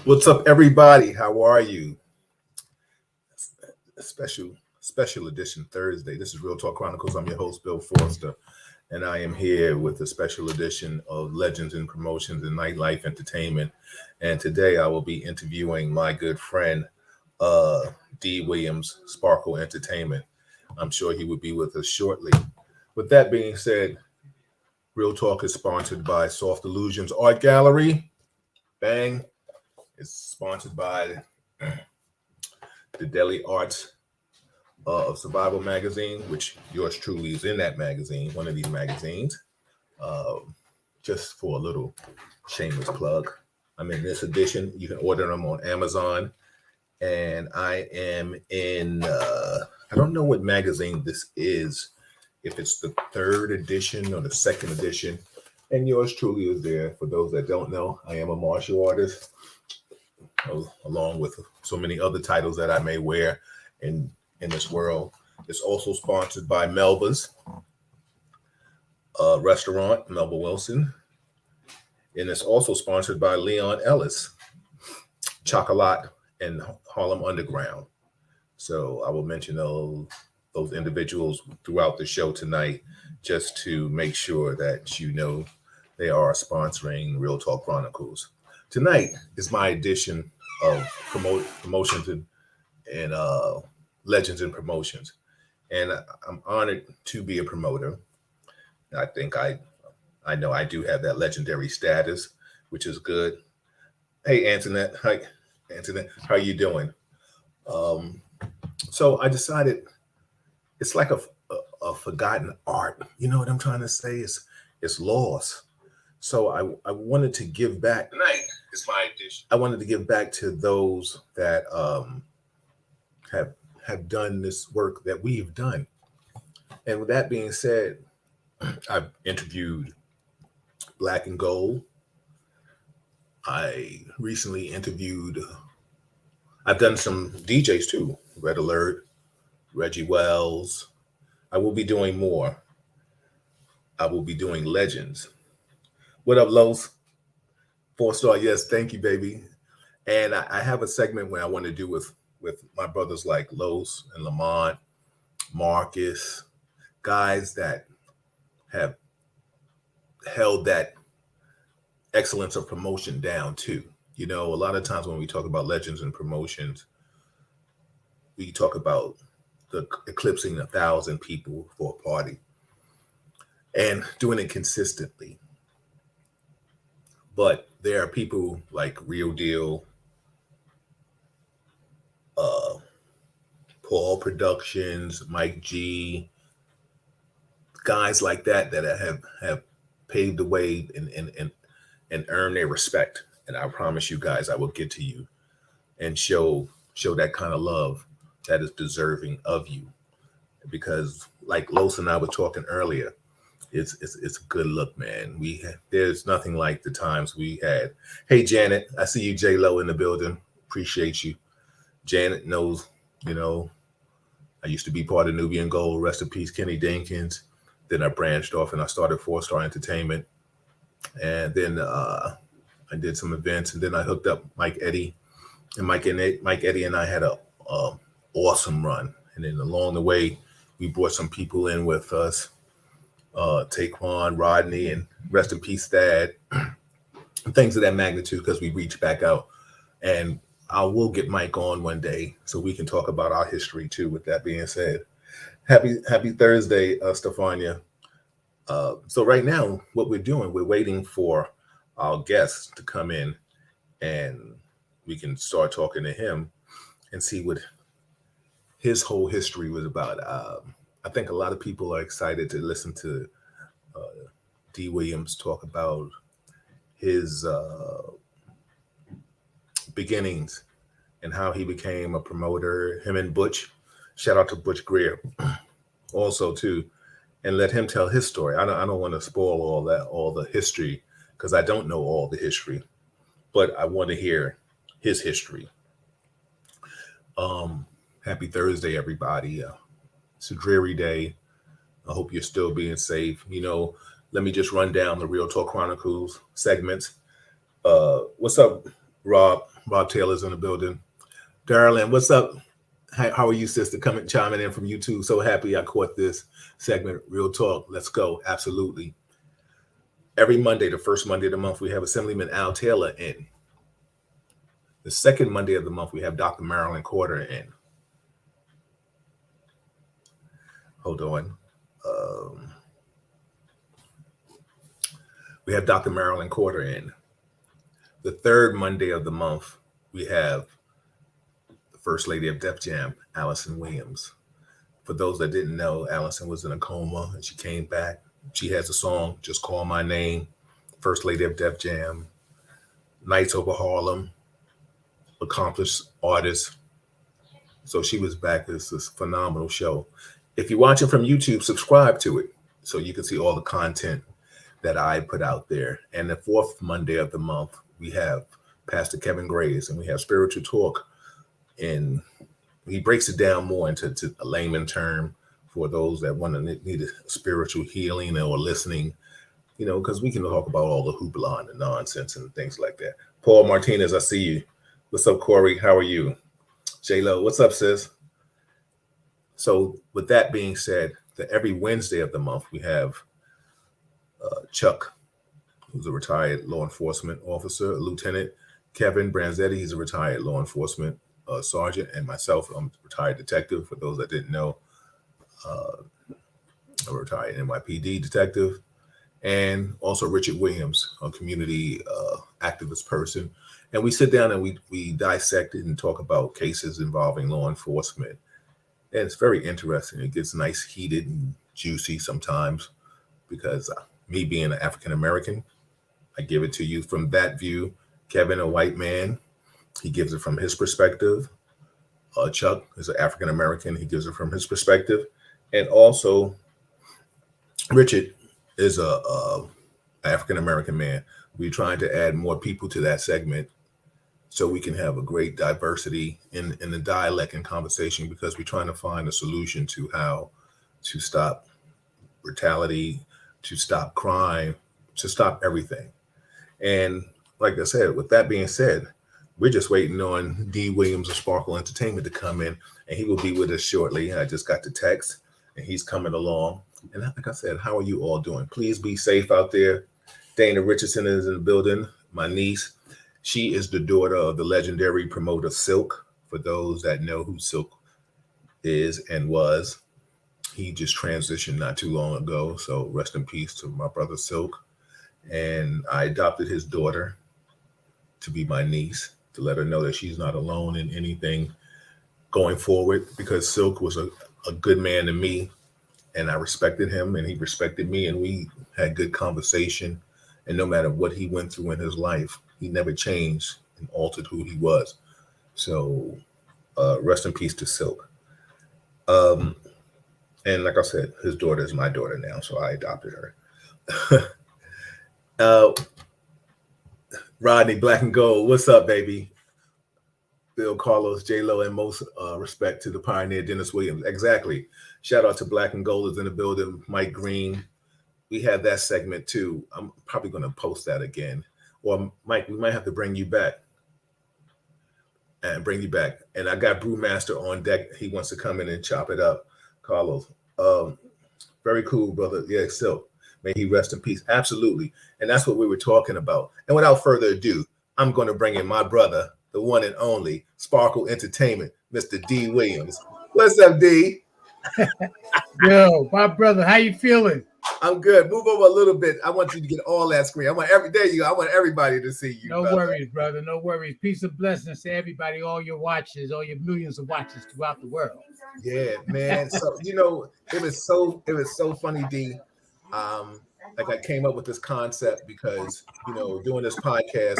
What's up, everybody? How are you? Special edition Thursday. This is Real Talk Chronicles. I'm your host, Bill Forster, and I am here with a special edition of Legends in Promotions and Nightlife Entertainment. And today I will be interviewing my good friend, D. Williams, Sparkle Entertainment. I'm sure he will be with us shortly. With that being said, Real Talk is sponsored by Soft Illusions Art Gallery. Bang. It's sponsored by the Daily Arts of Survival magazine, which yours truly is in that magazine, one of these magazines. Just for a little shameless plug, I'm in this edition. You can order them on Amazon. And I am in, I don't know what magazine this is, if it's the third edition or the second edition. And yours truly is there. For those that don't know, I am a martial artist, along with so many other titles that I may wear in this world. It's also sponsored by Melba's restaurant, Melba Wilson. And it's also sponsored by Leon Ellis, Chocolat and Harlem Underground. So I will mention those individuals throughout the show tonight, just to make sure that you know they are sponsoring Real Talk Chronicles. Tonight is my edition of promotions and legends and promotions. And I'm honored to be a promoter. I think I know I do have that legendary status, which is good. Hey, Antoinette. Hi, Antoinette. How are you doing? So I decided it's like a forgotten art. You know what I'm trying to say? It's lost. So I wanted to give back. Tonight is my edition. I wanted to give back to those that have done this work that we've done. And with that being said, I've interviewed Black and Gold. I recently interviewed, I've done some DJs too, Red Alert, Reggie Wells. I will be doing more. I will be doing legends. What up, Los? 4-star, yes, thank you, baby. And I have a segment where I want to do with my brothers like Los and Lamont, Marcus, guys that have held that excellence of promotion down too. You know, a lot of times when we talk about legends and promotions, we talk about the eclipsing 1,000 people for a party and doing it consistently. But there are people like Real Deal, Paul Productions, Mike G, guys like that have paved the way and earned their respect. And I promise you guys, I will get to you and show that kind of love that is deserving of you. Because like Los and I were talking earlier, it's a good look, man. There's nothing like the times we had. Hey, Janet, I see you, J-Lo, in the building. Appreciate you. Janet knows, you know, I used to be part of Nubian Gold. Rest in peace, Kenny Dinkins. Then I branched off and I started 4-Star Entertainment. And then I did some events, and then I hooked up Mike Eddy. And Mike Eddy and I had a awesome run. And then along the way, we brought some people in with us. Taquan, Rodney, and rest in peace, Thad, things of that magnitude, because we reached back out. And I will get Mike on one day so we can talk about our history too. With that being said, happy Thursday, Stefania. So right now, what we're doing, we're waiting for our guests to come in, and we can start talking to him and see what his whole history was about. I think a lot of people are excited to listen to D. Williams talk about his beginnings and how he became a promoter, him and Butch. Shout out to Butch Greer also too, and let him tell his story. I don't want to spoil all the history, because I don't know all the history, but I want to hear his history. Happy Thursday, everybody. It's a dreary day. I hope you're still being safe. You know, let me just run down the Real Talk Chronicles segments. What's up, Rob? Bob Taylor's in the building. Darlene, what's up? How are you, sister? Coming chiming in from YouTube. So happy I caught this segment. Real talk. Let's go. Absolutely. Every Monday, the first Monday of the month, we have Assemblyman Al Taylor in. The second Monday of the month, we have Dr. Marilyn Corder in. Hold on. We have Dr. Marilyn Corder in. The third Monday of the month, we have the First Lady of Def Jam, Allison Williams. For those that didn't know, Allison was in a coma and she came back. She has a song, Just Call My Name, First Lady of Def Jam, Nights Over Harlem, accomplished artist. So she was back. It's this phenomenal show. If you're watching from YouTube, subscribe to it so you can see all the content that I put out there. And the fourth Monday of the month, we have Pastor Kevin Graves and we have Spiritual Talk. And he breaks it down more into a layman term for those that want to need a spiritual healing or listening, you know, because we can talk about all the hoopla and the nonsense and things like that. Paul Martinez, I see you. What's up, Corey? How are you? J-Lo, what's up, sis? So with that being said, every Wednesday of the month, we have Chuck, who's a retired law enforcement officer, Lieutenant Kevin Branzetti, he's a retired law enforcement sergeant, and myself, I'm a retired detective. For those that didn't know, a retired NYPD detective, and also Richard Williams, a community activist person. And we sit down and we dissect it and talk about cases involving law enforcement. And it's very interesting. It gets nice, heated, and juicy sometimes because me being an African-American, I give it to you from that view. Kevin, a white man, he gives it from his perspective. Chuck is an African-American. He gives it from his perspective. And also, Richard is a African-American man. We're trying to add more people to that segment so we can have a great diversity in the dialect and conversation, because we're trying to find a solution to how to stop brutality, to stop crime, to stop everything. And like I said, with that being said, we're just waiting on D. Williams of Sparkle Entertainment to come in, and he will be with us shortly. I just got the text, and he's coming along. And like I said, how are you all doing? Please be safe out there. Dana Richardson is in the building, my niece. She is the daughter of the legendary promoter Silk. For those that know who Silk is and was, he just transitioned not too long ago. So rest in peace to my brother Silk. And I adopted his daughter to be my niece, to let her know that she's not alone in anything going forward, because Silk was a good man to me, and I respected him and he respected me, and we had good conversation. And no matter what he went through in his life, he never changed and altered who he was. So rest in peace to Silk. And like I said, his daughter is my daughter now, so I adopted her. Rodney, Black and Gold, what's up, baby? Bill Carlos, J-Lo, and most respect to the pioneer Dennis Williams. Exactly. Shout out to Black and Gold is in the building. Mike Green. We had that segment too. I'm probably going to post that again. Or Mike, we might have to bring you back. And I got Brewmaster on deck. He wants to come in and chop it up. Carlos. Very cool, brother. Yeah, Silk. May he rest in peace. Absolutely. And that's what we were talking about. And without further ado, I'm going to bring in my brother, the one and only Sparkle Entertainment, Mr. D. Williams. What's up, D? Yo, my brother, how you feeling? I'm good. Move over a little bit. I want you to get all that screen. There you go. I want everybody to see you. No worries, brother. No worries. Peace and blessings to everybody, all your watchers, all your millions of watchers throughout the world. Yeah, man. So it was so funny, D. Like I came up with this concept because doing this podcast,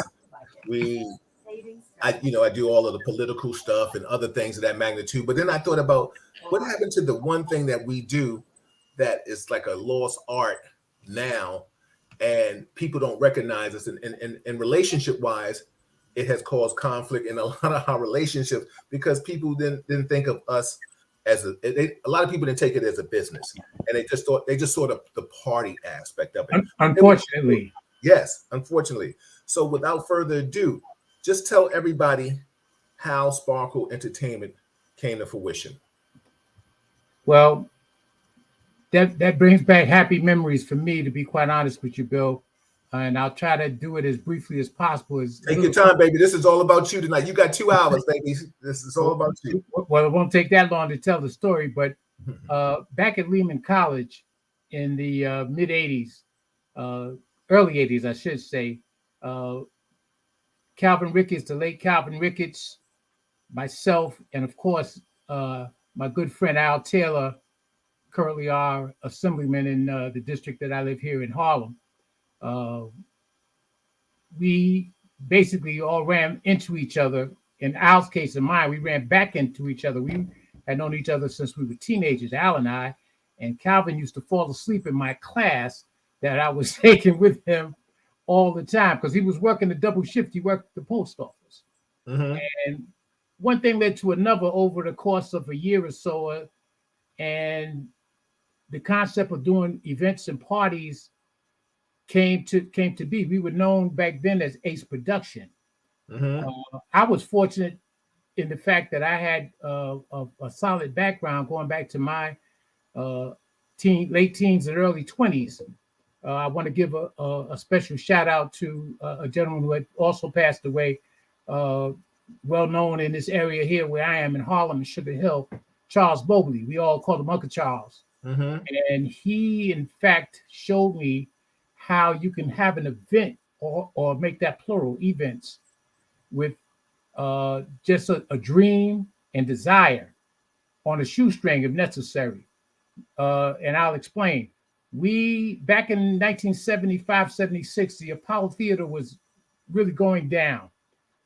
I do all of the political stuff and other things of that magnitude. But then I thought about what happened to the one thing that we do that is like a lost art now, and people don't recognize us. And relationship wise, it has caused conflict in a lot of our relationships because people didn't think of us as a lot of people didn't take it as a business, and they just sort of the party aspect of it. Unfortunately. Yes, unfortunately. So without further ado, just tell everybody how Sparkle Entertainment came to fruition. Well, that brings back happy memories for me, to be quite honest with you, Bill. And I'll try to do it as briefly as possible. Take your time, baby. This is all about you tonight. You got 2 hours, baby. This is all about you. Well, it won't take that long to tell the story, but back at Lehman College in the mid 80s, early 80s, I should say, Calvin Ricketts, the late Calvin Ricketts, myself, and of course, my good friend Al Taylor, currently our assemblyman in the district that I live here in Harlem. We basically all ran into each other. In Al's case and mine, we ran back into each other. We had known each other since we were teenagers, Al and I. And Calvin used to fall asleep in my class that I was taking with him all the time because he was working a double shift. He worked at the post office. Mm-hmm. And one thing led to another over the course of a year or so. And the concept of doing events and parties came to be. We were known back then as Ace Production. Mm-hmm. I was fortunate in the fact that I had a solid background going back to my late teens and early 20s. I want to give a special shout out to a gentleman who had also passed away, well known in this area here where I am in Harlem and Sugar Hill, Charles Bogley. We all called him Uncle Charles. Mm-hmm. And he, in fact, showed me how you can have an event or make that plural, events, with just a dream and desire on a shoestring if necessary. And I'll explain. Back in 1975, 76, the Apollo Theater was really going down.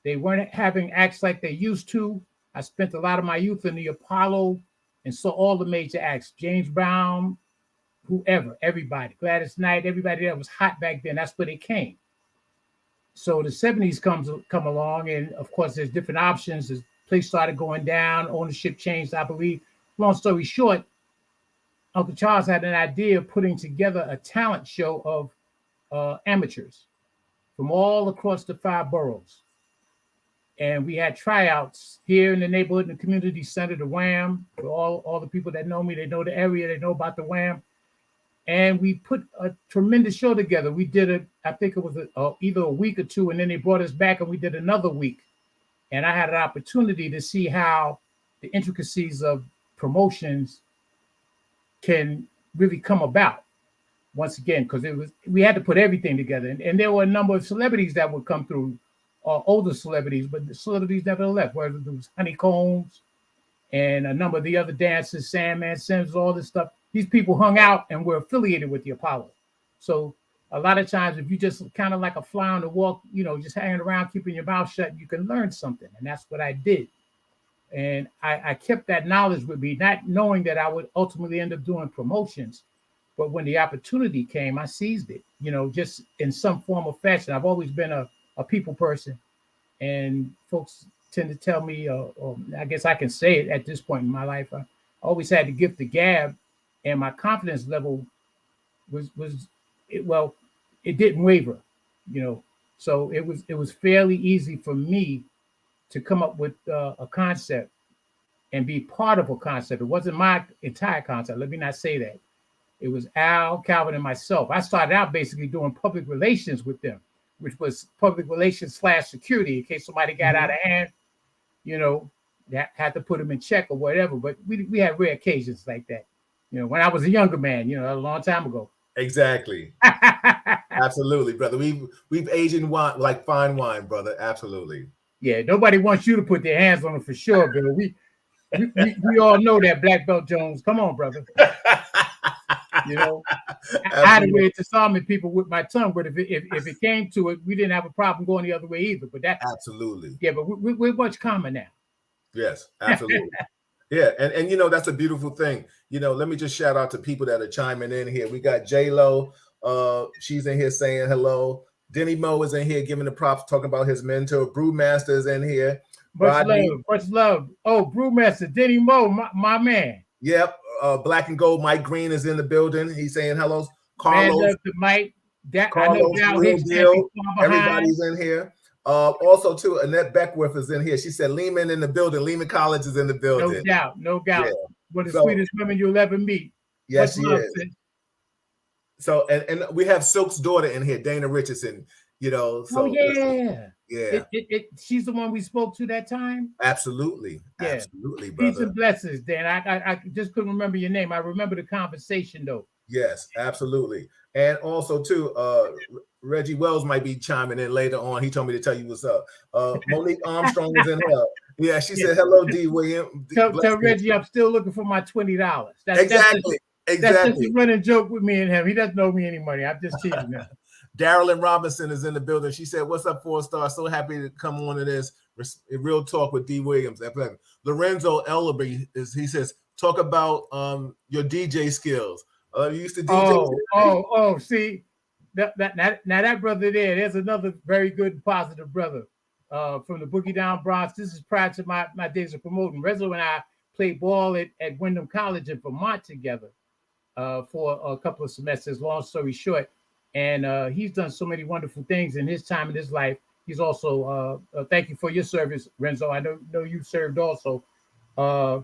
They weren't having acts like they used to. I spent a lot of my youth in the Apollo and saw all the major acts, James Brown, whoever, everybody, Gladys Knight, everybody that was hot back then. That's where they came. So the 70s come along, and of course, there's different options. The place started going down, ownership changed, I believe. Long story short, Uncle Charles had an idea of putting together a talent show of amateurs from all across the 5 boroughs. And we had tryouts here in the neighborhood, in the community center, the Wham. For all the people that know me, they know the area, they know about the Wham. And we put a tremendous show together. We did I think it was either a week or 2, and then they brought us back and we did another week. And I had an opportunity to see how the intricacies of promotions can really come about once again, because we had to put everything together. And there were a number of celebrities that would come through, older celebrities, but the celebrities never left, whether it was Honeycombs and a number of the other dancers, Sandman, Sims, all this stuff. These people hung out and were affiliated with the Apollo. So a lot of times, if you just kind of like a fly on the wall, just hanging around, keeping your mouth shut, you can learn something. And that's what I did. And I kept that knowledge with me, not knowing that I would ultimately end up doing promotions. But when the opportunity came, I seized it, just in some form or fashion. I've always been a people person. And folks tend to tell me, or I guess I can say it at this point in my life, I always had the gift of gab. And my confidence level it didn't waver, So it was fairly easy for me to come up with a concept and be part of a concept. It wasn't my entire concept. Let me not say that. It was Al, Calvin, and myself. I started out basically doing public relations with them, which was public relations / security in case somebody got out of hand, that had to put them in check or whatever. But we had rare occasions like that. When I was a younger man, a long time ago. Exactly. Absolutely, brother. We've aged in wine like fine wine, brother. Absolutely. Yeah, nobody wants you to put their hands on it for sure, Bill. We all know that, Black Belt Jones. Come on, brother. I'd have read to some people with my tongue, but if it came to it, we didn't have a problem going the other way either. But that absolutely. Yeah, but we're much calmer now. Yes, absolutely. Yeah, and that's a beautiful thing. Let me just shout out to people that are chiming in here. We got J-Lo. She's in here saying hello. Denny Mo is in here giving the props, talking about his mentor. Brewmaster is in here. Much love. Oh, Brewmaster, Denny Mo, my man. Yep. Black and Gold, Mike Green is in the building. He's saying hello. Carlos. Man love to Mike. Carlos, Real Deal. Everybody's in here. Also, too, Annette Beckworth is in here. She said Lehman in the building. Lehman College is in the building. No doubt. Yeah. One of the So, sweetest women you'll ever meet. Yes, Much she love, is. sis. So, and we have Silk's daughter in here, Dana Richardson. You know, so yeah. yeah. She's the one we spoke to that time. Absolutely, yeah. Absolutely, brother. Peace and blessings, Dan. I just couldn't remember your name. I remember the conversation though. Yes, absolutely. And also too, Reggie Wells might be chiming in later on. He told me to tell you what's up. Monique Armstrong is in here. Yeah, she said hello, D. William. Tell Reggie I'm still looking for my $20. Exactly. That's just a running joke with me and him. He doesn't know me any money. I'm just teasing him. Darylyn Robinson is in the building. She said, "What's up, 4-star? So happy to come on to this Real Talk with D. Williams." Lorenzo Ellerby he says, "Talk about your DJ skills." You used to DJ. See that brother there's another very good and positive brother from the Boogie Down Bronx. This is prior to my days of promoting. Rezo and I played ball at Wyndham College in Vermont together for a couple of semesters. Long story short, and he's done so many wonderful things in his time in his life. He's also thank you for your service, Renzo. I know you served also. I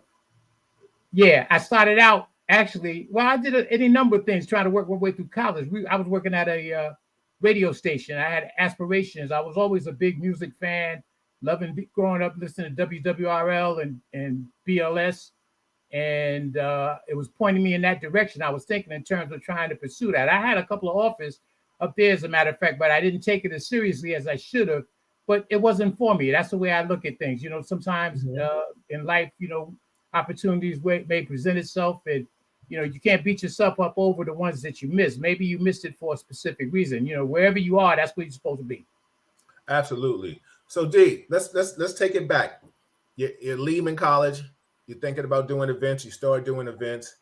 started out. Actually, I did any number of things trying to work my way through college. I was working at a radio station. I had aspirations. I was always a big music fan, loving growing up, listening to WWRL and BLS. And it was pointing me in that direction. I was thinking in terms of trying to pursue that. I had a couple of offers up there, as a matter of fact, but I didn't take it as seriously as I should have. But it wasn't for me. That's the way I look at things. You know, sometimes in life, you know, opportunities may present itself, and you know, you can't beat yourself up over the ones that you missed. Maybe you missed it for a specific reason. You know, wherever you are, that's where you're supposed to be. Absolutely. So D, let's take it back. You're leaving college. You're thinking about doing events. You start doing events.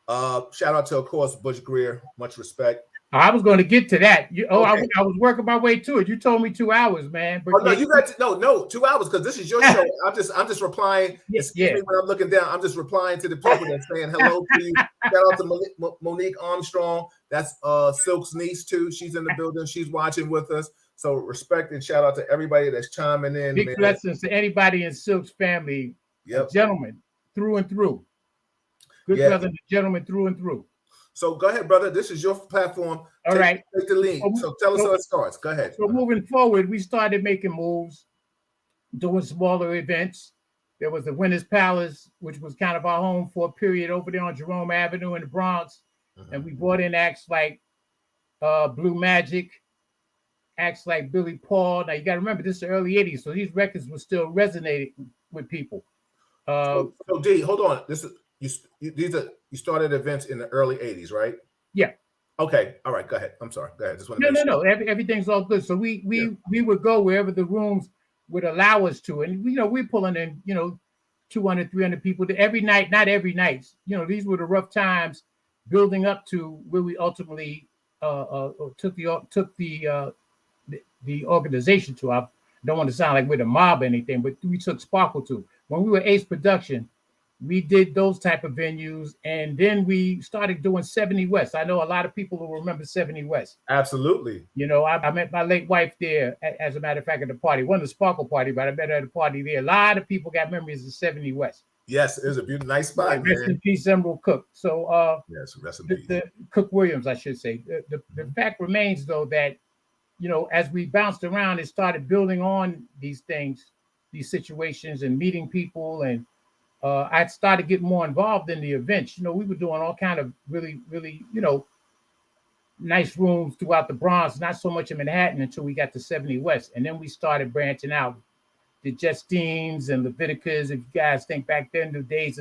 Shout out to, of course, Butch Greer. Much respect. I was going to get to that. Okay. I was working my way to it. You told me 2 hours, man. But no, you got no 2 hours because this is your show. I'm just replying. Excuse me when I'm looking down. I'm just replying to the people that's saying hello to you. Shout out to Monique Armstrong. That's Silk's niece too. She's in the building. She's watching with us. So respect and shout out to everybody that's chiming in. Big blessings to anybody in Silk's family. Yep. Gentlemen, through and through. Good brother, gentlemen, through and through. So go ahead, brother. This is your platform. All right. Take the lead. So tell us how it starts. Go ahead. So moving forward, we started making moves, doing smaller events. There was the Winners Palace, which was kind of our home for a period over there on Jerome Avenue in the Bronx. Mm-hmm. And we brought in acts like Blue Magic, acts like Billy Paul. Now, you got to remember, this is the early 80s, so these records were still resonating with people. So D, hold on. This is you started events in the early 80s, right? Yeah. Okay. All right. Go ahead. I'm sorry. Go ahead. Just want to No. Everything's all good. So we would go wherever the rooms would allow us to, and we're pulling in 200, 300 people every night. Not every night. These were the rough times building up to where we ultimately took the organization to. I don't want to sound like we're the mob or anything, but we took Sparkle to. When we were Ace Production, we did those type of venues, and then we started doing 70 West. I know a lot of people will remember 70 West. Absolutely. I met my late wife there, as a matter of fact, at the party. It wasn't a Sparkle party, but I met her at a party there. A lot of people got memories of 70 West. Yes, it was a beautiful, nice spot. Rest in peace, Emerald Cook. So, yes, rest in peace. The Cook Williams, I should say. The fact remains, though, that as we bounced around and started building on these things, these situations, and meeting people, and I started getting more involved in the events. We were doing all kind of really, really, nice rooms throughout the Bronx, not so much in Manhattan until we got to 70 West. And then we started branching out. The Justines and Leviticas, if you guys think back then, the days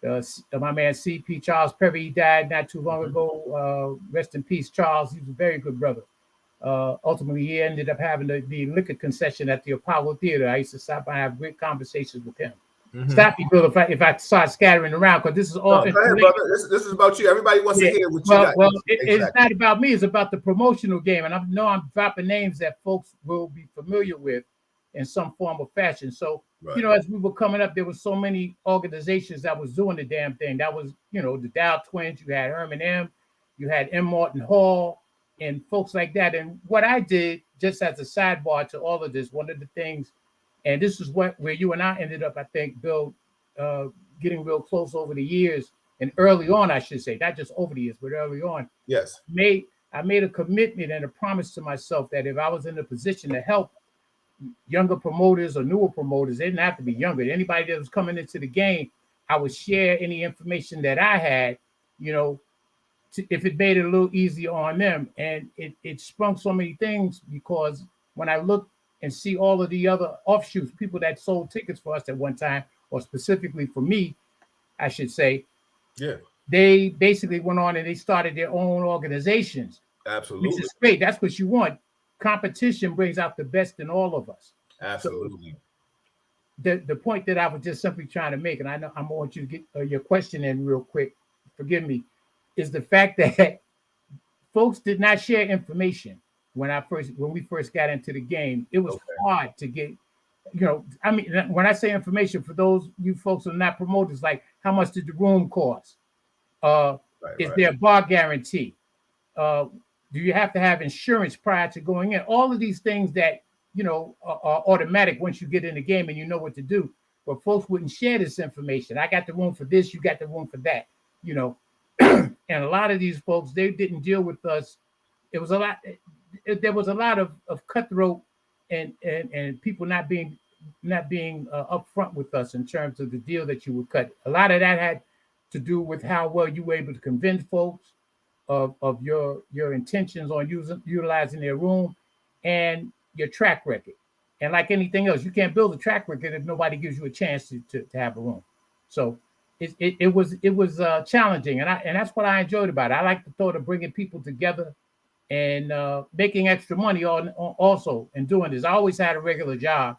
of my man C.P. Charles Perry, he died not too long ago. Rest in peace, Charles. He was a very good brother. Ultimately, he ended up having the liquor concession at the Apollo Theater. I used to stop by and have great conversations with him. Mm-hmm. Stop me, Bill, if I start scattering around, because this is all. Go ahead, brother. This is about you. Everybody wants to hear what you got. Well, it's not about me. It's about the promotional game, and I know I'm dropping names that folks will be familiar with in some form or fashion. So, as we were coming up, there were so many organizations that was doing the damn thing. That was, the Dow Twins. You had Herman M. You had M. Martin Hall. and folks like that. And what I did, just as a sidebar to all of this, one of the things, and this is where you and I ended up, I think, Bill, uh, getting real close over the years, and early on, I should say, not just over the years, but early on, Yes. I made a commitment and a promise to myself that if I was in a position to help younger promoters or newer promoters, they didn't have to be younger. Anybody that was coming into the game, I would share any information that I had, you know, if it made it a little easier on them. And it sprung so many things, because when I look and see all of the other offshoots, people that sold tickets for us at one time, or specifically for me, I should say, Yeah. they basically went on and they started their own organizations, Absolutely. which is great. That's what you want. Competition brings out the best in all of us. Absolutely. So the point that I was just simply trying to make, and I know I want you to get your question in real quick, forgive me, is the fact that folks did not share information when we first got into the game. It was hard to get, I mean, when I say information, for those you folks who are not promoters, like how much did the room cost? Is there a bar guarantee? Do you have to have insurance prior to going in? All of these things that, are automatic once you get in the game and you know what to do. But folks wouldn't share this information. I got the room for this, you got the room for that, And a lot of these folks, they didn't deal with us. It was a lot. There was a lot of cutthroat and people not being upfront with us in terms of the deal that you would cut. A lot of that had to do with how well you were able to convince folks of your intentions on utilizing their room and your track record. And like anything else, you can't build a track record if nobody gives you a chance to have a room. So it was challenging, and that's what I enjoyed about it. I like the thought of bringing people together and making extra money also in doing this. I always had a regular job.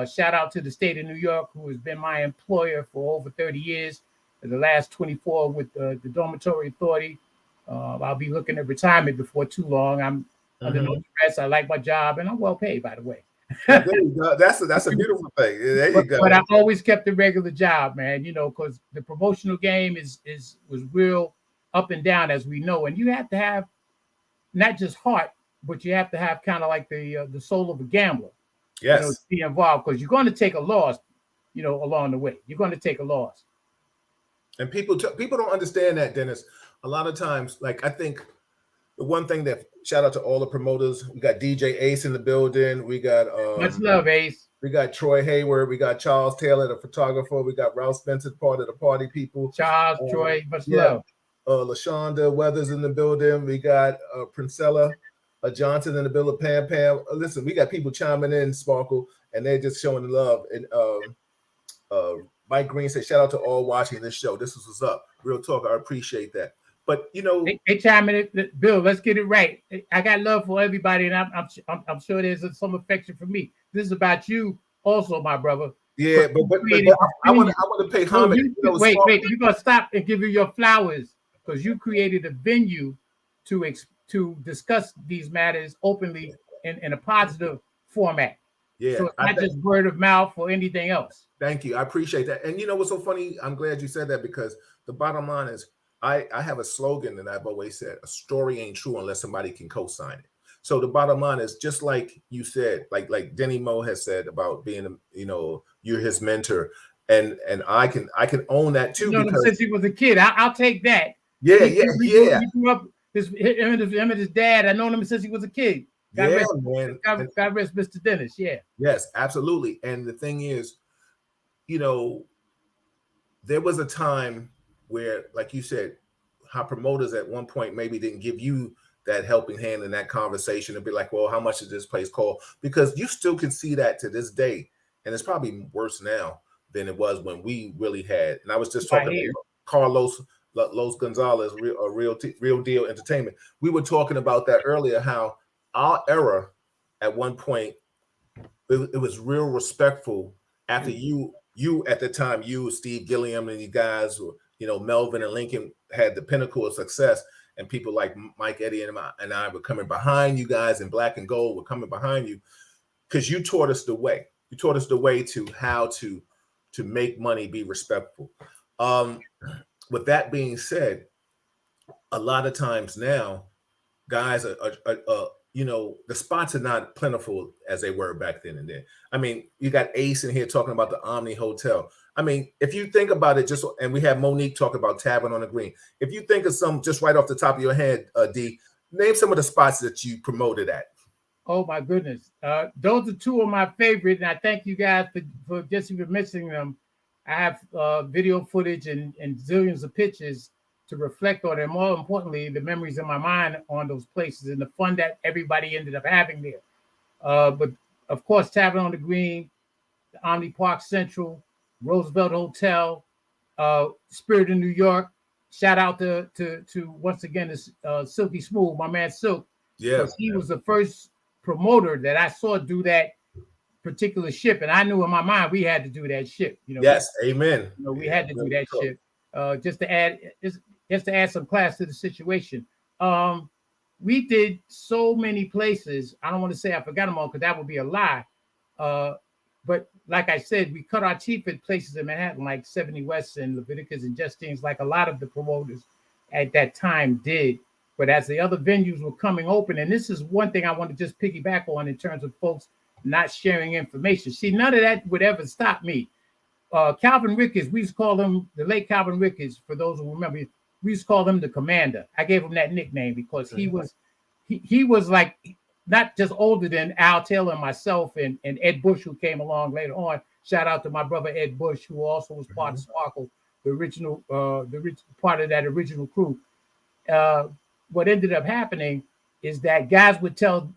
Shout out to the state of New York, who has been my employer for over 30 years. The last 24 with the Dormitory Authority. I'll be looking at retirement before too long. I'm under no stress. I like my job, and I'm well paid, by the way. There you go. That's a beautiful thing. There you go. But I always kept a regular job, man. Because the promotional game was real up and down, as we know, and you have to have not just heart, but you have to have kind of like the soul of a gambler. Yes. To be involved, because you're going to take a loss, along the way. You're going to take a loss. And people don't understand that, Dennis. A lot of times, like, I think the one thing that, shout out to all the promoters. We got DJ Ace in the building. We got much love, Ace. We got Troy Hayward. We got Charles Taylor, the photographer. We got Ralph Spencer, part of the party people. Charles, Troy, much love. LaShonda Weathers in the building. We got Princella Johnson in the building. Pam. Listen, we got people chiming in, Sparkle, and they're just showing the love. And Mike Green said, shout out to all watching this show. This is what's up. Real talk. I appreciate that. But they chime in. Bill, let's get it right. I got love for everybody, and I'm sure there's some affection for me. This is about you, also, my brother. Yeah, but I want to pay homage. Wait, you're gonna stop and give you your flowers, because you created a venue to discuss these matters openly in a positive format. Yeah, so it's not just word of mouth or anything else. Thank you. I appreciate that. And what's so funny? I'm glad you said that, because the bottom line is I have a slogan that I've always said: a story ain't true unless somebody can co-sign it. So the bottom line is, just like you said, like Denny Moe has said about being, you're his mentor, and I can own that too. Because since he was a kid, I'll take that. Yeah. He grew up him and his dad. I known him since he was a kid. God rest Mr. Dennis. Yeah. Yes, absolutely. And the thing is, there was a time where, like you said, how promoters at one point maybe didn't give you that helping hand in that conversation and be like, well, how much does this place cost? Because you still can see that to this day. And it's probably worse now than it was when we really had. And I was just talking to Carlos Gonzalez, Real Deal Entertainment. We were talking about that earlier, how our era at one point, it was real respectful after you at the time, Steve Gilliam and you guys, Melvin and Lincoln had the pinnacle of success, and people like Mike Eddy and I were coming behind you guys, and Black and Gold were coming behind you, because you taught us the way. You taught us the way to how to make money, be respectful. With that being said, a lot of times now, guys you know, the spots are not plentiful as they were back then and then. I mean, you got Ace in here talking about the Omni Hotel. I mean, if you think about it, just and we have Monique talk about Tavern on the Green. If you think of some just right off the top of your head, D, name some of the spots that you promoted at. Oh my goodness. Those are two of my favorite, and I thank you guys for just even mentioning them. I have video footage and zillions of pictures to reflect on, and more importantly, the memories in my mind on those places and the fun that everybody ended up having there. But of course, Tavern on the Green, the Omni Park Central, Roosevelt Hotel, Spirit of New York. Shout out to once again this Silky Smooth, my man Silk. Yeah, because he was the first promoter that I saw do that particular ship, and I knew in my mind we had to do that ship. You know, yes, amen. You know, we had to do that ship just to add some class to the situation. We did so many places. I don't want to say I forgot them all because that would be a lie. But like I said, we cut our teeth at places in Manhattan, like 70 West and Leviticus and Justine's, like a lot of the promoters at that time did. But as the other venues were coming open, and this is one thing I want to just piggyback on in terms of folks not sharing information. See, none of that would ever stop me. Calvin Ricketts, we used to call him the late Calvin Ricketts, for those who remember, we used to call him the Commander. I gave him that nickname because he was like not just older than Al Taylor and myself and Ed Bush, who came along later on. Shout out to my brother Ed Bush, who also was part of Sparkle, the original part of that original crew. What ended up happening is that guys would tell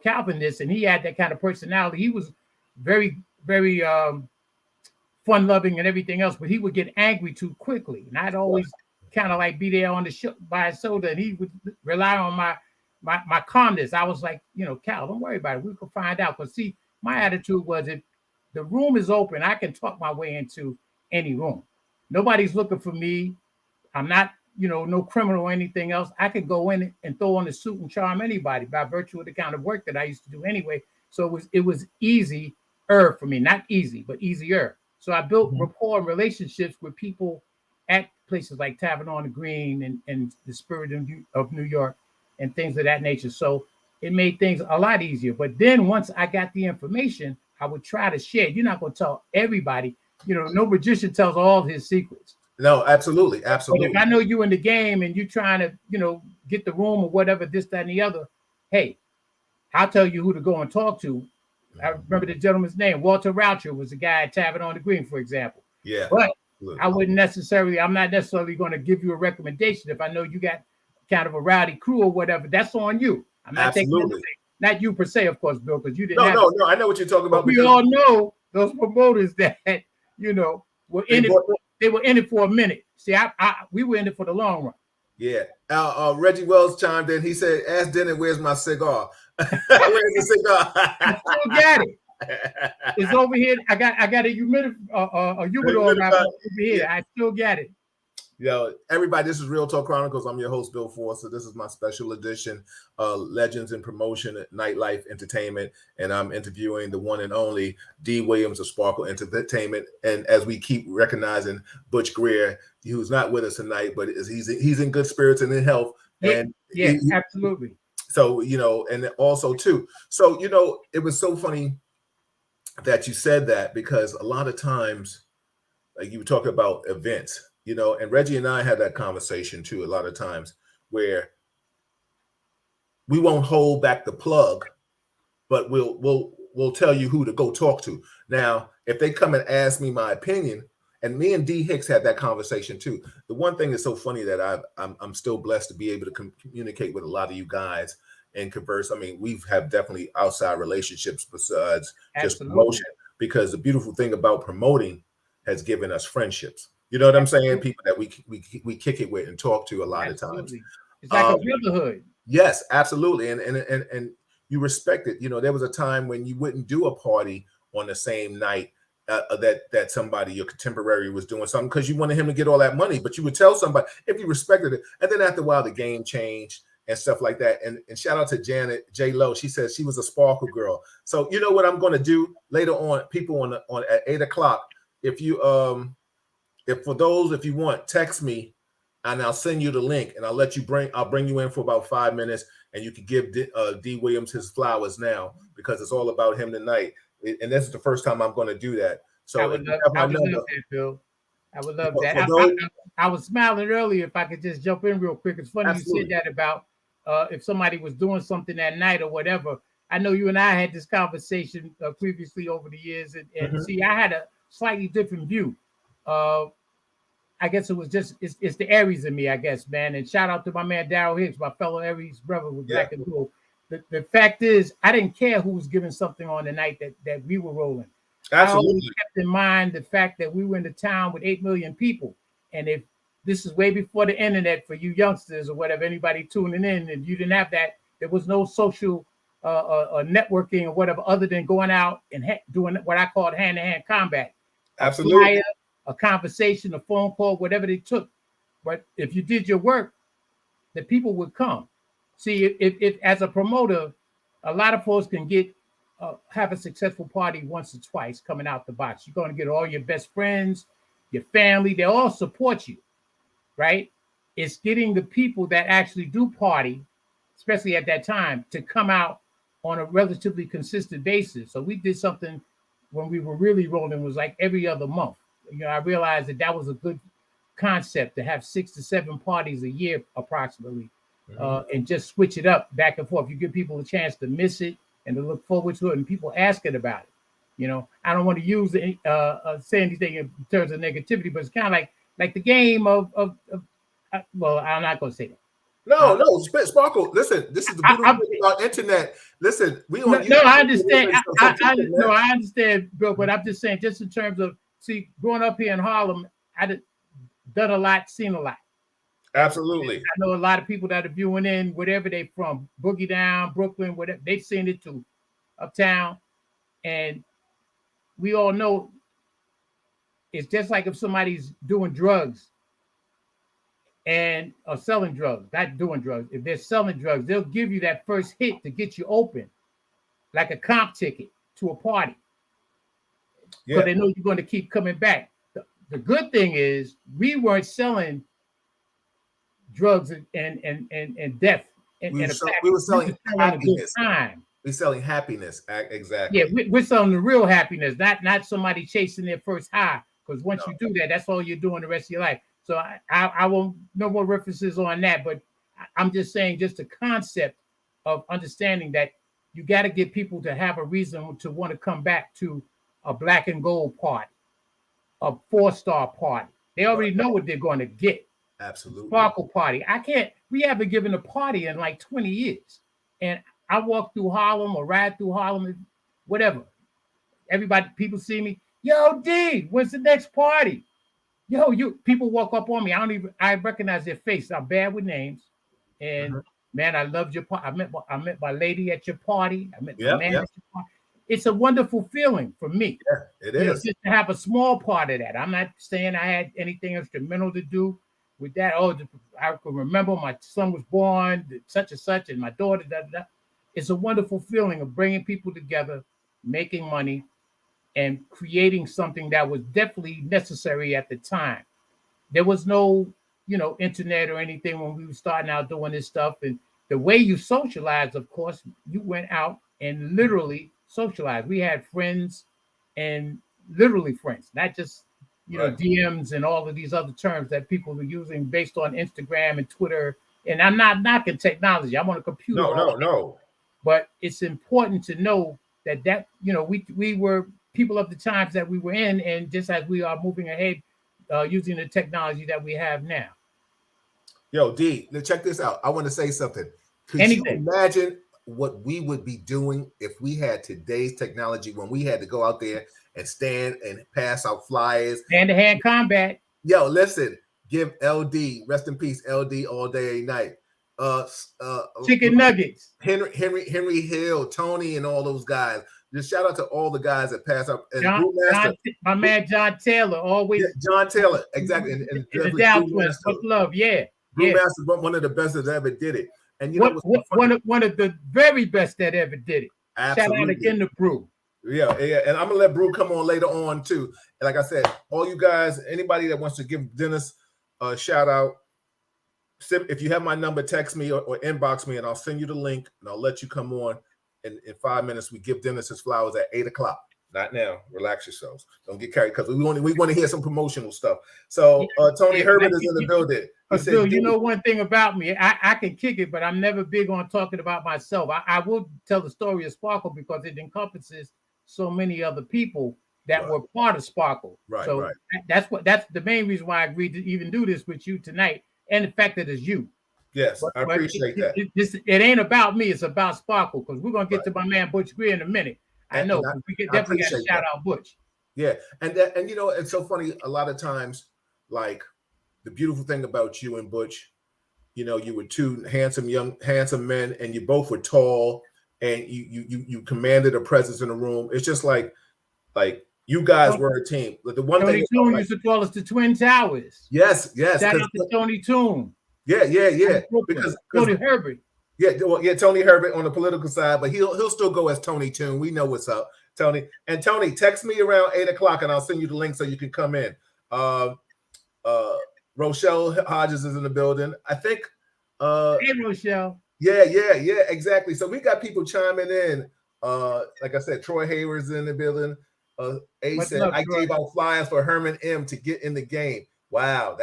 Calvin this, and he had that kind of personality. He was very, very fun loving and everything else, but he would get angry too quickly. And I'd always kind of like be there on the show by his shoulder, and he would rely on my calmness. I was like, you know, Cal, don't worry about it. We can find out. But see, my attitude was, if the room is open, I can talk my way into any room. Nobody's looking for me. I'm not, you know, no criminal or anything else. I could go in and throw on a suit and charm anybody by virtue of the kind of work that I used to do anyway. So it was easier for me, not easy, but easier. So I built rapport and relationships with people at places like Tavern on the Green and the Spirit of New York and things of that nature. So it made things a lot easier. But then once I got the information, I would try to share. You're not going to tell everybody. You know, no magician tells all his secrets. No, absolutely, absolutely. But if I know you in the game and you're trying to, you know, get the room or whatever, this, that, and the other, hey, I'll tell you who to go and talk to. I remember the gentleman's name. Walter Raucher was the guy at Tavern on the Green, for example. Yeah. But I'm not necessarily going to give you a recommendation if I know you got kind of a rowdy crew or whatever. That's on you. I'm not taking anything. Not you per se, of course, Bill, because you didn't. No. I know what you're talking about. But we all know those promoters that, you know, were in it. They were in it for a minute. See, we were in it for the long run. Yeah. Reggie Wells chimed in. He said, "Ask Dennis, where's my cigar? Where's the cigar?" I still got it. It's over here. I got a humidor over here. Yeah. I still got it. Yo, everybody, this is Real Talk Chronicles. I'm your host, Bill Forster. This is my special edition, Legends in Promotion, Nightlife Entertainment, and I'm interviewing the one and only D. Williams of Sparkle Entertainment. And as we keep recognizing Butch Greer, who's not with us tonight, but he's in good spirits and in health. Yeah, absolutely. So, you know, and also too. So, you know, it was so funny that you said that, because a lot of times, like you were talking about events, you know, and Reggie and I had that conversation too a lot of times, where we won't hold back the plug, but we'll tell you who to go talk to. Now, if they come and ask me my opinion, and me and D Hicks had that conversation too. The one thing that's so funny that I'm still blessed to be able to communicate with a lot of you guys and converse. I mean, we've have definitely outside relationships besides just promotion, because the beautiful thing about promoting has given us friendships. You know what I'm saying? People that we kick it with and talk to a lot of times. It's like a brotherhood. Yes, absolutely. And you respect it. You know, there was a time when you wouldn't do a party on the same night that somebody, your contemporary, was doing something, because you wanted him to get all that money. But you would tell somebody if you respected it. And then after a while, the game changed and stuff like that. And shout out to Janet J. Lowe. She says she was a Sparkle girl. So you know what I'm going to do later on, people on at 8 o'clock. If you want, text me and I'll send you the link, and I'll bring you in for about 5 minutes, and you can give D. Williams his flowers now, because it's all about him tonight. And this is the first time I'm going to do that. So I would love that, Bill. I would love that. I was smiling earlier. If I could just jump in real quick. It's funny you said that about if somebody was doing something that night or whatever. I know you and I had this conversation previously over the years, and see, I had a slightly different view. I guess it was just it's the Aries in me, I guess, man. And shout out to my man Daryl Hicks, my fellow Aries brother with Black and Blue. The fact is, I didn't care who was giving something on the night that we were rolling. Absolutely. I always kept in mind the fact that we were in a town with 8 million people, and if this is way before the internet for you youngsters or whatever, anybody tuning in, and you didn't have that, there was no social networking or whatever other than going out and doing what I called hand-to-hand combat. Absolutely. A conversation, a phone call, whatever they took. But if you did your work, the people would come. See, if as a promoter, a lot of folks can have a successful party once or twice coming out the box. You're going to get all your best friends, your family, they all support you, right? It's getting the people that actually do party, especially at that time, to come out on a relatively consistent basis. So we did something when we were really rolling, was like every other month. I realized that was a good concept to have 6 to 7 parties a year approximately, and just switch it up back and forth. You give people a chance to miss it and to look forward to it, and people asking about it. I don't want to use say anything in terms of negativity, but it's kind of like the game of well, I'm not going to say that. No, Sparkle. Listen, this is the beautiful thing about internet. Listen, we on. No, I understand. I understand, Bill, but I'm just saying, just in terms of growing up here in Harlem, I done a lot, seen a lot. Absolutely. I know a lot of people that are viewing in, whatever they from, Boogie Down, Brooklyn, whatever, they've seen it too, uptown, and we all know it's just like if somebody's doing drugs or selling drugs, not doing drugs. If they're selling drugs, they'll give you that first hit to get you open, like a comp ticket to a party. Because they know you're going to keep coming back. The good thing is we weren't selling drugs and death. We were selling happiness. We're selling happiness. Exactly. Yeah, we're selling the real happiness, not somebody chasing their first high. Because once you do that, that's all you're doing the rest of your life. So I won't, no more references on that, but I'm just saying, just the concept of understanding that you got to get people to have a reason to want to come back to a black and gold party, a 4-star party. They already know what they're going to get. Absolutely. Sparkle party. We haven't given a party in like 20 years. And I walk through Harlem or ride through Harlem, whatever. People see me. Yo, D, when's the next party? Yo, people walk up on me. I recognize their face. I'm bad with names. And man, I loved your party. I met my lady at your party. I met my man at your party. It's a wonderful feeling for me. Yeah, it is. Just to have a small part of that. I'm not saying I had anything instrumental to do with that. Oh, I can remember my son was born, such and such, and my daughter, It's a wonderful feeling of bringing people together, making money, and creating something that was definitely necessary at the time. There was no, internet or anything when we were starting out doing this stuff. And the way you socialized, of course, you went out and literally socialized. We had friends and literally friends, not just, DMs and all of these other terms that people were using based on Instagram and Twitter. And I'm not knocking technology. I'm on a computer. No. But it's important to know that we were people of the times that we were in, and just as we are moving ahead using the technology that we have now. Yo, D, check this out. I want to say something. Could you imagine what we would be doing if we had today's technology, when we had to go out there and stand and pass out flyers? Hand-to-hand combat. Yo, listen, give LD, rest in peace, LD all day, night. Chicken nuggets. Henry Hill, Tony, and all those guys. Just shout out to all the guys that pass up. And my man John Taylor, always. John Taylor, exactly. And the Dow Twins, much love, Brewmaster, one of the best that ever did it. And one of the very best that ever did it. Absolutely. Shout out again to Brew. Yeah, and I'm gonna let Brew come on later on too. And like I said, all you guys, anybody that wants to give Dennis a shout out, if you have my number, text me or inbox me, and I'll send you the link, and I'll let you come on. In 5 minutes, we give Dennis his flowers at 8:00. Not now. Relax yourselves. Don't get carried, because we want to hear some promotional stuff. So Tony Herbert is in the building. He said, Bill, you know one thing about me, I can kick it, but I'm never big on talking about myself. I will tell the story of Sparkle because it encompasses so many other people that were part of Sparkle. Right. So that's the main reason why I agreed to even do this with you tonight, and the fact that it's you. Yes, I appreciate that. It ain't about me, it's about Sparkle, because we're gonna get to my man Butch Greer in a minute. I know we definitely got to shout out Butch. Yeah, and you know, it's so funny. A lot of times, like, the beautiful thing about you and Butch, you know, you were two handsome men, and you both were tall, and you commanded a presence in the room. It's just like you guys were a team. But the one Tony thing Toon used to call us the Twin Towers. Yes. Shout out to Tony Toon. Yeah. Because Tony Herbert. Yeah, Tony Herbert on the political side, but he'll still go as Tony Toon. We know what's up, Tony. And Tony, text me around 8:00, and I'll send you the link so you can come in. Rochelle Hodges is in the building. I think. Hey, Rochelle. Yeah, exactly. So we got people chiming in. Like I said, Troy Hayward's in the building. A said, I gave out flyers for Herman M to get in the game. Wow,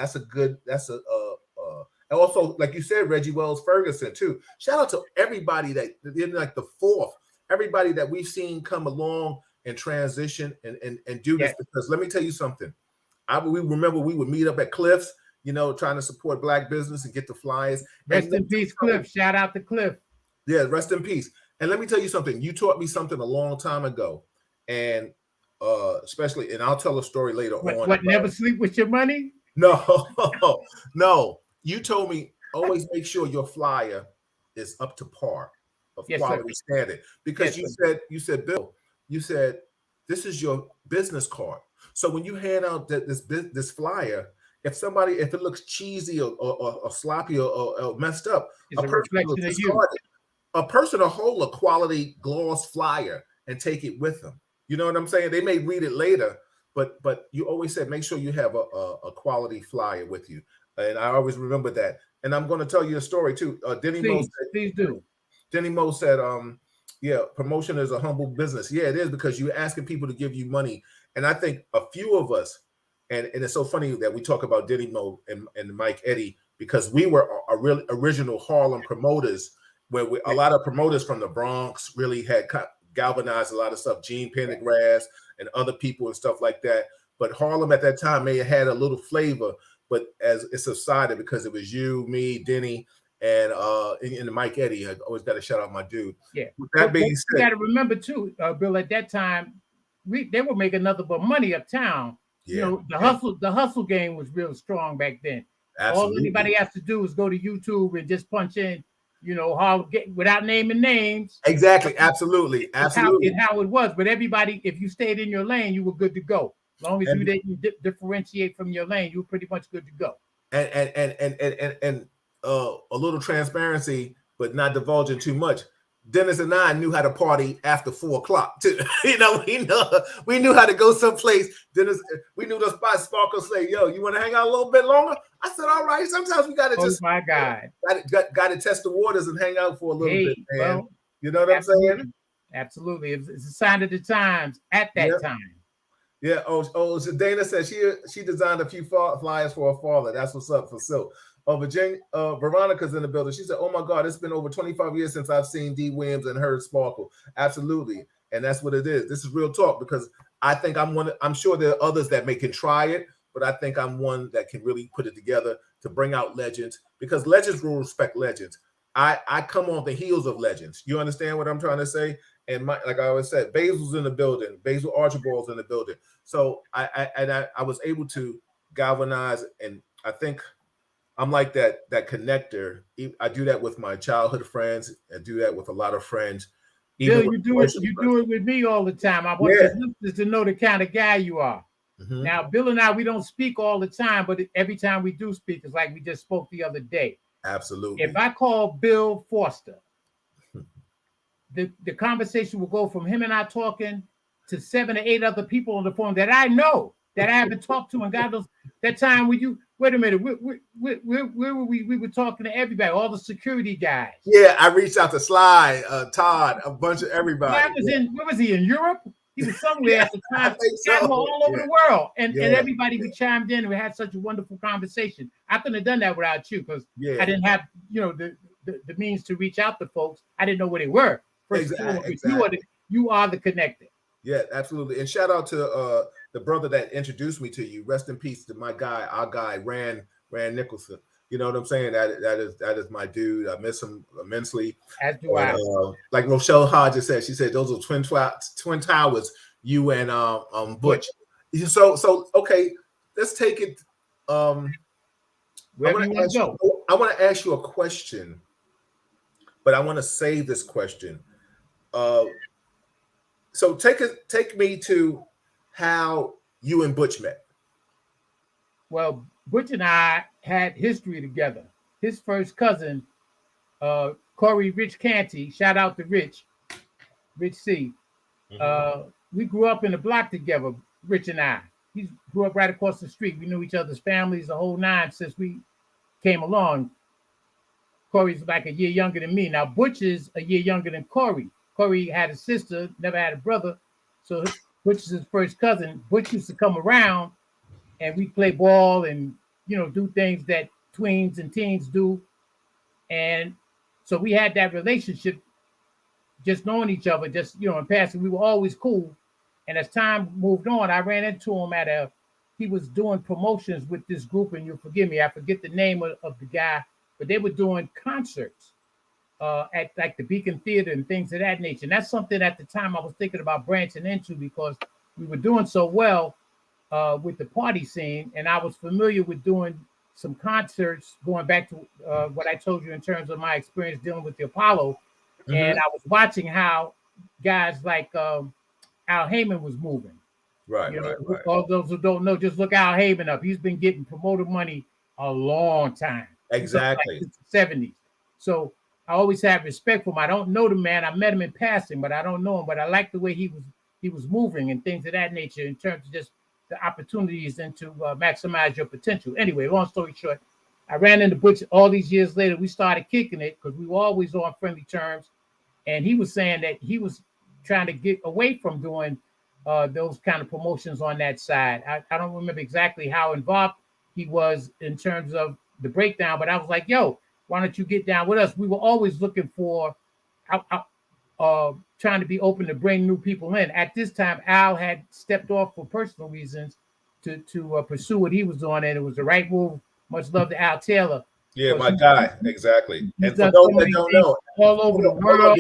and also, like you said, Reggie Wells Ferguson too. Shout out to everybody that in like the fourth, everybody that we've seen come along and transition and do this. Because let me tell you something. We remember we would meet up at Cliff's, you know, trying to support Black business and get the flyers. Rest in peace, Cliff. Shout out to Cliff. Yeah, rest in peace. And let me tell you something. You taught me something a long time ago, and especially, and I'll tell a story later on. What? Never sleep with your money? No. You told me always make sure your flyer is up to par of quality standard, because you said, Bill, you said this is your business card. So when you hand out this flyer, if it looks cheesy or sloppy or messed up, a person will hold a quality gloss flyer and take it with them. You know what I'm saying? They may read it later, but you always said make sure you have a quality flyer with you. And I always remember that. And I'm going to tell you a story too. Please do. Denny Mo said, promotion is a humble business. Yeah, it is, because you're asking people to give you money. And I think a few of us, and it's so funny that we talk about Denny Mo and Mike Eddie, because we were a real original Harlem promoters, where a lot of promoters from the Bronx really had galvanized a lot of stuff, Gene Pendergrass and other people and stuff like that. But Harlem at that time may have had a little flavor, but as it subsided, because it was you, me, Denny, and Mike Eddie. I always got to shout out my dude. Yeah. With that being said, you got to remember too, Bill. At that time, they were making nothing but money uptown. Yeah. You know, the hustle game was real strong back then. Absolutely. All anybody has to do is go to YouTube and just punch in, you know, without naming names. Exactly. Absolutely. How it was. But everybody, if you stayed in your lane, you were good to go. As long as you didn't differentiate from your lane, you were pretty much good to go. And a little transparency, but not divulging too much. Dennis and I knew how to party after 4:00 too. You know, we knew how to go someplace. Dennis, we knew the spot. Sparkle say, "Yo, you want to hang out a little bit longer?" I said, "All right." Sometimes we got to just my God, got to test the waters and hang out for a little bit, man. Well, you know what I'm saying? Absolutely, it's a sign of the times at that time. Yeah. So Dana said she designed a few flyers for her father. That's what's up for Silk. Veronica's in the building. She said, "Oh my God, it's been over 25 years since I've seen D. Williams and heard Sparkle." Absolutely, and that's what it is. This is real talk, because I think I'm sure there are others that can try it, but I think I'm one that can really put it together to bring out legends, because legends will respect legends. I come on the heels of legends. You understand what I'm trying to say? And like I always said, Basil's in the building. Basil Archibald's in the building. So I was able to galvanize, and I think I'm like that connector. I do that with my childhood friends. I do that with a lot of friends. Bill, you do it with me all the time. I want your listeners to know the kind of guy you are. Mm-hmm. Now, Bill and I, we don't speak all the time, but every time we do speak, it's like we just spoke the other day. Absolutely. If I call Bill Foster, the conversation will go from him and I talking to 7 or 8 other people on the phone that I know, that I haven't talked to, and God knows That time when you wait a minute, where were we? We were talking to everybody, all the security guys. Yeah, I reached out to Sly, Todd, a bunch of everybody. Sly was where was he, in Europe? He was somewhere at the time. Guys were all over the world, and everybody we chimed in. We had such a wonderful conversation. I couldn't have done that without you, because I didn't have the means to reach out to folks. I didn't know where they were. Exactly. You are the connector. Yeah, absolutely. And shout out to the brother that introduced me to you. Rest in peace to my guy, our guy, Rand Nicholson. You know what I'm saying? That is my dude. I miss him immensely. As do I. Like Rochelle Hodges said, she said those are twin towers. You and Butch. So okay, let's take it. Wherever you want to go. I want to ask you a question, but I want to save this question. So take me to how you and Butch met. Well, Butch and I had history together. His first cousin, Corey Rich Canty, shout out to Rich C. Mm-hmm. We grew up in the block together, Rich and I. He grew up right across the street. We knew each other's families, the whole nine, since we came along. Corey's like a year younger than me. Now, Butch is a year younger than Corey. Corey had a sister, never had a brother. So Butch is his first cousin. Butch used to come around and we play ball and, do things that tweens and teens do. And so we had that relationship, just knowing each other, just, in passing. We were always cool. And as time moved on, I ran into him he was doing promotions with this group, and you'll forgive me, I forget the name of the guy, but they were doing concerts at like the Beacon Theater and things of that nature. And that's something at the time I was thinking about branching into, because we were doing so well with the party scene. And I was familiar with doing some concerts, going back to what I told you in terms of my experience dealing with the Apollo. Mm-hmm. And I was watching how guys like Al Heyman was moving. Right. All those who don't know, just look Al Heyman up. He's been getting promoter money a long time. Exactly. Like the 70s. So I always have respect for him. I don't know the man. I met him in passing, but I don't know him. But I like the way he was moving and things of that nature, in terms of just the opportunities and to maximize your potential. Anyway, long story short, I ran into Butch all these years later. We started kicking it because we were always on friendly terms. And he was saying that he was trying to get away from doing those kind of promotions on that side. I don't remember exactly how involved he was in terms of the breakdown, but I was like, yo, why don't you get down with us? We were always looking for, trying to be open to bring new people in. At this time, Al had stepped off for personal reasons to pursue what he was doing, and it was the right move. Much love to Al Taylor. Yeah, my guy, exactly. And for those that don't know, all over the world.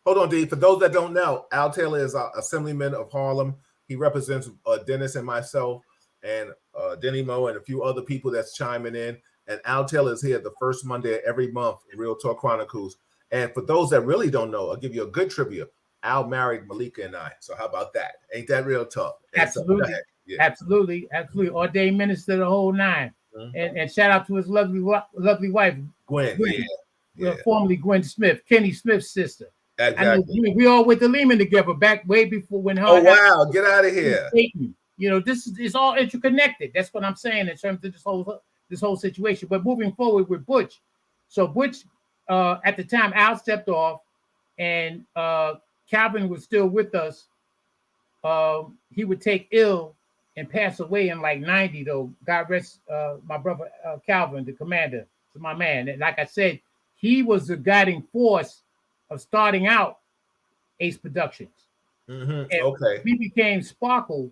Hold on, D. For those that don't know, Al Taylor is our Assemblyman of Harlem. He represents Dennis and myself, and Denny Moe, and a few other people that's chiming in. And Al Taylor is here the first Monday of every month in Real Talk Chronicles. And for those that really don't know, I'll give you a good trivia. Al married Malika and I. So how about that? Ain't that real talk? Absolutely. Yeah. Absolutely. Ordained minister, the whole nine. Mm-hmm. And shout out to his lovely wife, Gwen. Yeah. Formerly Gwen Smith, Kenny Smith's sister. Exactly. I know we all went to Lehman together back way before when her. Oh wow! Get out of here. This is all interconnected. That's what I'm saying in terms of this whole situation. But moving forward with Butch, so Butch at the time Al stepped off, and Calvin was still with us. He would take ill and pass away in like 90 though. God rest my brother Calvin, the commander, to my man. And like I said, he was the guiding force of starting out Ace Productions. Mm-hmm. And okay. We became Sparkle,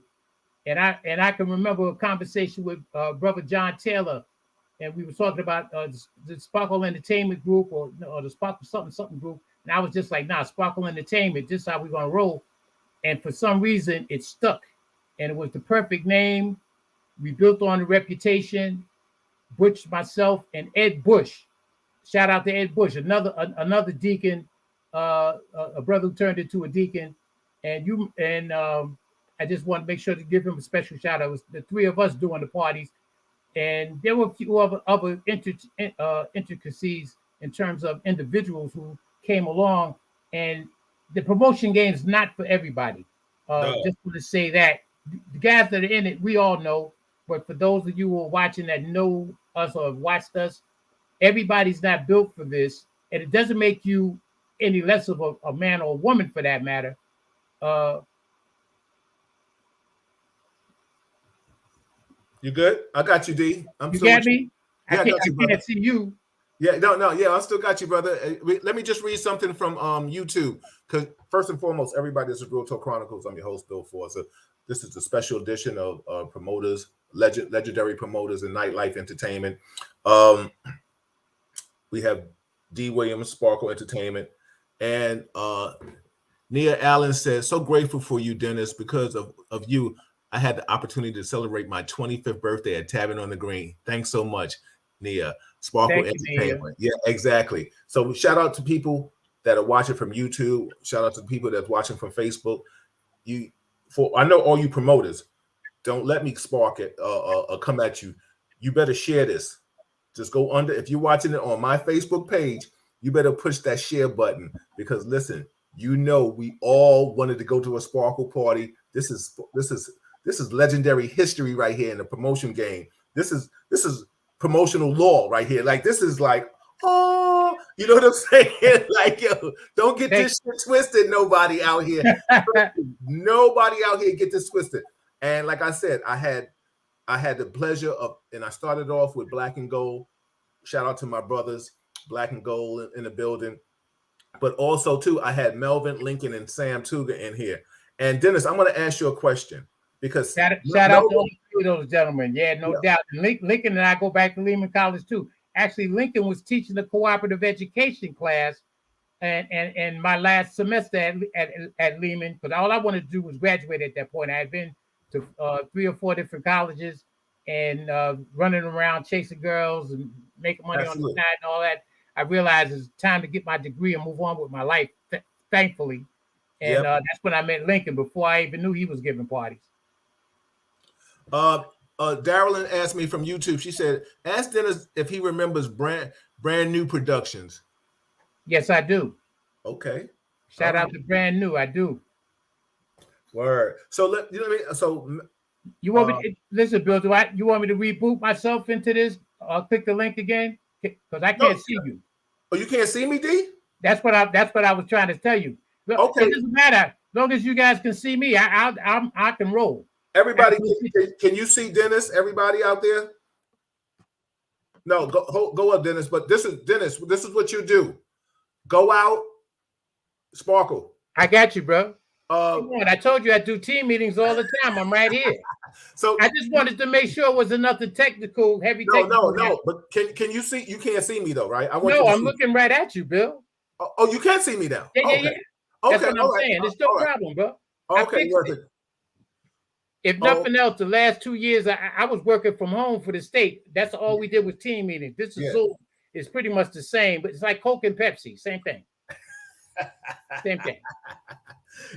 and I can remember a conversation with brother John Taylor, and we were talking about the Sparkle Entertainment Group or the Sparkle something group, and I was just like, nah, Sparkle Entertainment, this is how we're gonna roll. And for some reason, it stuck, and it was the perfect name. We built on the reputation. Butch, myself, and Ed Bush. Shout out to Ed Bush, another deacon. A brother who turned into a deacon, and I just want to make sure to give him a special shout out. It was the three of us doing the parties, and there were a few other intricacies in terms of individuals who came along. And the promotion game is not for everybody. No. Just want to say that the guys that are in it, we all know. But for those of you who are watching that know us or have watched us, everybody's not built for this, and it doesn't make you any less of a man or a woman for that matter. You good? I got you, D. I'm You still get with me? you. Yeah, I got you, I brother. can't see you. Yeah, no, yeah, I still got you, brother. Let me just read something from YouTube, because first and foremost, everybody, this is Real Talk Chronicles. I'm your host, Bill Forza. This is a special edition of promoters, legendary promoters in nightlife entertainment. We have D. Williams, Sparkle Entertainment, and Nia Allen says, "So grateful for you, Dennis. Because of you, I had the opportunity to celebrate my 25th birthday at Tavern on the Green. Thanks so much, Nia." Sparkle Thank you, Entertainment. Nia. Yeah, exactly. So shout out to people that are watching from YouTube. Shout out to people that's watching from Facebook. I know all you promoters. Don't let me spark it come at you. You better share this. Just go under. If you're watching it on my Facebook page, you better push that share button, because listen, we all wanted to go to a Sparkle party. This is legendary history right here in the promotion game. This is promotional law right here. Like, this is like, oh, you know what I'm saying? Like, yo, don't get this shit twisted. Nobody out here, nobody out here get this twisted. And like I said, I had the pleasure of, and I started off with Black and Gold. Shout out to my brothers, Black and Gold in the building. But also, too, I had Melvin, Lincoln, and Sam Tuga in here. And Dennis, I'm going to ask you a question, because shout out to all three of those gentlemen. Yeah, no doubt. Lincoln and I go back to Lehman College too. Actually, Lincoln was teaching the cooperative education class, and my last semester at Lehman, because all I wanted to do was graduate at that point. I had been to 3 or 4 different colleges and running around chasing girls and making money on the side and all that. I realized it's time to get my degree and move on with my life, thankfully. And that's when I met Lincoln, before I even knew he was giving parties. Darylyn asked me from YouTube. She said, "Ask Dennis if he remembers brand new productions." Yes, I do. Okay. Shout out to Brand New. I do. Word. So you want me to listen, Bill? You want me to reboot myself into this? I'll click the link again, because I can't see you. Oh, you can't see me, D? That's what I was trying to tell you. Okay. It doesn't matter. As long as you guys can see me, I can roll. Everybody, can you see Dennis? Everybody out there? No, go up, Dennis. But this is what you do. Go out, Sparkle. I got you, bro. Come on, I told you I do team meetings all the time. I'm right here. So I just wanted to make sure it was nothing technical, heavy. No. But can you see? You can't see me though, right? I'm looking right at you, Bill. Oh, you can't see me now. Yeah. Okay. That's what I'm saying. It's no problem, bro. Okay, perfect. If nothing else, the last 2 years I was working from home for the state. That's all we did was team meetings. This is Zoom. It's pretty much the same, but it's like Coke and Pepsi. Same thing. Same thing.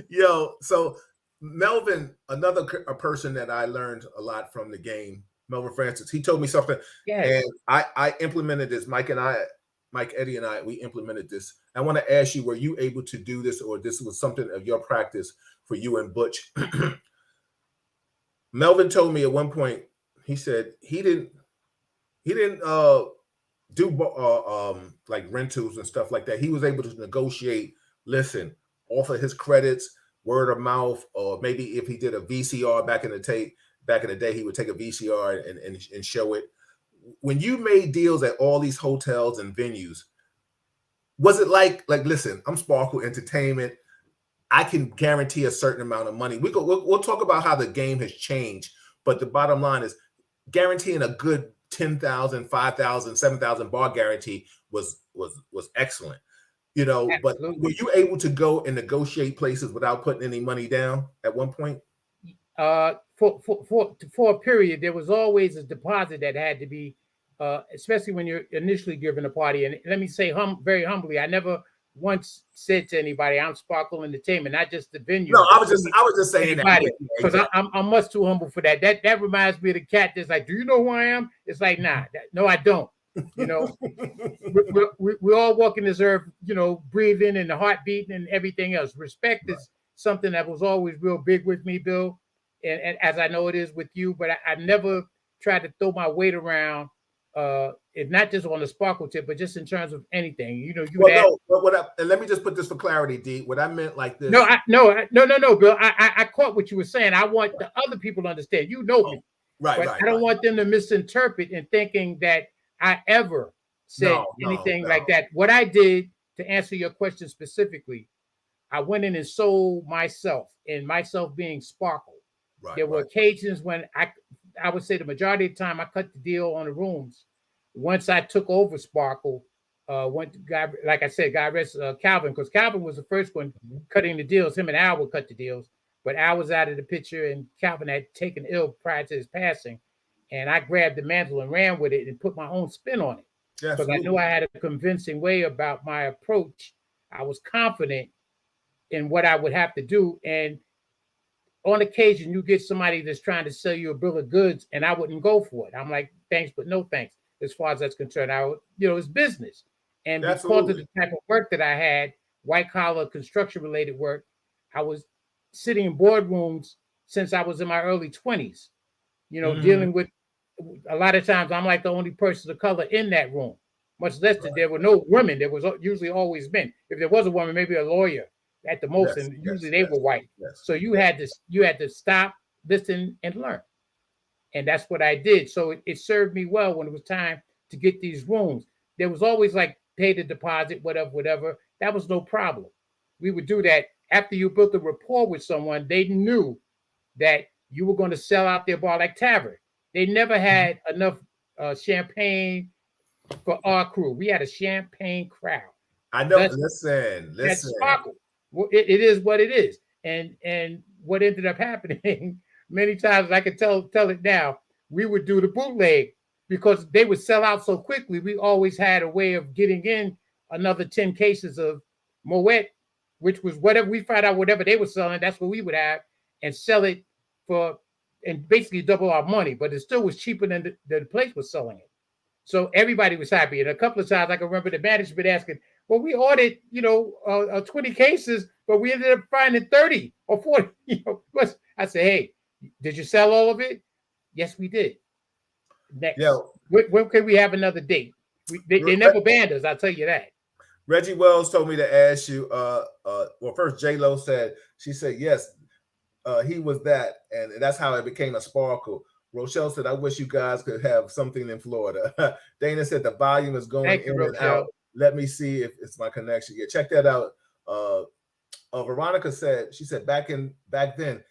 Yo, so Melvin, a person that I learned a lot from the game, Melvin Francis, he told me something, and I implemented this. Mike, Eddie, and I, we implemented this. I want to ask you, were you able to do this, or this was something of your practice for you and Butch? Melvin told me at one point, he said he didn't do like rentals and stuff like that. He was able to negotiate, offer his credits, word of mouth, or maybe if he did a VCR back in the day, he would take a VCR and show it. When you made deals at all these hotels and venues, was it like listen, I'm Sparkle Entertainment, I can guarantee a certain amount of money. We'll talk about how the game has changed, but the bottom line is guaranteeing a good 10,000, 5,000, 7,000 bar guarantee was excellent. You know, Absolutely. But were you able to go and negotiate places without putting any money down at one point? For a period, there was always a deposit that had to be, especially when you're initially giving a party. And let me say, very humbly, I never once said to anybody, "I'm Sparkle Entertainment," not just the venue. No, I was just saying that because I'm much too humble for that. That reminds me of the cat that's like, "Do you know who I am?" It's like, nah, no, I don't. You know, we're all walking this earth, you know, breathing and the heart beating and everything else. Respect is something that was always real big with me, Bill, and as I know it is with you. But I never try to throw my weight around, if not just on the sparkle tip, but just in terms of anything. You know, and let me just put this for clarity, D. What I meant like this. No, Bill. I caught what you were saying. I want the other people to understand. You know me. Right. I don't want them to misinterpret and thinking that I ever said anything like that. What I did, to answer your question specifically, I went in and sold myself, and myself being Sparkle. There were occasions when I would say the majority of the time I cut the deal on the rooms. Once I took over Sparkle, like I said, God rest Calvin, because Calvin was the first one cutting the deals. Him and Al would cut the deals, but Al was out of the picture, and Calvin had taken ill prior to his passing. And I grabbed the mantle and ran with it and put my own spin on it. Because I knew I had a convincing way about my approach. I was confident in what I would have to do. And on occasion, you get somebody that's trying to sell you a bill of goods, and I wouldn't go for it. I'm like, thanks, but no thanks. As far as that's concerned, it's business. And because of the type of work that I had, white collar construction related work, I was sitting in boardrooms since I was in my early 20s, dealing with a lot of times I'm like the only person of color in that room, much less that there were no women. There was usually always men. If there was a woman, maybe a lawyer at the most, and usually they were white. So you had to stop, listen, and learn. And that's what I did. So it served me well when it was time to get these rooms. There was always like pay the deposit, whatever. That was no problem. We would do that after you built a rapport with someone. They knew that you were going to sell out their bar like Tavern. They never had enough champagne for our crew. We had a champagne crowd. I know. Listen. That's Sparkle. It is what it is. And what ended up happening many times, I can tell it now, we would do the bootleg because they would sell out so quickly. We always had a way of getting in another 10 cases of Moet, which was whatever we find out, whatever they were selling, that's what we would have, and sell it for, and basically double our money. But it still was cheaper than the place was selling it. So everybody was happy. And a couple of times I can remember the management asking, well, we ordered, 20 cases, but we ended up finding 30 or 40. I said, hey, did you sell all of it? Yes, we did. Next. When can we have another date? They never banned us, I'll tell you that. Reggie Wells told me to ask you, first J-Lo said, yes, he was that, and that's how it became a Sparkle. Rochelle said, I wish you guys could have something in Florida. Dana said, the volume is going in and out. Let me see if it's my connection. Yeah, check that out. Veronica said, she said, back then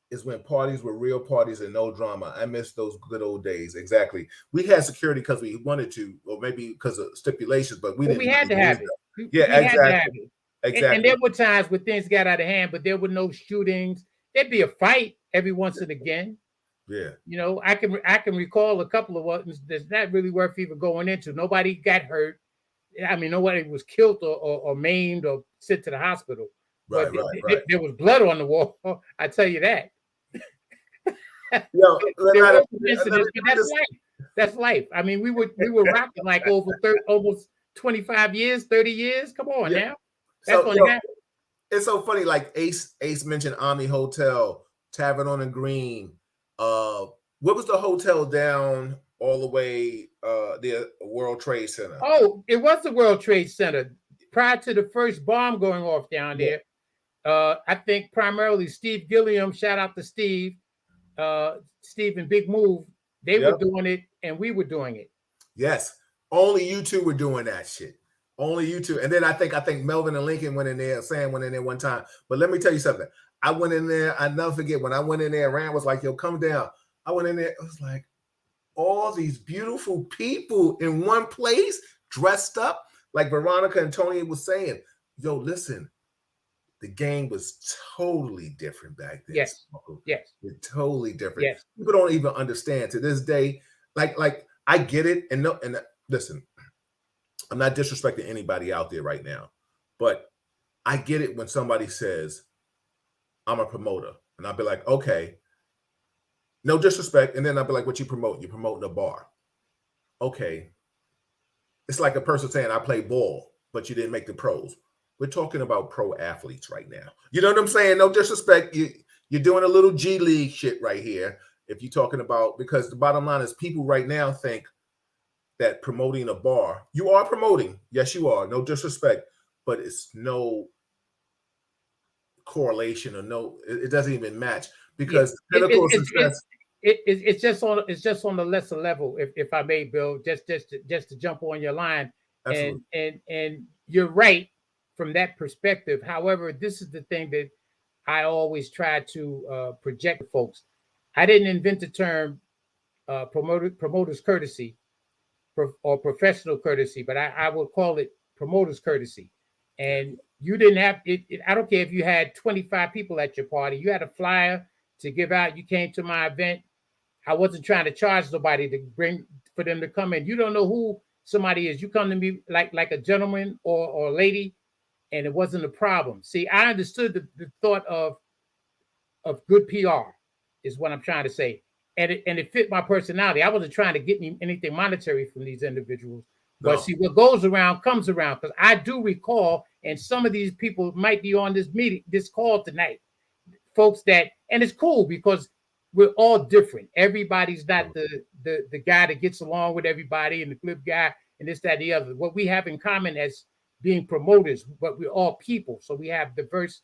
is when parties were real parties and no drama. I miss those good old days. Exactly. We had security because we wanted to, or maybe because of stipulations, but we didn't. We had to have it. Yeah, exactly. Exactly. And there were times when things got out of hand, but there were no shootings. There'd be a fight every once and again. Yeah. I can recall a couple of ones that's not really worth even going into. Nobody got hurt. I mean, nobody was killed or maimed or sent to the hospital. Right. There was blood on the wall. I tell you that. That's life. I mean, we were rocking like over almost 25 years, 30 years. Come on now. That's going to happen. It's so funny. Like Ace mentioned Omni Hotel, Tavern on the Green. What was the hotel down all the way the World Trade Center? Oh, it was the World Trade Center. Prior to the first bomb going off down there, I think primarily Steve Gilliam, shout out to Steve and Big Move, they were doing it and we were doing it. Yes. Only you two were doing that shit. Only you two. And then I think Melvin and Lincoln went in there, Sam went in there one time. But let me tell you something. I went in there, I never forget when I went in there, Rand was like, yo, come down. I went in there, it was like all these beautiful people in one place, dressed up. Like Veronica and Tony was saying, yo, listen, the game was totally different back then. Yes. It's totally different. Yes. People don't even understand to this day. Like I get it. And listen, I'm not disrespecting anybody out there right now, but I get it when somebody says, I'm a promoter. And I'll be like, okay, no disrespect. And then I'll be like, what you promote? You're promoting a bar. Okay. It's like a person saying, I play ball, but you didn't make the pros. We're talking about pro athletes right now. You know what I'm saying? No disrespect. You're doing a little G League shit right here. if you're talking about, because the bottom line is people right now think that promoting a bar, you are promoting. Yes, you are. No disrespect, but it's no correlation or no, it doesn't even match because the pinnacle of success. It's just on the lesser level, if I may, Bill, just to jump on your line. Absolutely. And you're right from that perspective. However, this is the thing that I always try to project to folks. I didn't invent the term promoter's courtesy or professional courtesy, but I would call it promoter's courtesy. And you didn't have it. I don't care if you had 25 people at your party. You had a flyer to give out. You came to my event. I wasn't trying to charge nobody to bring for them to come in. You don't know who somebody is. You come to me like a gentleman or a lady, and it wasn't a problem. See, I understood the thought of good PR is what I'm trying to say. And it fit my personality. I wasn't trying to get anything monetary from these individuals. No. But see, what goes around comes around. Because I do recall, and some of these people might be on this call tonight, folks that, and it's cool because we're all different. Everybody's not the guy that gets along with everybody and the flip guy and this, that, and the other. What we have in common as being promoters, but we're all people. So we have diverse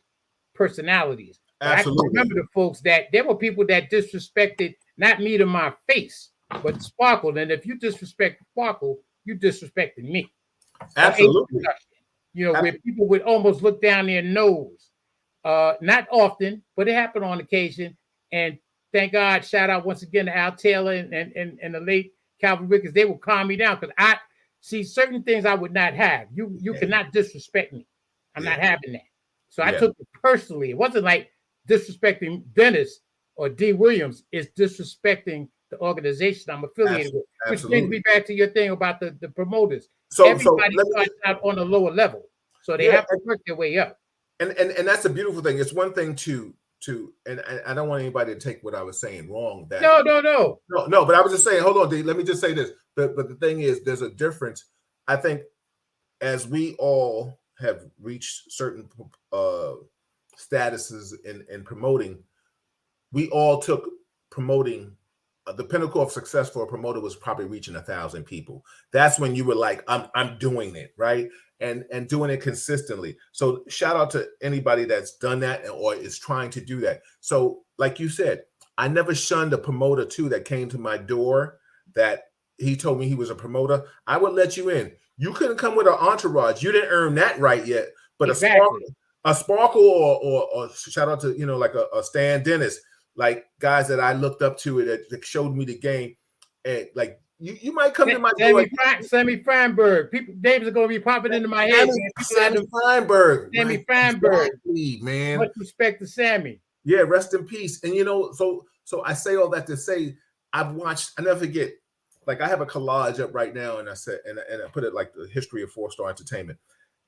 personalities. Absolutely. I remember the folks that there were people that disrespected not me to my face, but Sparkle. And if you disrespect Sparkle, you disrespected me. Absolutely. You know, where people would almost look down their nose. Not often, but it happened on occasion. And thank God, shout out once again to Al Taylor and the late Calvin Ricketts. They will calm me down because I see certain things I would not have. You cannot disrespect me. I'm not having that. So I took it personally. It wasn't like disrespecting Dennis or D. Williams. It's disrespecting the organization I'm affiliated with. Which brings me back to your thing about the promoters. So everybody starts out on a lower level. So they have to work their way up. And that's a beautiful thing. It's one thing to and I don't want anybody to take what I was saying wrong. That No. But I was just saying, hold on, D, let me just say this. But the thing is, there's a difference. I think as we all have reached certain statuses in promoting, we all took promoting. The pinnacle of success for a promoter was probably reaching 1,000 people. That's when you were like, I'm doing it, right? And doing it consistently. So shout out to anybody that's done that or is trying to do that. So like you said, I never shunned a promoter too that came to my door that he told me he was a promoter. I would let you in. You couldn't come with an entourage. You didn't earn that right yet. But a sparkle or shout out to, like a Stan Dennis, like guys that I looked up to that showed me the game. And like, you might come to my door. Sammy Feinberg. People names are going to be popping into my head. Sammy Feinberg. Sammy Feinberg. Exactly, man. Much respect to Sammy. Yeah, rest in peace. And so I say all that to say, I've watched, I never forget, like I have a collage up right now, and I said, and I put it like the history of 4-star entertainment.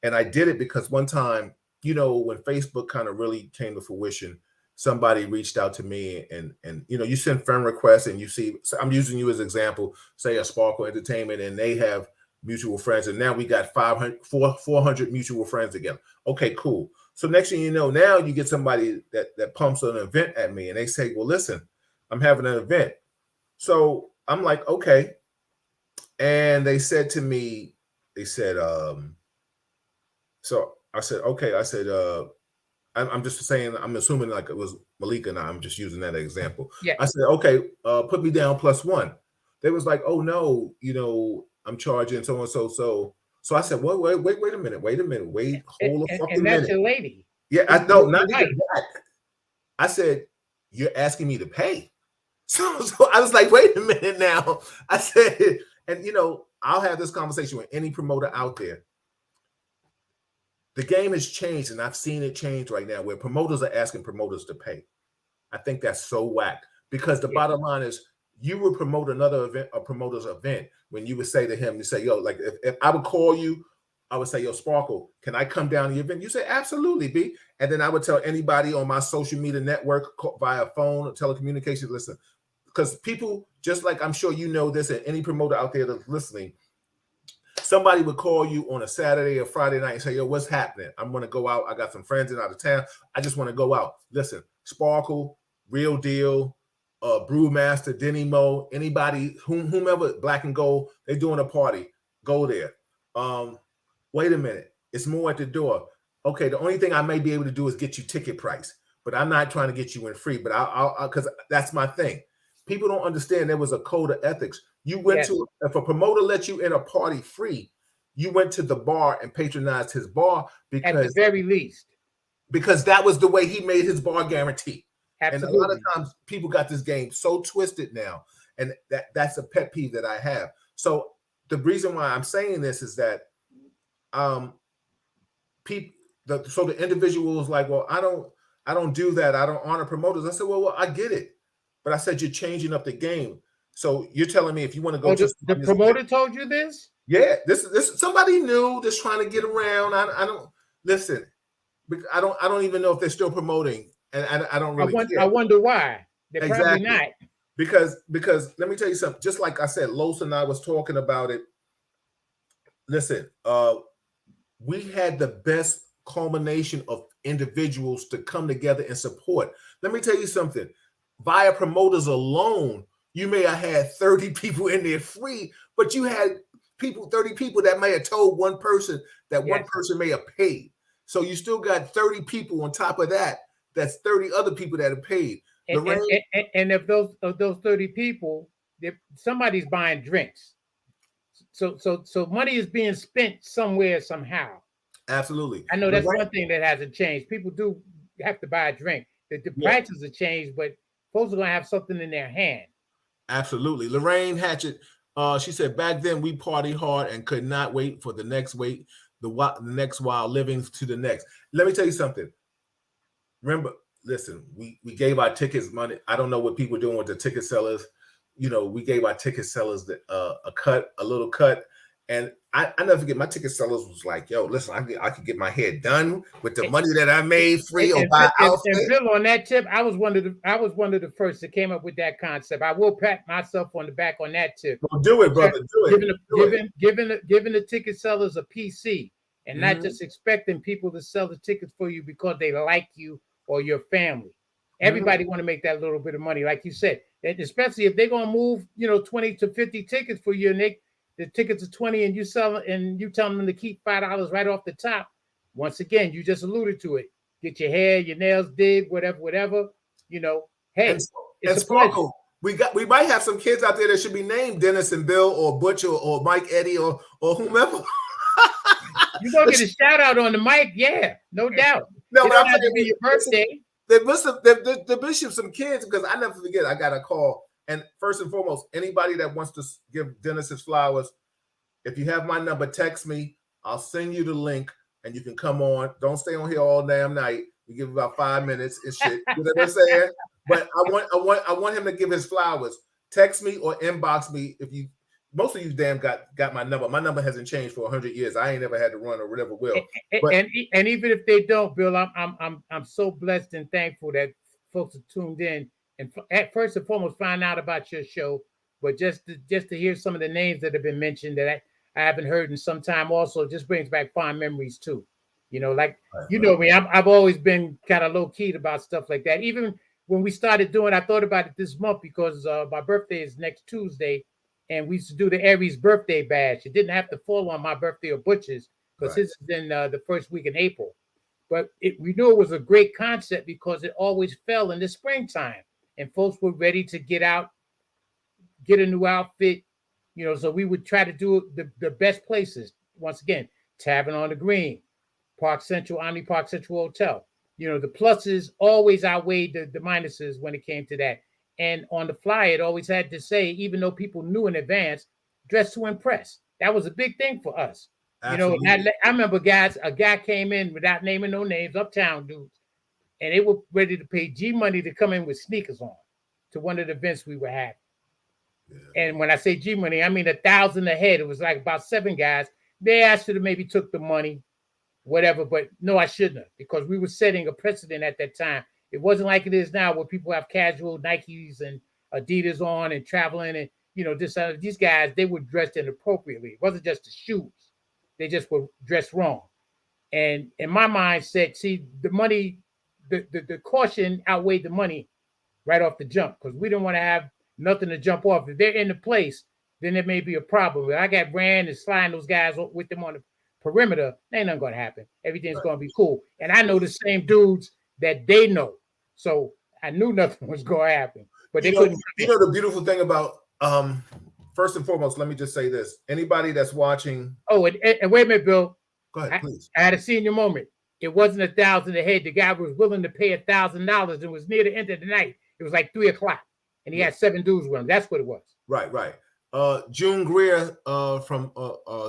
And I did it because one time, when Facebook kind of really came to fruition, somebody reached out to me and you send friend requests and you see, so I'm using you as an example, say a Sparkle Entertainment, and they have mutual friends. And now we got 400 mutual friends together. Okay, cool. So next thing you know, now you get somebody that pumps an event at me and they say, well, listen, I'm having an event. So I'm like, okay. And they said to me, so I said, okay. I said, I'm just saying, I'm assuming like it was Malika and I'm just using that example. Yeah. I said, okay, put me down +1. They was like, oh no, I'm charging so and so. So I said, well, wait a minute, hold a fucking minute. And that's your lady. Yeah, I know, not even that. I said, you're asking me to pay. So I was like, wait a minute now. I said, and I'll have this conversation with any promoter out there. The game has changed, and I've seen it change right now where promoters are asking promoters to pay. I think that's so whack because the bottom line is you would promote another event, a promoter's event, when you would say to him, you say, yo, like if I would call you, I would say, yo, Sparkle, can I come down to the event? You say, absolutely, B. And then I would tell anybody on my social media network via phone or telecommunications, listen, because people, just like I'm sure you know this, and any promoter out there that's listening, somebody would call you on a Saturday or Friday night and say, yo, what's happening? I'm going to go out. I got some friends in out of town. I just want to go out. Listen, Sparkle, Real Deal, Brewmaster, Denny Mo, anybody, whomever, Black and Gold, they're doing a party. Go there. Wait a minute, it's more at the door. Okay, the only thing I may be able to do is get you ticket price, but I'm not trying to get you in free. But I'll because that's my thing. People don't understand there was a code of ethics. You went to, if a promoter let you in a party free, you went to the bar and patronized his bar because, at the very least, because that was the way he made his bar guarantee. Absolutely. And a lot of times people got this game so twisted now, and that's a pet peeve that I have. So the reason why I'm saying this is that people, so the individual was like, well, I don't do that. I don't honor promoters. I said, well, I get it. But I said, you're changing up the game. So you're telling me if you want to go to the promoter told you this? Yeah, this somebody new that's trying to get around. I don't listen. I don't even know if they're still promoting, and I don't really care. I wonder why. They're probably not. Because let me tell you something. Just like I said, Los and I was talking about it. Listen, we had the best culmination of individuals to come together and support. Let me tell you something. Via promoters alone, you may have had 30 people in there free, but you had 30 people that may have told one person that one person may have paid. So you still got 30 people on top of that. That's 30 other people that have paid. And if those 30 people, somebody's buying drinks. So money is being spent somewhere, somehow. Absolutely. I know that's one thing that hasn't changed. People do have to buy a drink. The prices have changed, but folks are going to have something in their hand. Absolutely. Lorraine Hatchett, she said, back then we partied hard and could not wait for the next next while living to the next. Let me tell you something. Remember, listen, we gave our tickets money. I don't know what people are doing with the ticket sellers. You know, we gave our ticket sellers a little cut. And I never forget, my ticket sellers was like, yo, listen, I could get my hair done with the money that I made free or buy outfit. And Bill, on that tip, I was one of the first that came up with that concept. I will pat myself on the back on that tip. Well, do it, brother. Do it. Giving the ticket sellers a PC and not just expecting people to sell the tickets for you because they like you or your family. Everybody want to make that little bit of money, like you said, and especially if they're gonna move, 20 to 50 tickets for you, and the tickets are 20, and you sell it, and you tell them to keep $5 right off the top. Once again, you just alluded to it. Get your hair, your nails did, whatever. Hey, and Sparkle. We might have some kids out there that should be named Dennis and Bill or Butch or Mike Eddie or whomever. You're gonna get a shout out on the mic, yeah, no doubt. No, but I'm going to be your birthday. The bishop some kids, because I never forget. I got a call, and first and foremost, anybody that wants to give Dennis his flowers, if you have my number, text me. I'll send you the link, and you can come on. Don't stay on here all damn night. We give about 5 minutes and shit. You know what I'm saying? But I want him to give his flowers. Text me or inbox me if you. Most of you damn got my number. My number hasn't changed for 100 years. I ain't never had to run or never will. And even if they don't, Bill, I'm so blessed and thankful that folks are tuned in. And first and foremost, find out about your show. But just to hear some of the names that have been mentioned that I haven't heard in some time, also just brings back fond memories too. Me, I've always been kind of low key about stuff like that. Even when we started doing, I thought about it this month because my birthday is next Tuesday. And we used to do the Aries birthday bash. It didn't have to fall on my birthday or Butch's because his is in the first week in April. But we knew it was a great concept because it always fell in the springtime. And folks were ready to get out, get a new outfit. So we would try to do the best places. Once again, Tavern on the Green, Park Central, Omni Park Central Hotel. The pluses always outweighed the minuses when it came to that. And on the flyer, it always had to say, even though people knew in advance, dress to impress. That was a big thing for us. Absolutely. I remember a guy came in without naming no names, uptown dudes, and they were ready to pay G money to come in with sneakers on to one of the events we were having. Yeah. And when I say G money, I mean 1,000 a head. It was like about 7 guys. They asked you to maybe took the money, whatever, but no, I shouldn't have, because we were setting a precedent at that time. It wasn't like it is now where people have casual Nikes and Adidas on and traveling and, these guys, they were dressed inappropriately. It wasn't just the shoes. They just were dressed wrong. And in my mindset, see, the money, the caution outweighed the money right off the jump because we don't want to have nothing to jump off. If they're in the place, then there may be a problem. If I got Rand and sliding those guys with them on the perimeter, ain't nothing going to happen. Everything's going to be cool. And I know the same dudes that they know. So I knew nothing was going to happen. But they couldn't. You know the beautiful thing about, first and foremost, let me just say this. Anybody that's watching. Oh, and wait a minute, Bill. Go ahead, please. I had a senior moment. It wasn't $1,000 a head. The guy was willing to pay $1,000 and was near the end of the night. It was like 3:00. And he had 7 dudes with him. That's what it was. Right. June Greer from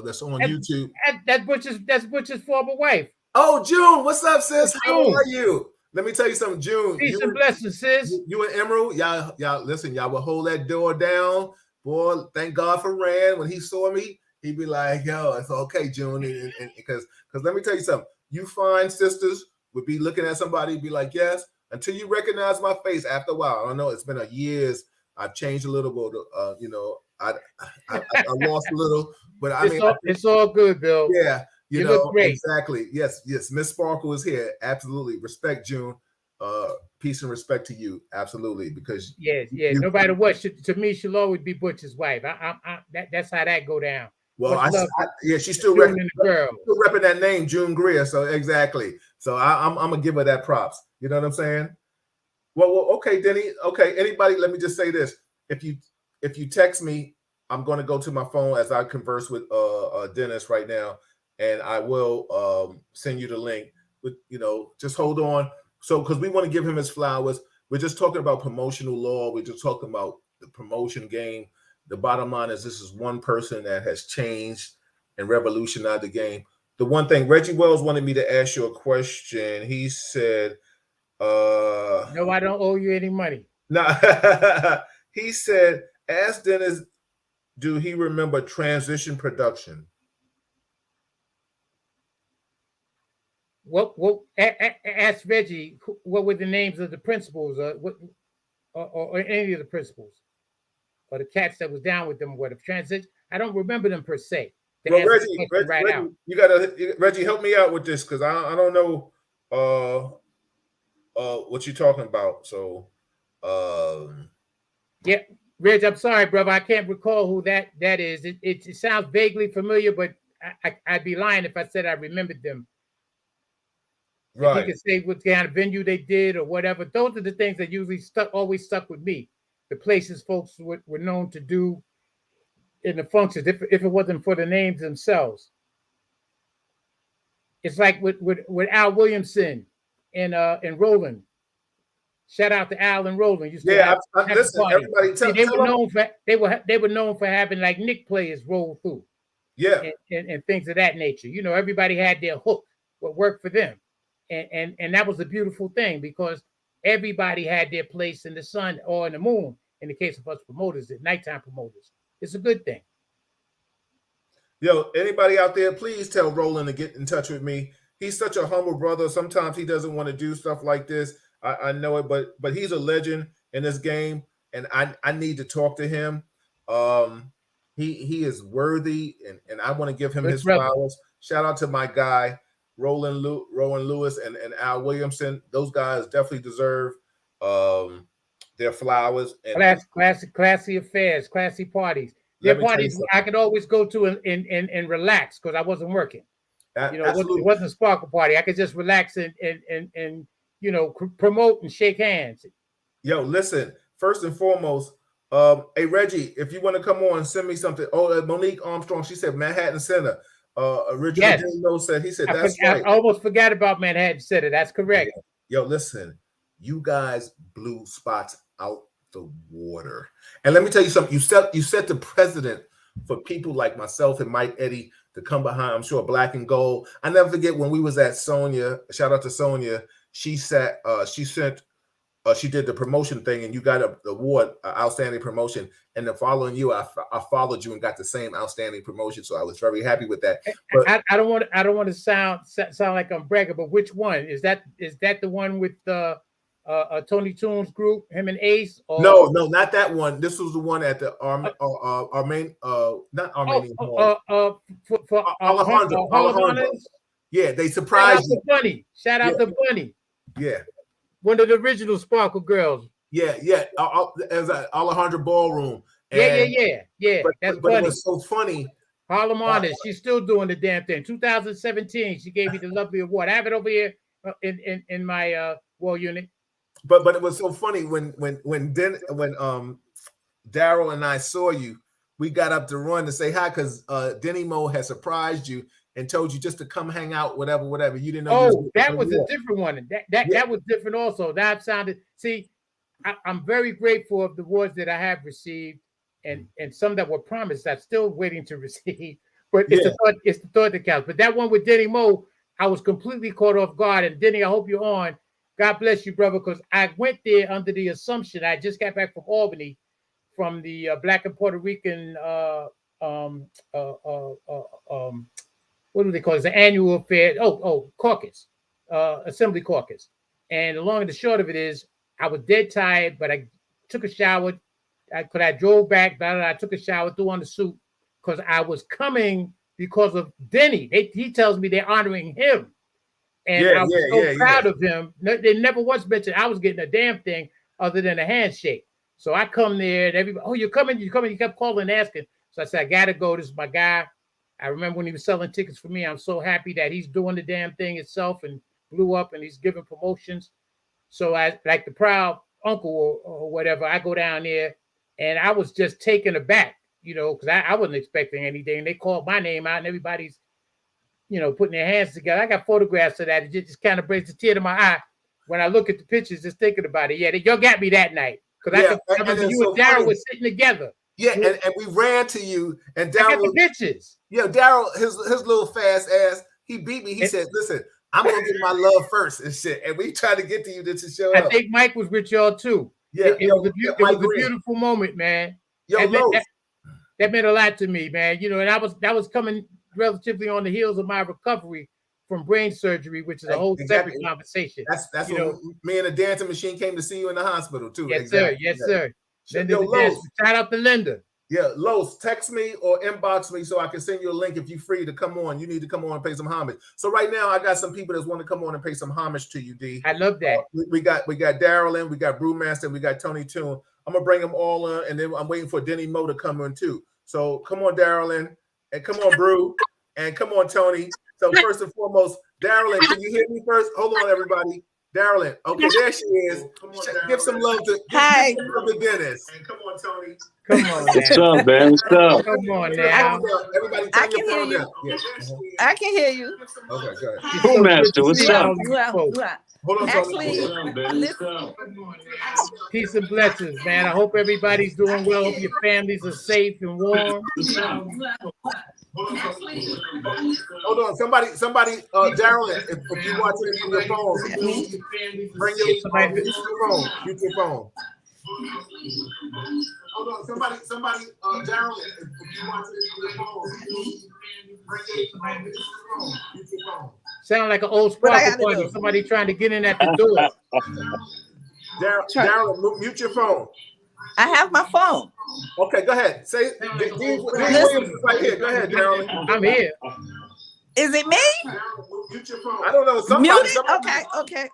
that's on YouTube. That's Butch's former wife. Oh, June, what's up, sis? How are you? Let me tell you something, June. Peace and blessings, sis. You and Emerald, y'all listen, y'all will hold that door down. Boy, thank God for Rand. When he saw me, he'd be like, yo, it's okay, June. And because let me tell you something, you fine sisters would be looking at somebody and be like, yes, until you recognize my face after a while. I don't know, it's been a years. I've changed a little bit, I lost a little, but it's all good, Bill. Yeah, you know, exactly. Yes, Miss Sparkle is here. Absolutely. Respect, June. Peace and respect to you. Absolutely. Because no matter what, to me, she'll always be Butch's wife. That's how that go down. Well, she's still repping that name, June Greer. So exactly. So I'm gonna give her that props. You know what I'm saying? Well, okay, Denny. Okay, anybody, let me just say this. If you text me, I'm going to go to my phone as I converse with Dennis right now, and I will send you the link. But just hold on. So, because we want to give him his flowers. We're just talking about promotional law. We're just talking about the promotion game. The bottom line is this is one person that has changed and revolutionized the game. The one thing, Reggie Wells wanted me to ask you a question. He said, no, I don't owe you any money. No, he said, ask Dennis, do he remember Transition Production? Well, ask Reggie, what were the names of the principals or any of the principals or the cats that was down with them? What of transition? I don't remember them per se. Well, Reggie, you gotta Reggie, help me out with this because I don't know what you're talking about. So yeah, Reg, I'm sorry, brother. I can't recall who that is. It sounds vaguely familiar, but I'd be lying if I said I remembered them. Right. If you could say what kind of venue they did or whatever. Those are the things that usually always stuck with me. The places folks were known to do in the functions, if it wasn't for the names themselves. It's like with Al Williamson and Roland. Shout out to Al and Roland. Listen, everybody they were known for having like Nick players roll through. Yeah. And things of that nature. Everybody had their hook, what worked for them. And that was a beautiful thing because everybody had their place in the sun or in the moon. In the case of us promoters, the nighttime promoters, it's a good thing. Yo, anybody out there, please tell Roland to get in touch with me. He's such a humble brother. Sometimes he doesn't want to do stuff like this. I know it, but he's a legend in this game, and I need to talk to him. He is worthy, and I want to give him his flowers. Shout out to my guy. Rowan Lewis and Al Williamson, those guys definitely deserve their flowers. And classy affairs, classy parties. Their parties I could always go to and relax because I wasn't working. It wasn't a sparkle party. I could just relax and promote and shake hands. Yo, listen. First and foremost, hey Reggie, if you want to come on, send me something. Oh, Monique Armstrong, she said Manhattan Center. Original Dino said that's right. I almost forgot about Manhattan Center. That's correct. Yo, listen, you guys blew spots out the water. And let me tell you something. You set the precedent for people like myself and Mike Eddy to come behind. I'm sure Black and Gold. I never forget when we was at Sonia. Shout out to Sonia. She did the promotion thing, and you got an award, outstanding promotion. And the following year, I followed you and got the same outstanding promotion. So I was very happy with that. But I don't want to sound like I'm bragging, but which one is that? Is that the one with Tony Toon's group, him and Ace? Or? No, not that one. This was the one at the Alejandro. Yeah, they surprised. Shout out to Bunny. Yeah. One of the original Sparkle girls. As a Alejandra Ballroom. Yeah. That's but it funny. was so funny. Harlem Artist, she's still doing the damn thing. 2017, she gave me the lovely award. I have it over here in my wall unit. But it was so funny when Daryl and I saw you, we got up to run to say hi because Denny Mo had surprised you and told you just to come hang out, whatever. You didn't know. Oh, that was a different one. That was different also. That sounded. See, I'm very grateful of the awards that I have received, and some that were promised. I'm still waiting to receive. But it's the thought that counts. But that one with Denny Mo, I was completely caught off guard. And Denny, I hope you're on. God bless you, brother, because I went there under the assumption I just got back from Albany, from the Black and Puerto Rican what do they call it? The annual affair. Caucus, assembly caucus. And the long and the short of it is, I was dead tired, but I took a shower. I drove back, I took a shower, threw on the suit, because I was coming because of Denny. He tells me they're honoring him. And I was so proud of him. They never once mentioned I was getting a damn thing other than a handshake. So I come there and everybody, you're coming. He kept calling and asking. So I said, I got to go. This is my guy. I remember when he was selling tickets for me. I'm so happy that he's doing the damn thing itself and blew up and he's giving promotions. So I, like the proud uncle or whatever, I go down there and I was just taken aback, because I wasn't expecting anything. They called my name out and everybody's, putting their hands together. I got photographs of that. It just kind of brings a tear to my eye when I look at the pictures, just thinking about it. Yeah, y'all got me that night. Because I remember you and Daryl were sitting together. Yeah, and we ran to you, and Daryl. I got the pictures. Yeah, Daryl, his little fast ass, he beat me. He said, listen, I'm going to get my love first and shit. And we tried to get to you to show up. I think Mike was with y'all too. Yeah, it was a beautiful moment, man. That meant a lot to me, man. And that was coming relatively on the heels of my recovery from brain surgery, which is a whole separate conversation. That's when me and the dancing machine came to see you in the hospital too. Yes, sir. Yes, sir. Then shout out to Linda. Yeah, Los, text me or inbox me so I can send you a link if you're free to come on. You need to come on and pay some homage. So right now, I got some people that want to come on and pay some homage to you, D. I love that. We got Daryl in, we got Brewmaster, and we got Tony Toon. I'm gonna bring them all in, and then I'm waiting for Denny Mo to come in too. So come on, Daryl in, and come on, Brew, and come on, Tony. So first and foremost, Daryl, can you hear me first? Hold on, everybody. Darylyn, okay, there she is. Give some love to Dennis. And come on, Tony. Come on, what's up, man? What's up? Come on now. Everybody, I can hear you. I can hear you. Okay, good. Brewmaster, what's up? Hold on, Actually, peace and blessings, man. I hope everybody's doing well. Hope your families are safe and warm. Hold on, somebody, Darylyn, if you watch it from your phone, bring your phone, use your phone. Hold on, somebody, Darylyn, if you watch it from your phone, bring your phone, use your phone. Sound like an old sparkle party. Somebody trying to get in at the door. Darylyn, mute your phone. I have my phone. Okay, go ahead. Say Williams is right here. Go ahead, Darylyn. I'm here. Is it me? Mute your phone. I don't know. Somebody. Okay.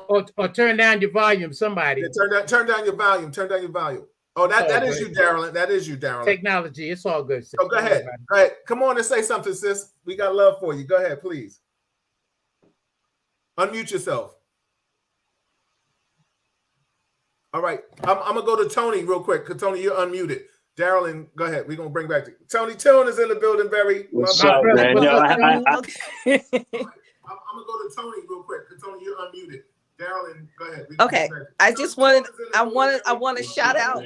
Or turn down your volume. Somebody. Yeah, turn down your volume. Turn down your volume. Oh, that is you, Darylyn. That is you, Darylyn. Technology. It's all good. So go ahead. Go ahead. Come on and say something, sis. We got love for you. Go ahead, please. Unmute yourself. All right, I'm gonna go to Tony real quick because Tony, you're unmuted. Darylyn, go ahead. We're gonna bring back to Tony. Toon is in the building, Barry. What's up, man? I'm gonna go to Tony real quick because Tony, you're unmuted. Darylyn, go ahead. Okay, I want to shout out.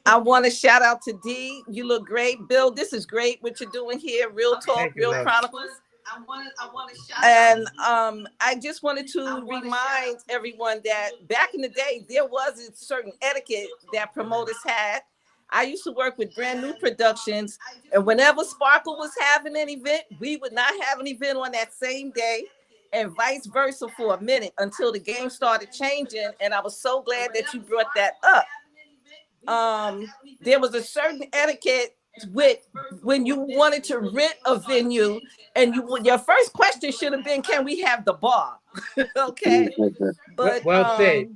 I want to shout out to D. You look great, Bill. This is great what you're doing here. Real Talk, Real Chronicles. I want to shout out. I just wanted to remind everyone that back in the day, there was a certain etiquette that promoters had. I used to work with Brand New Productions, and whenever Sparkle was having an event, we would not have an event on that same day, and vice versa for a minute until the game started changing. And I was so glad that you brought that up. There was a certain etiquette with when you wanted to rent a venue, and your first question should have been, can we have the bar? Okay, but well said.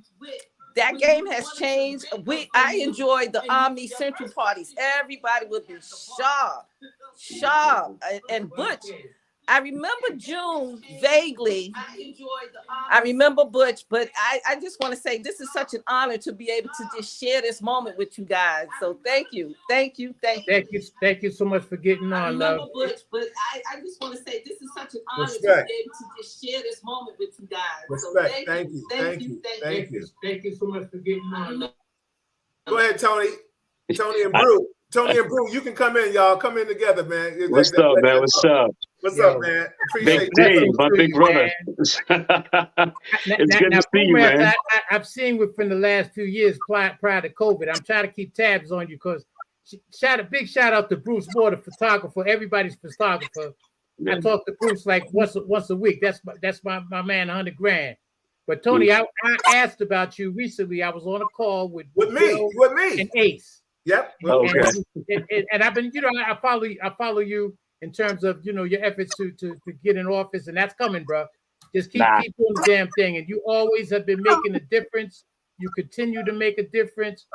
That game has changed. I enjoyed the Omni Central parties. Everybody would be sharp, and Butch. I remember June vaguely. I remember Butch, but I just want to say this is such an honor to be able to just share this moment with you guys. So thank you. Thank you so much for getting on, I remember love. Butch, but I just want to say this is such an honor to be able to just share this moment with you guys. Respect. So thank you. Thank you so much for getting on. Go ahead, Tony. Tony and Brew. Tony and Brew, you can come in, y'all. Come in together, man. What's up, man? What's up? What's up, man? Appreciate it. My big brother. It's good to see you, man. I've seen within the last few years prior to COVID. I'm trying to keep tabs on you because big shout out to Bruce Moore, the photographer, everybody's photographer. I talk to Bruce like once a week. That's my man, 100 grand. But Tony, I asked about you recently. I was on a call with me and Ace. Yep. Okay. And I've been, I follow you in terms of, your efforts to get in office, and that's coming, bro. Just keep doing the damn thing. And you always have been making a difference. You continue to make a difference.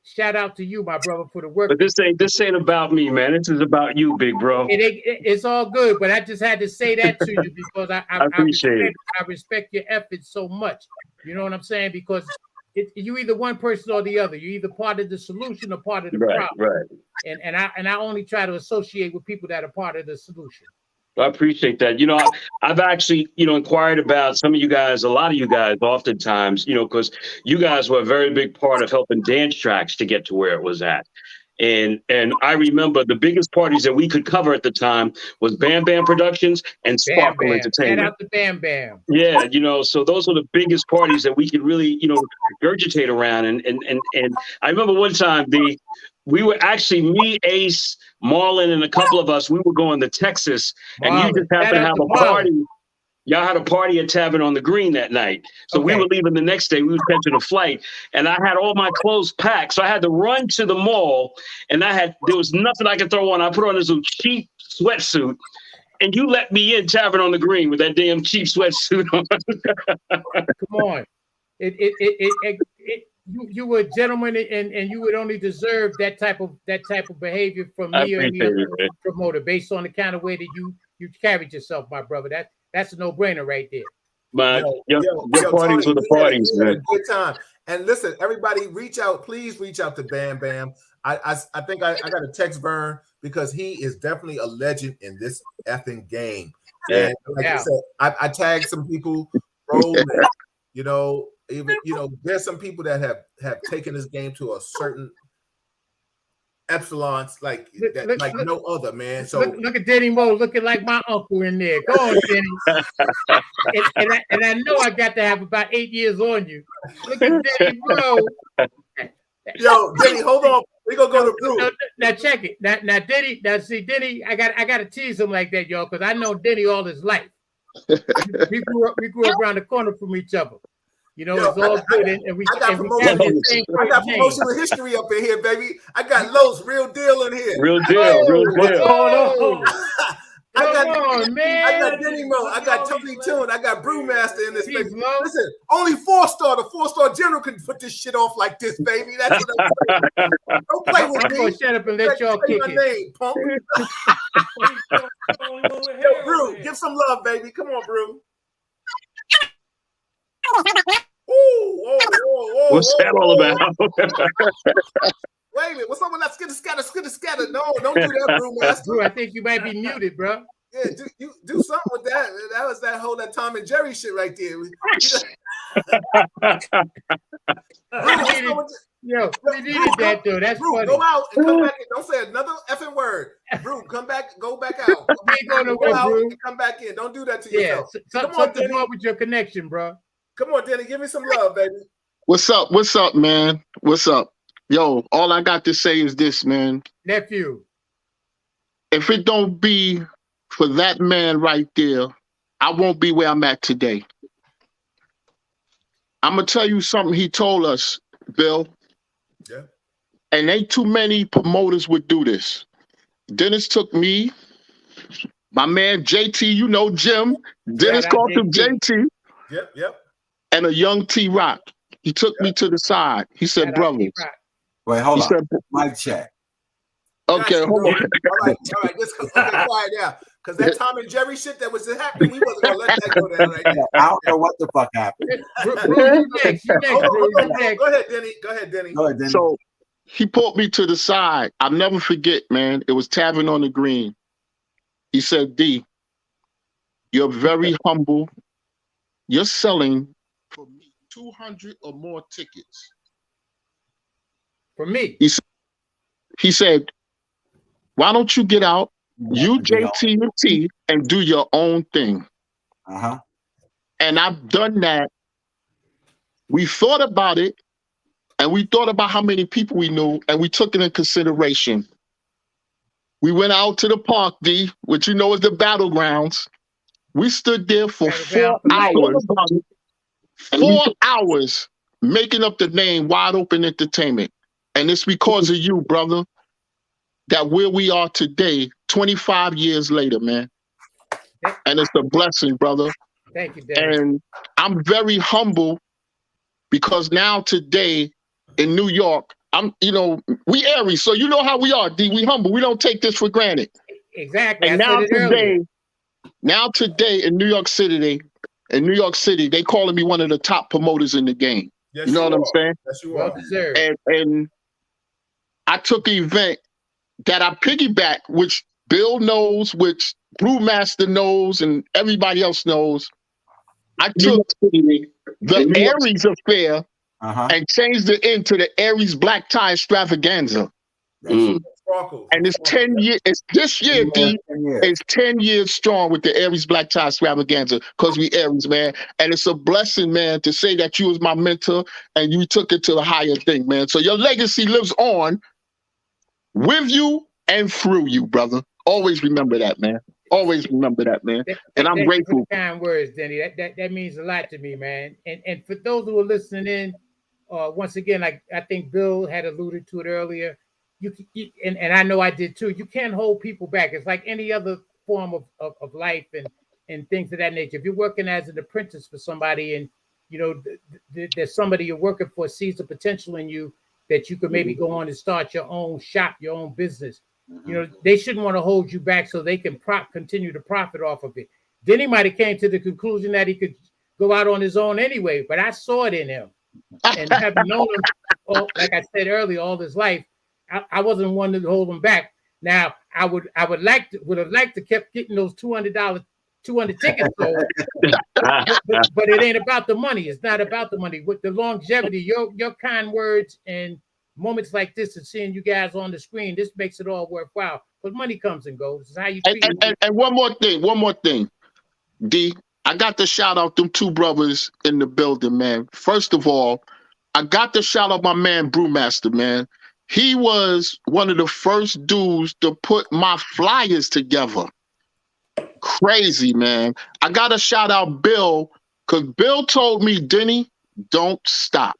Shout out to you, my brother, for the work. But this ain't about me, man. This is about you, big bro. It's all good, but I just had to say that to you because I appreciate it. I respect your efforts so much. You know what I'm saying? Because you either one person or the other. You're either part of the solution or part of the problem. Right. And I only try to associate with people that are part of the solution. I appreciate that. I've actually, inquired about some of you guys, a lot of you guys, oftentimes, because you guys were a very big part of helping Dance Tracks to get to where it was at. And I remember the biggest parties that we could cover at the time was Bam Bam Productions and Sparkle Entertainment. Shout out to Bam Bam. Yeah, so those were the biggest parties that we could really, regurgitate around. And I remember one time we were actually, me, Ace, Marlon, and a couple of us, we were going to Texas, and you just happened to have a party. Y'all had a party at Tavern on the Green that night. So we were leaving the next day. We were catching a flight, and I had all my clothes packed. So I had to run to the mall, and there was nothing I could throw on. I put on this little cheap sweatsuit, and you let me in Tavern on the Green with that damn cheap sweatsuit on. Come on. You were a gentleman, and you would only deserve that type of behavior from me or any other promoter based on the kind of way that you carried yourself, my brother. That's a no-brainer right there. Your parties were the parties, man. Good time. And listen, everybody, please reach out to Bam Bam. I think I got a text burn because he is definitely a legend in this effing game. Yeah. And like I said, I tagged some people, bro. Even there's some people that have taken this game to a certain epsilon like no other, man. So look at Denny Moe looking like my uncle in there. Go on, Denny. and I know I got to have about 8 years on you. Look at Denny Moe. Yo, Denny, hold on. We gonna go to Brew. Now check it. Now Denny. Now see Denny. I got to tease him like that, y'all, because I know Denny all his life. We grew up around the corner from each other. It's all good, and we got promotional history up in here, baby. I got Los, real deal in here. Real deal. What's going on? I got Denny Mo. I got Tony Toon. I got Brewmaster in this, baby. Listen, only 4-star. The 4-star general can put this shit off like this, baby. That's what I'm saying. Don't play with me. I'm gonna shut up and let y'all kick it. Name, punk. Yo, Brew, give some love, baby. Come on, Brew. Whoa. What's that all about? Wait a minute. What's up with that skitter? No, don't do that, Brewmaster. Brew, I think you might be muted, bro. Yeah, do something with that. That was that Tom and Jerry shit right there. Yo, we needed that though. That's Brew, funny. go out and come back in. Don't say another effing word. Brew, go back out. We ain't going go out Brew. and come back in. Don't do that to yourself. Something wrong with your connection, bro. Come on, Denny, give me some love, baby. What's up, man? What's up? Yo, all I got to say is this, man. Nephew. If it don't be for that man right there, I won't be where I'm at today. I'm going to tell you something he told us, Bill. Yeah. And ain't too many promoters would do this. Dennis took me, my man JT, Jim. Dennis called him JT. Yep. And a young T-Rock. He took me to the side. He said, brothers. Wait, hold He on. said, Mic check. okay, hold on. All right. Just okay, quiet now. Because that Tom and Jerry shit that was happening, we wasn't gonna let that go down right now. I don't know what the fuck happened. You next, Go ahead, Denny. Go ahead, Denny. So he pulled me to the side. I'll never forget, man. It was Tavern on the Green. He said, D, you're very humble. You're selling for me 200 or more tickets. For me. He said, why don't you get out, you, JT, and T, and do your own thing? And I've done that. We thought about it, and we thought about how many people we knew, and we took it in consideration. We went out to the park, D, which you know is the battlegrounds. We stood there for 4 hours. 4 hours making up the name Wide Open Entertainment. And it's because of you, brother, that where we are today, 25 years later, man. And it's a blessing, brother. Thank you, Dad. And I'm very humble because now today in New York, we Aries, so you know how we are, D. We humble. We don't take this for granted. Exactly. And now today in New York City, they calling me one of the top promoters in the game. Yes, you know what I'm saying? Yes, you are. And I took an event that I piggybacked, which Bill knows, which Brewmaster knows, and everybody else knows. I took the Aries affair and changed it into the Aries Black Tie Extravaganza. And it's 10 years. It's this year, D. It's 10 years strong with the Aries Black Tie Extravaganza because we Aries, man. And it's a blessing, man, to say that you was my mentor and you took it to the higher thing, man. So your legacy lives on with you and through you, brother. Always remember that, man. Always remember that, man. And I'm grateful. Kind words, Denny. That means a lot to me, man. And for those who are listening in, once again, like I think Bill had alluded to it earlier. And I know I did too. You can't hold people back. It's like any other form of life and things of that nature. If you're working as an apprentice for somebody, and there's somebody you're working for sees the potential in you that you could maybe go on and start your own shop, your own business. They shouldn't want to hold you back so they can continue to profit off of it. Then he might have came to the conclusion that he could go out on his own anyway. But I saw it in him, and having known him, like I said earlier, all his life. I wasn't one to hold them back. Now I would have liked to kept getting those $200 tickets sold, but it ain't about the money. It's not about the money. With the longevity, your kind words and moments like this, and seeing you guys on the screen, this makes it all worthwhile. But money comes and goes. It's how you treat it. And one more thing, D. I got to shout out them two brothers in the building, man. First of all, I got to shout out my man Brewmaster, man. He was one of the first dudes to put my flyers together. Crazy, man. I got to shout out Bill, because Bill told me, Denny, don't stop.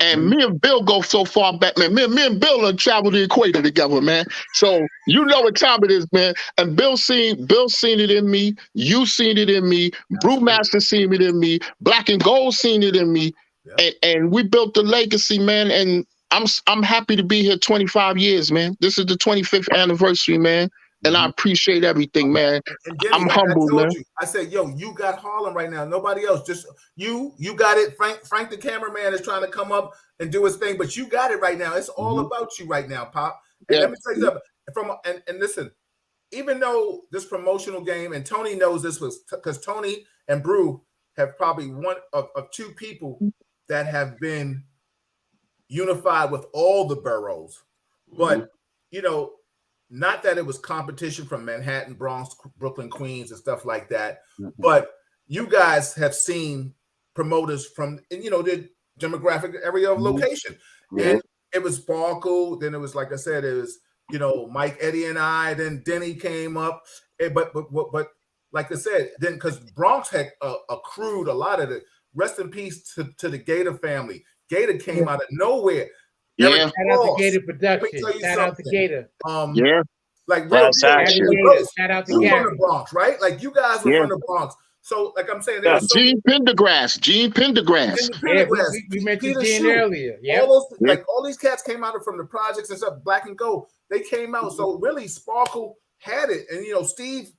And me and Bill go so far back, man. Me and Bill have traveled the equator together, man. So you know what time it is, man. And Bill seen it in me. You seen it in me. Brewmaster seen it in me. Black and Gold seen it in me. Yeah. And we built the legacy, man. And I'm happy to be here 25 years, man. This is the 25th anniversary, man. And I appreciate everything, man. And Denny, I'm humbled, man. I said, yo, you got Harlem right now. Nobody else. Just you got it. Frank the cameraman is trying to come up and do his thing, but you got it right now. It's all about you right now, Pop. And let me tell you something. And listen, even though this promotional game, and Tony knows this was because Tony and Brew have probably one of two people that have been unified with all the boroughs, but not that it was competition from Manhattan, Bronx, Brooklyn, Queens, and stuff like that. But you guys have seen promoters from the demographic area of location, and it was Sparkle. Then it was, like I said, it was Mike, Eddie, and I. Then Denny came up, but like I said, then because Bronx had accrued a lot of the. Rest in peace to the Gator family. Gator came out of nowhere. Shout out to Gator Production. Shout out to Gator. Like shout out to Gator. Shout out to Gator. From the Bronx, right? Like you guys were from the Bronx. So, like I'm saying, there was so Gene Pendergrass. Yeah, we mentioned Gene earlier. Yeah, all these cats came out from the projects and stuff, Black and Gold. They came out. So really, Sparkle had it, and Steve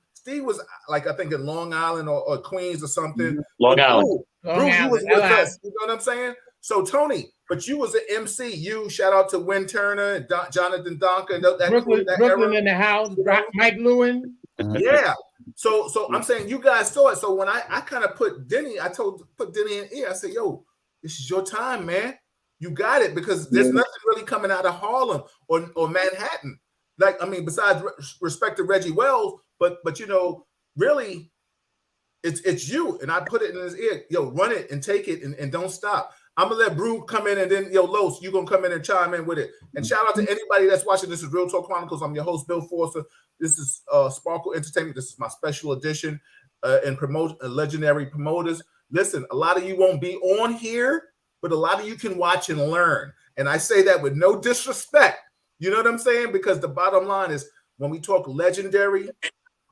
was like I think in Long Island or Queens or something. Long Island. Bruce, you was with us. You know what I'm saying? So Tony, but you was an MC. You shout out to Win Turner and Jonathan Donker and that Brooklyn, that Brooklyn era. in the house. Mike Lewin. Yeah. So I'm saying you guys saw it. So when I kind of put Denny in ear. I said, yo, this is your time, man. You got it, because there's nothing really coming out of Harlem or Manhattan. Like, I mean, besides respect to Reggie Wells, but really, it's you. And I put it in his ear, yo, run it and take it and don't stop. I'm gonna let Brew come in, and then Los, you gonna come in and chime in with it. And shout out to anybody that's watching. This is Real Talk Chronicles. I'm your host, Bill Forster. This is Sparkle Entertainment. This is my special edition and legendary promoters. Listen, a lot of you won't be on here, but a lot of you can watch and learn. And I say that with no disrespect. You know what I'm saying? Because the bottom line is, when we talk legendary,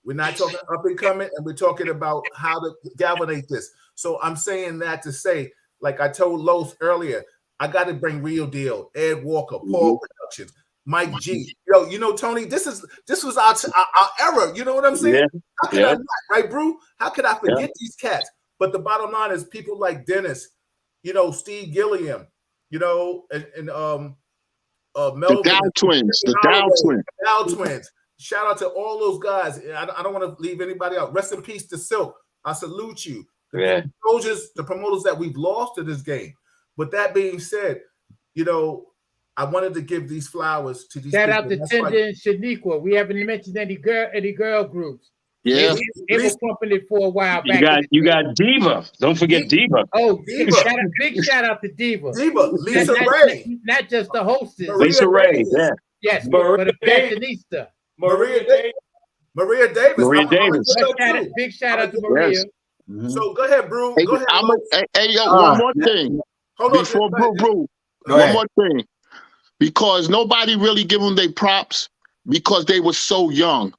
we're not talking up and coming, and we're talking about how to galvanate this. So I'm saying that to say, like I told Los earlier, I got to bring Real Deal, Ed Walker, Paul Productions, Mike G. Tony, this was our era. You know what I'm saying? Yeah. How could I not, right, Brew? How could I forget these cats? But the bottom line is, people like Dennis, Steve Gilliam, and Melvin, the Dow Twins. Shout out to all those guys. I don't want to leave anybody out. Rest in peace to Silk. I salute you. The promoters that we've lost to this game. But that being said, I wanted to give these flowers to these. Shout out to Tinder and Shaniqua. We haven't mentioned any girl groups. Yeah, they were pumping it for a while back. You got Diva. Don't forget Diva. Oh, Diva. Big shout out to Diva. Lisa Ray. Not just the hostess. Lisa Ray. Yeah. Yes, but a fashionista. Maria Davis. Big shout out to Maria. Yes. So go ahead, Brew. Go ahead. One more thing. Before Brew. One more thing. Because nobody really give them their props because they were so young.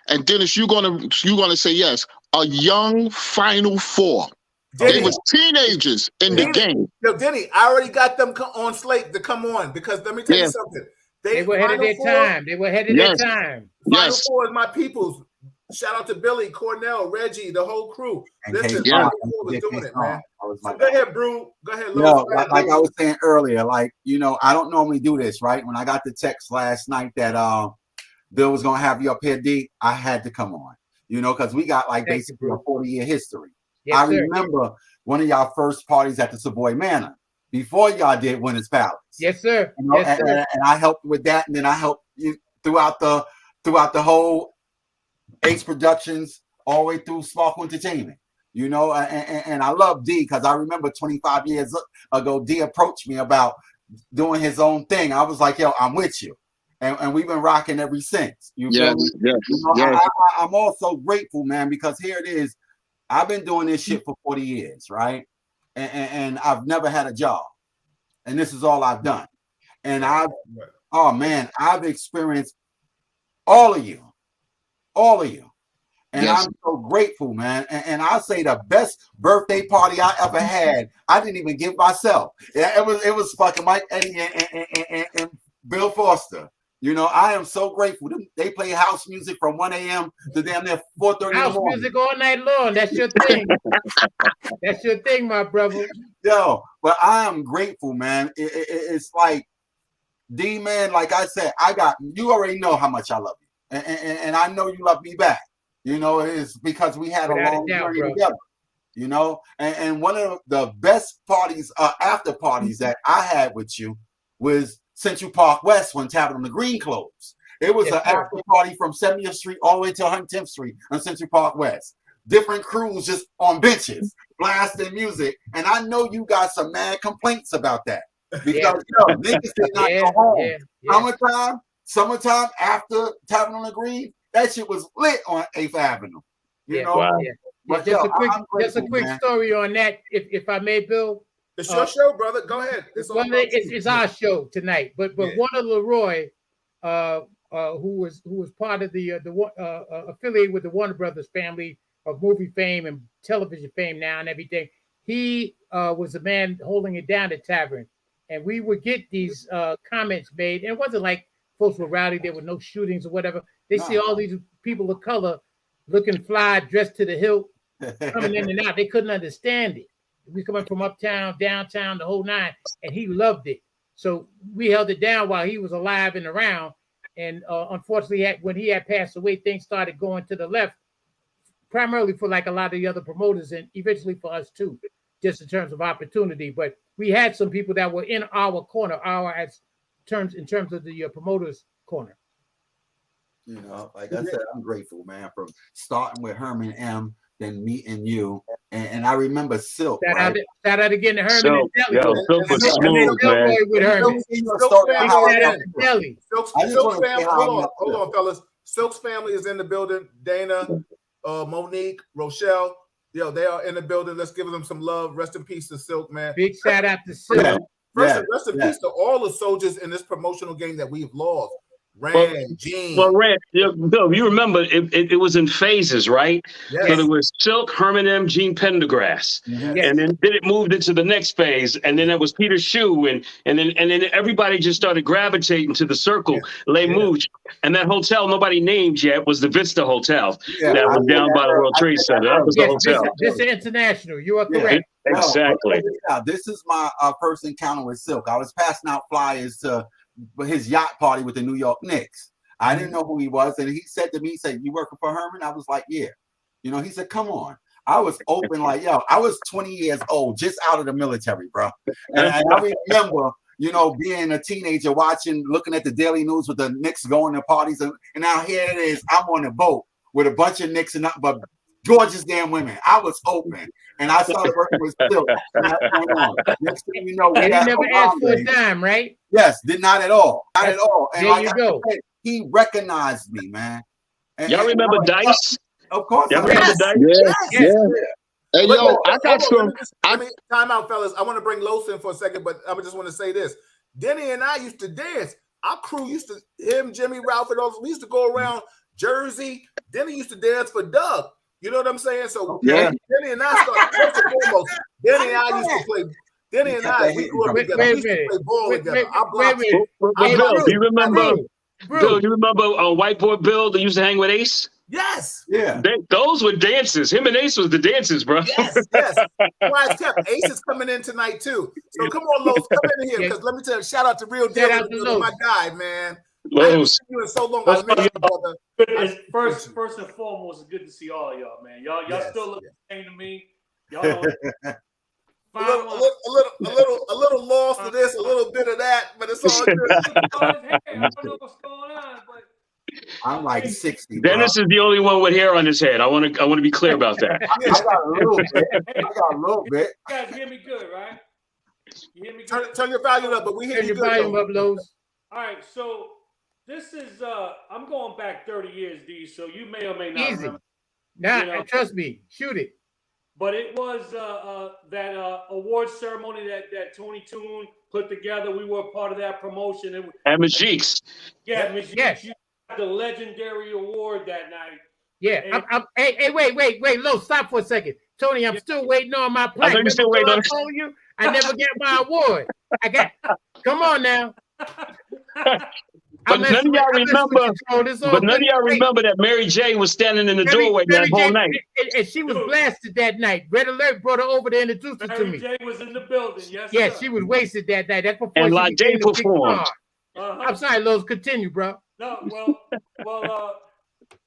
And Dennis, you're gonna say yes. A young Final Four. Denny, they was teenagers in the game. Yo, Denny, I already got them on slate to come on, because let me tell you something. They were ahead of their time. They were ahead of their time. Final Four is my peoples. Shout out to Billy, Cornell, Reggie, the whole crew. Listen, was doing it, man. So go ahead, Brew. Go ahead, Lewis. Like I was saying earlier, I don't normally do this, right? When I got the text last night that Bill was gonna have you up here, D, I had to come on. Because we got basically a 40-year history. Yes, I remember one of y'all first parties at the Savoy Manor before y'all did Winners Palace. Yes, sir. And I helped with that, and then I helped you throughout the whole Ace Productions all the way through Sparkle Entertainment. And I love D, because I remember 25 years ago, D approached me about doing his own thing. I was like, yo, I'm with you. And we've been rocking ever since. I'm also grateful, man, because here it is. I've been doing this shit for 40 years, right? And I've never had a job. And this is all I've done. And I've experienced all of you. And I'm so grateful, man. And I'll say the best birthday party I ever had, I didn't even give myself. It was fucking Mike Eddie and Bill Foster. I am so grateful. They play house music from 1 a.m. to damn near 4:30 in the morning. House music all night long. That's your thing. That's your thing, my brother. Yo, but I am grateful, man. It's like, D, man, like I said, you already know how much I love you. And I know you love me back. It's because we had a long journey together. And one of the best parties, after parties that I had with you was Central Park West when Tavern on the Green closed. It was an after party from 70th Street all the way to 110th Street on Central Park West. Different crews just on benches, blasting music. And I know you got some mad complaints about that. Because niggas did not go home. Summertime after Tavern on the Green, that shit was lit on 8th Avenue. But just a quick story on that, if I may, Bill. It's your show, brother. Go ahead. It's our show tonight. But Warner Leroy, who was part of the affiliated with the Warner Brothers family, of movie fame and television fame now and everything. He was the man holding it down at Tavern. And we would get these comments made. And it wasn't like folks were rowdy. There were no shootings or whatever. They see all these people of color looking fly, dressed to the hilt, coming in and out. They couldn't understand it. We coming from uptown, downtown, the whole nine, and he loved it. So we held it down while he was alive and around. And unfortunately, when he had passed away, things started going to the left, primarily for like a lot of the other promoters and eventually for us too, just in terms of opportunity. But we had some people that were in our corner, in terms of the promoters' corner. You know, like I said, I'm grateful, man, from starting with Herman M., then meeting you. And I remember Silk. Shout out again to Herman and Deli. Silk was smooth, man. With Herman. Hold on, fellas. Silk's family is in the building. Dana, Monique, Rochelle. Yo, they are in the building. Let's give them some love. Rest in peace to Silk, man. Big shout out to Silk. Rest in peace to all the soldiers in this promotional game that we've lost. Rand, Gene. Well, Rand, Bill, you remember it was in phases, right? Yes. So there was Silk, Herman M., Gene Pendergrass, and then it moved into the next phase, and then there was Peter Shue, and then everybody just started gravitating to the circle, Les Mooch, and that hotel nobody named yet was the Vista Hotel that was down by the World Trade Center. That was the hotel. This is international. You are correct. Exactly. This is my first encounter with Silk. I was passing out flyers to his yacht party with the New York Knicks. I didn't know who he was, and he said to me, he said, "You working for Herman?" I was like, "Yeah." You know, he said, "Come on." I was open like, yo, I was 20 years old, just out of the military, bro. And I remember, you know, being a teenager looking at the Daily News with the Knicks going to parties, and now here it is, I'm on a boat with a bunch of Knicks and but gorgeous damn women. I was open, and I started working with Silk. Next thing you know, he never asked for a dime, right? Yes, did not at all, not at all. And there you go. Said, he recognized me, man. Y'all remember Dice? Of course. Y'all remember Dice? Yes. Hey, yo, I got some. Time out, fellas. I want to bring Los in for a second, but I just want to say this. Denny and I used to dance. Our crew used to, Jimmy, Ralph, and all. We used to go around Jersey. Denny used to dance for Doug. You know what I'm saying? So Denny and I started, first and foremost, Denny and I used to play. Denny and I, we grew up together. We used to play ball together. Bill, do you remember? Bill, do you remember White Boy Bill that used to hang with Ace? Yes. Yeah. Those were dances. Him and Ace was the dances, bro. Yes. Wise kept. Ace is coming in tonight too. So come on, Los, come in here because let me tell you, shout out to Real Talk, my guy, man. I haven't seen you in so long. I miss you, brother. First and foremost, it's good to see all y'all, man. Y'all still look the same to me. Y'all don't. A little lost to this, a little bit of that, but it's all good. I don't know what's going on, but I'm like 60. Dennis is the only one with hair on his head. I want to be clear about that. I got a little bit. You guys hear me good, right? You hear me good? Turn your volume up, but we hear you good. Turn your volume up, Los. All right, so this is I'm going back 30 years, D. So you may or may not remember. Nah, trust me, shoot it. But it was that award ceremony that Tony Toon put together. We were part of that promotion. And Majiks. Yeah, Majiks. Yes. You got the legendary award that night. Yeah. Hey, wait, Lo, stop for a second. Tony, I'm still waiting on my plaque. I still waiting on told you I never get my award. Come on now. But none of y'all remember. But none of y'all remember that Mary J was standing in the doorway that whole night, and she was blasted that night. Red Alert brought her over there and introduced her to me. Mary J was in the building. Yes. Yeah, sir. she was wasted that night. That's before and La J performed. I'm sorry, Los. Continue, bro. No, well,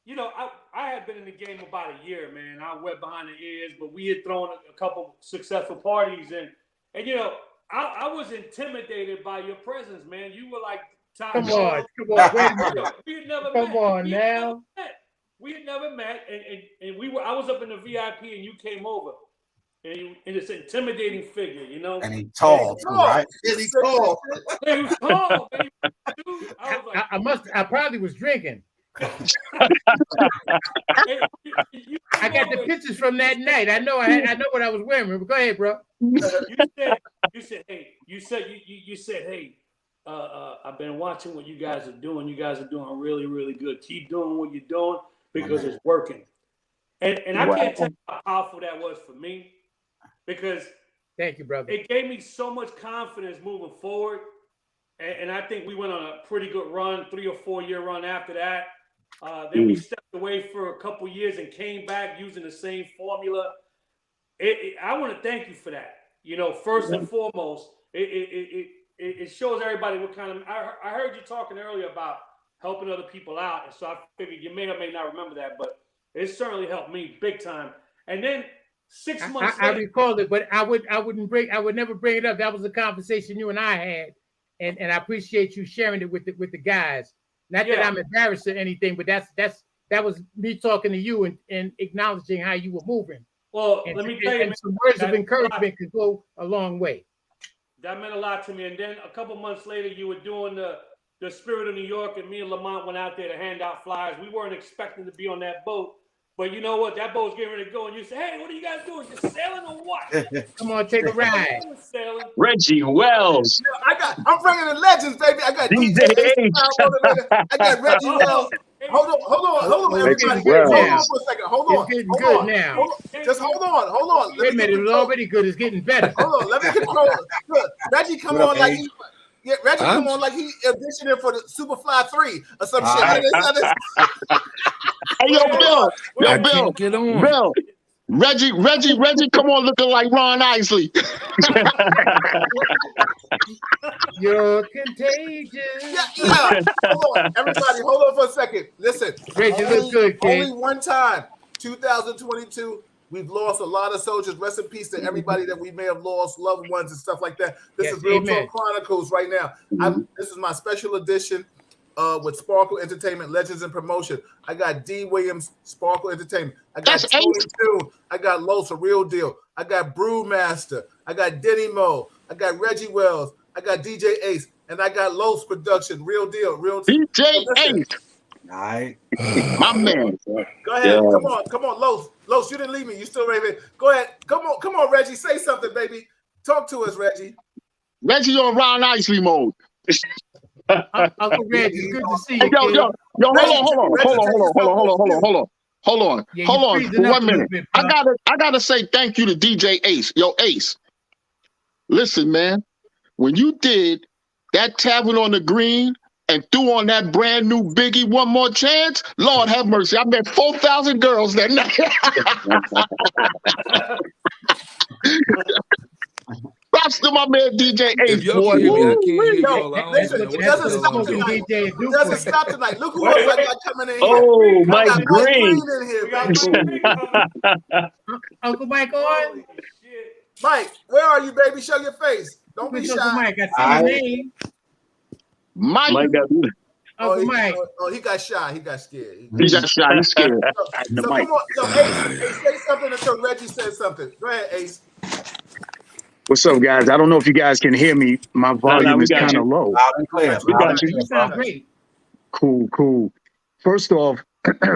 you know, I had been in the game about a year, man. I went behind the ears, but we had thrown a couple successful parties, and you know, I was intimidated by your presence, man. You were like. Come on. Wait a minute. We had never Come met. on now. We had never met, and I was up in the VIP, and you came over, and it's an intimidating figure, you know. And he's tall, right? He's tall. He was tall, baby. Dude, I probably was drinking. I got the pictures from that night. I know what I was wearing. Go ahead, bro. You said, hey. I've been watching what you guys are doing. You guys are doing really, really good. Keep doing what you're doing because it's working. And I can't tell you how powerful that was for me, because thank you, brother. It gave me so much confidence moving forward. And I think we went on a pretty good run, 3 or 4 year run after that. Then we stepped away for a couple years and came back using the same formula. I want to thank you for that. You know, first and foremost, it shows everybody what kind of. I heard you talking earlier about helping other people out, and so I figured you may or may not remember that, but it certainly helped me big time. And then 6 months I recall it, but I would never bring it up. That was a conversation you and I had, and I appreciate you sharing it with the guys. Not that I'm embarrassed or anything, but that was me talking to you and acknowledging how you were moving. Well, let me tell you, some words of encouragement could go a long way. That meant a lot to me. And then a couple months later, you were doing the Spirit of New York, and me and Lamont went out there to hand out flyers. We weren't expecting to be on that boat, but you know what? That boat was getting ready to go, and you said, "Hey, what are you guys doing? Just sailing or what?" Come on, take a ride. Reggie Wells. I'm bringing the legends, baby. I got DJ Ace. I got Reggie Wells. Hold on, everybody. Hold on for a second. Hold on. It's getting good now. Just hold on. Wait a minute, it's already good. It's getting better. Hold on, let me control it. Look, Reggie come on like he. Yeah, Reggie come on like he auditioning for the Superfly 3 or some shit. Hey, yo, Bill. Reggie, come on looking like Ron Isley. You're contagious. Yeah. Hold on, everybody, hold on for a second. Listen, Reggie, look good, kid. Only one time, 2022. We've lost a lot of soldiers. Rest in peace to everybody that we may have lost, loved ones and stuff like that. This is Real Talk Chronicles right now. This is my special edition with Sparkle Entertainment, Legends in Promotion. I got D. Williams, Sparkle Entertainment. I got Tony Tune. I got Los, a Real Deal. I got Brewmaster. I got Denny Mo. I got Reggie Wells. I got DJ Ace. And I got Los Production, Real Deal. DJ Ace. All right. My man. Go ahead. Come on, Los. Los, you didn't leave me. You still right there. Go ahead. Come on, Reggie. Say something, baby. Talk to us, Reggie. Reggie on Ron Isley mode. Uncle Reggie, it's good to see you. Yo, hold on. For 1 minute. I gotta say thank you to DJ Ace. Yo, Ace. Listen, man. When you did that Tavern on the Green and threw on that brand new Biggie One More Chance, Lord have mercy. I met 4,000 girls that night. Props to my man DJ Ace. If y'all can hear me, I can't hear y'all. It doesn't stop tonight. Look who else I got coming in here. Oh, Mike Green. Uncle Mike on. Mike, where are you, baby? Show your face. Don't be shy. Uncle Mike, I see your name. Mike. Uncle Mike. He got shy. He got scared. He got shy. He's scared. So come on. Ace, say something until Reggie says something. Go ahead, Ace. What's up, guys? I don't know if you guys can hear me. My volume is kind of low. Loud and clear. We got you. You sound great. Cool. First off,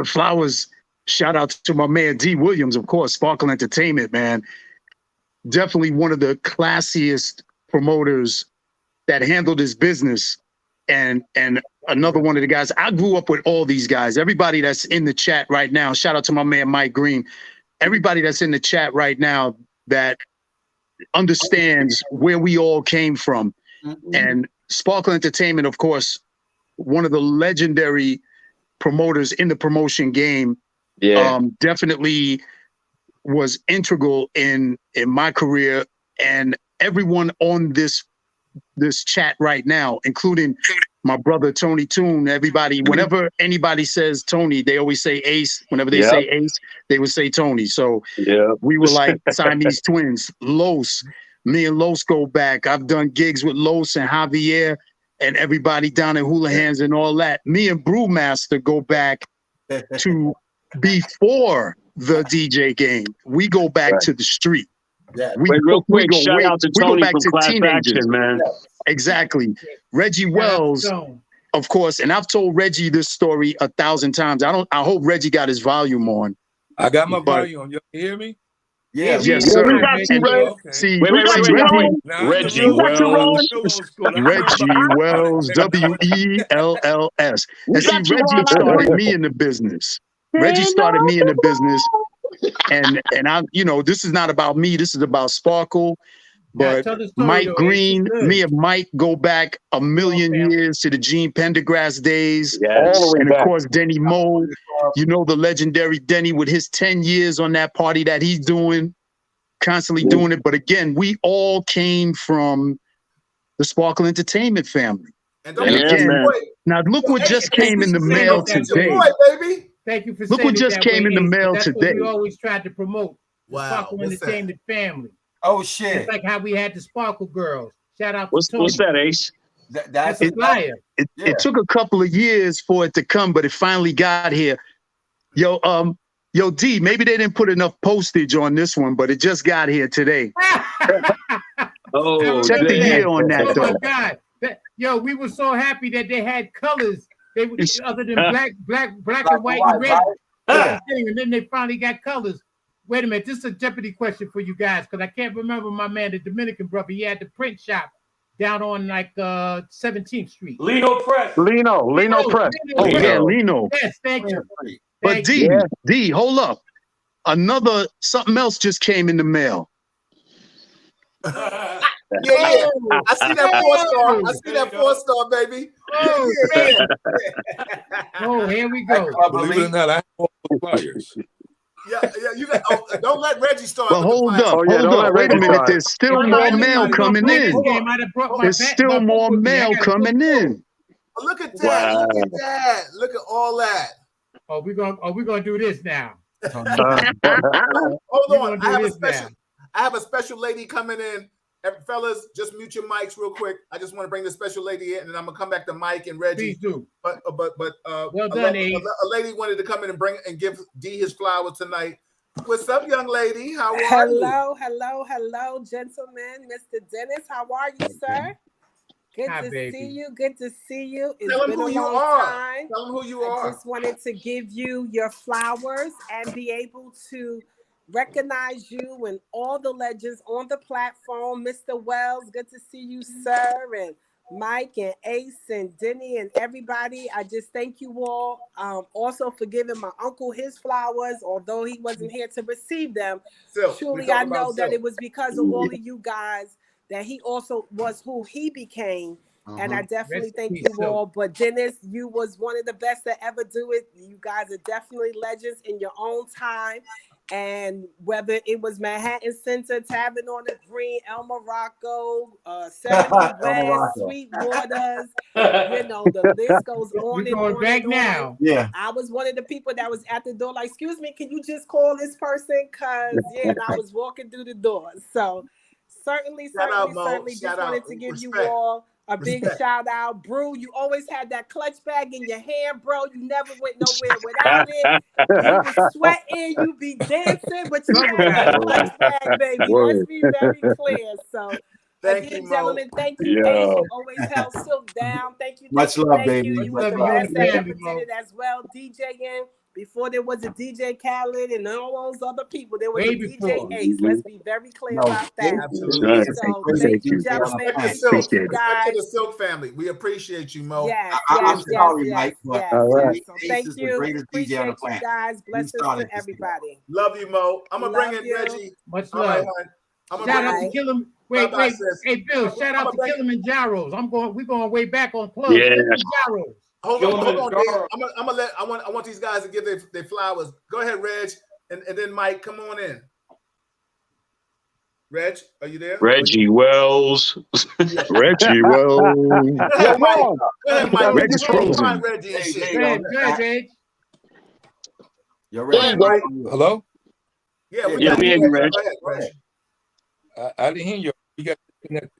flowers, shout out to my man D. Williams, of course, Sparkle Entertainment, man. Definitely one of the classiest promoters that handled his business. And another one of the guys, I grew up with all these guys. Everybody that's in the chat right now, shout out to my man Mike Green. Everybody that's in the chat right now that understands where we all came from. And Sparkle Entertainment, of course, one of the legendary promoters in the promotion game, definitely was integral in my career, and everyone on this chat right now, including my brother Tony Toon. Everybody, whenever anybody says Tony, they always say Ace. Whenever they say Ace, they would say Tony. So we were like Siamese twins. Los, me and Los go back. I've done gigs with Los and Javier and everybody down at Hula Hands and all that. Me and Brewmaster go back to before the DJ game. We go back to the street. Real quick, shout out to Tony from Class Action, man. Exactly. Reggie Wells, of course, and I've told Reggie this story 1,000 times. I hope Reggie got his volume on. I got my volume on. You hear me? Yes, sir. See, Reggie Wells, WELLS. And see, Reggie started me in the business. Reggie started me in the business and I, this is not about me. This is about Sparkle. But tell the story, Mike though. Green, It's good. me and Mike go back a million years to the Gene Pendergrass days. Yes. And of course, Denny Moe, the legendary Denny with his 10 years on that party that he's doing, constantly doing it. But again, we all came from the Sparkle Entertainment family. And And again, now look what just came in the mail today. Thank you for Look saying what just came in the mail that's today. What we always tried to promote. Wow. Sparkle Entertainment family. Oh shit! It's like how we had the Sparkle Girls. Shout out What's to Tony. what's that, Ace? That's a flyer. It took a couple of years for it to come, but it finally got here. Yo, D, maybe they didn't put enough postage on this one, but it just got here today. Oh, check the year on that, though. Oh my God! We were so happy that they had colors. They were other than black and white and red. And then they finally got colors. Wait a minute, this is a Jeopardy question for you guys because I can't remember my man, the Dominican brother. He had the print shop down on 17th Street. Lino Press. Lino Press. Oh yeah, Lino. Yes, thank you. But D, hold up. Something else just came in the mail. Yeah. I see that 4-star. I see that 4-star, baby. Oh, here we go. Believe it or not, I have all the flyers. Yeah, you got. Don't let Reggie start. Well, hold up. Wait a minute. There's still more mail coming in. There's still more mail coming in. Look at that! Wow. Look at that! Look at all that! Oh, we're gonna do this now. Hold on. I have a special lady coming in. Fellas, just mute your mics real quick. I just want to bring the special lady in, and I'm gonna come back to Mike and Reggie. Please do. But well done, a lady wanted to come in and give D his flowers tonight. What's up, young lady? How are you? Hello, gentlemen. Mr. Dennis, how are you, sir? Good to see you. Good to see you. It's Tell him been who a you long are. time. Tell him who you are. I just wanted to give you your flowers and be able to recognize you and all the legends on the platform. Mr. Wells, good to see you, sir. And Mike and Ace and Denny and everybody. I just thank you all. Also for giving my uncle his flowers, although he wasn't here to receive them. Truly, I know that it was because of all of you guys that he also was who he became. And I definitely thank you all. But Dennis, you was one of the best to ever do it. You guys are definitely legends in your own time. And whether it was Manhattan Center, Tavern on the Green, El Morocco, 70 West, Sweetwaters, the list goes on and on. Back now. Yeah. I was one of the people that was at the door like, excuse me, can you just call this person? Because, and I was walking through the door. So certainly just wanted to give you all a big shout out. Brew, you always had that clutch bag in your hand, bro. You never went nowhere without it. You be sweating, you be dancing, but you had that clutch bag, baby. Let's be very clear. So, again, gentlemen, thank you. Ace, you always held Silk down. Thank you. Much love, baby. You was the best that ever did it as well. DJing. Before there was a DJ Khaled and all those other people, there was a DJ Ace. Let's be very clear about that. Absolutely. So thank you, gentlemen. Thank you guys. To the Silk family, we appreciate you, Mo. Yes, I'm sorry, Mike. But So thank Ace you. The greatest DJ on the planet. Guys, blessings to everybody. Love you, Mo. I'm gonna bring in Reggie. Much love. Shout out to Killam. Wait. Hey, Bill. Shout out to Kilimanjaro's. We're going way back on clubs. Kilimanjaro's. Hold on, Dave. I want these guys to give their flowers. Go ahead, Reg, and then Mike, come on in. Reg, are you there? Reggie Wells. Reggie Wells. Go ahead, Mike. Reggie's frozen. Reggie and shit. Go ahead, Reg. You're ready, Mike. Hello? Yeah, we hear you, Reg. I didn't hear you. You got disconnected.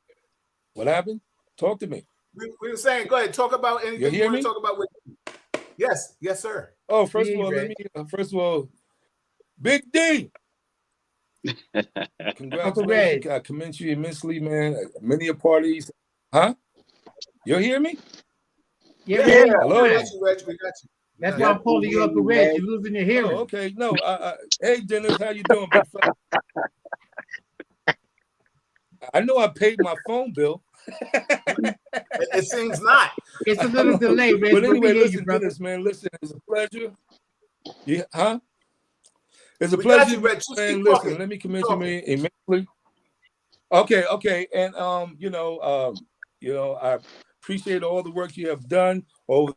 What happened? Talk to me. We were saying, go ahead, talk about anything you want to talk about with. Yes, sir. Oh, first of all, Big D. Congratulations. I commend you immensely, man. Many parties. Huh? You hear me? Yeah. Hello. We got you. That's why I'm calling you up to Reg. You're losing your hearing. Oh, okay. No. Hey, Dennis, how you doing, big fella? I know I paid my phone bill. It seems not. It's a little delay, Reg. But anyway, listen, Dennis, man. Listen, it's a pleasure. Yeah, huh? It's a We got pleasure, you, Reg. Just man. keep Listen, talking. let me Keep commend you talking. man, immensely. Okay, and I appreciate all the work you have done over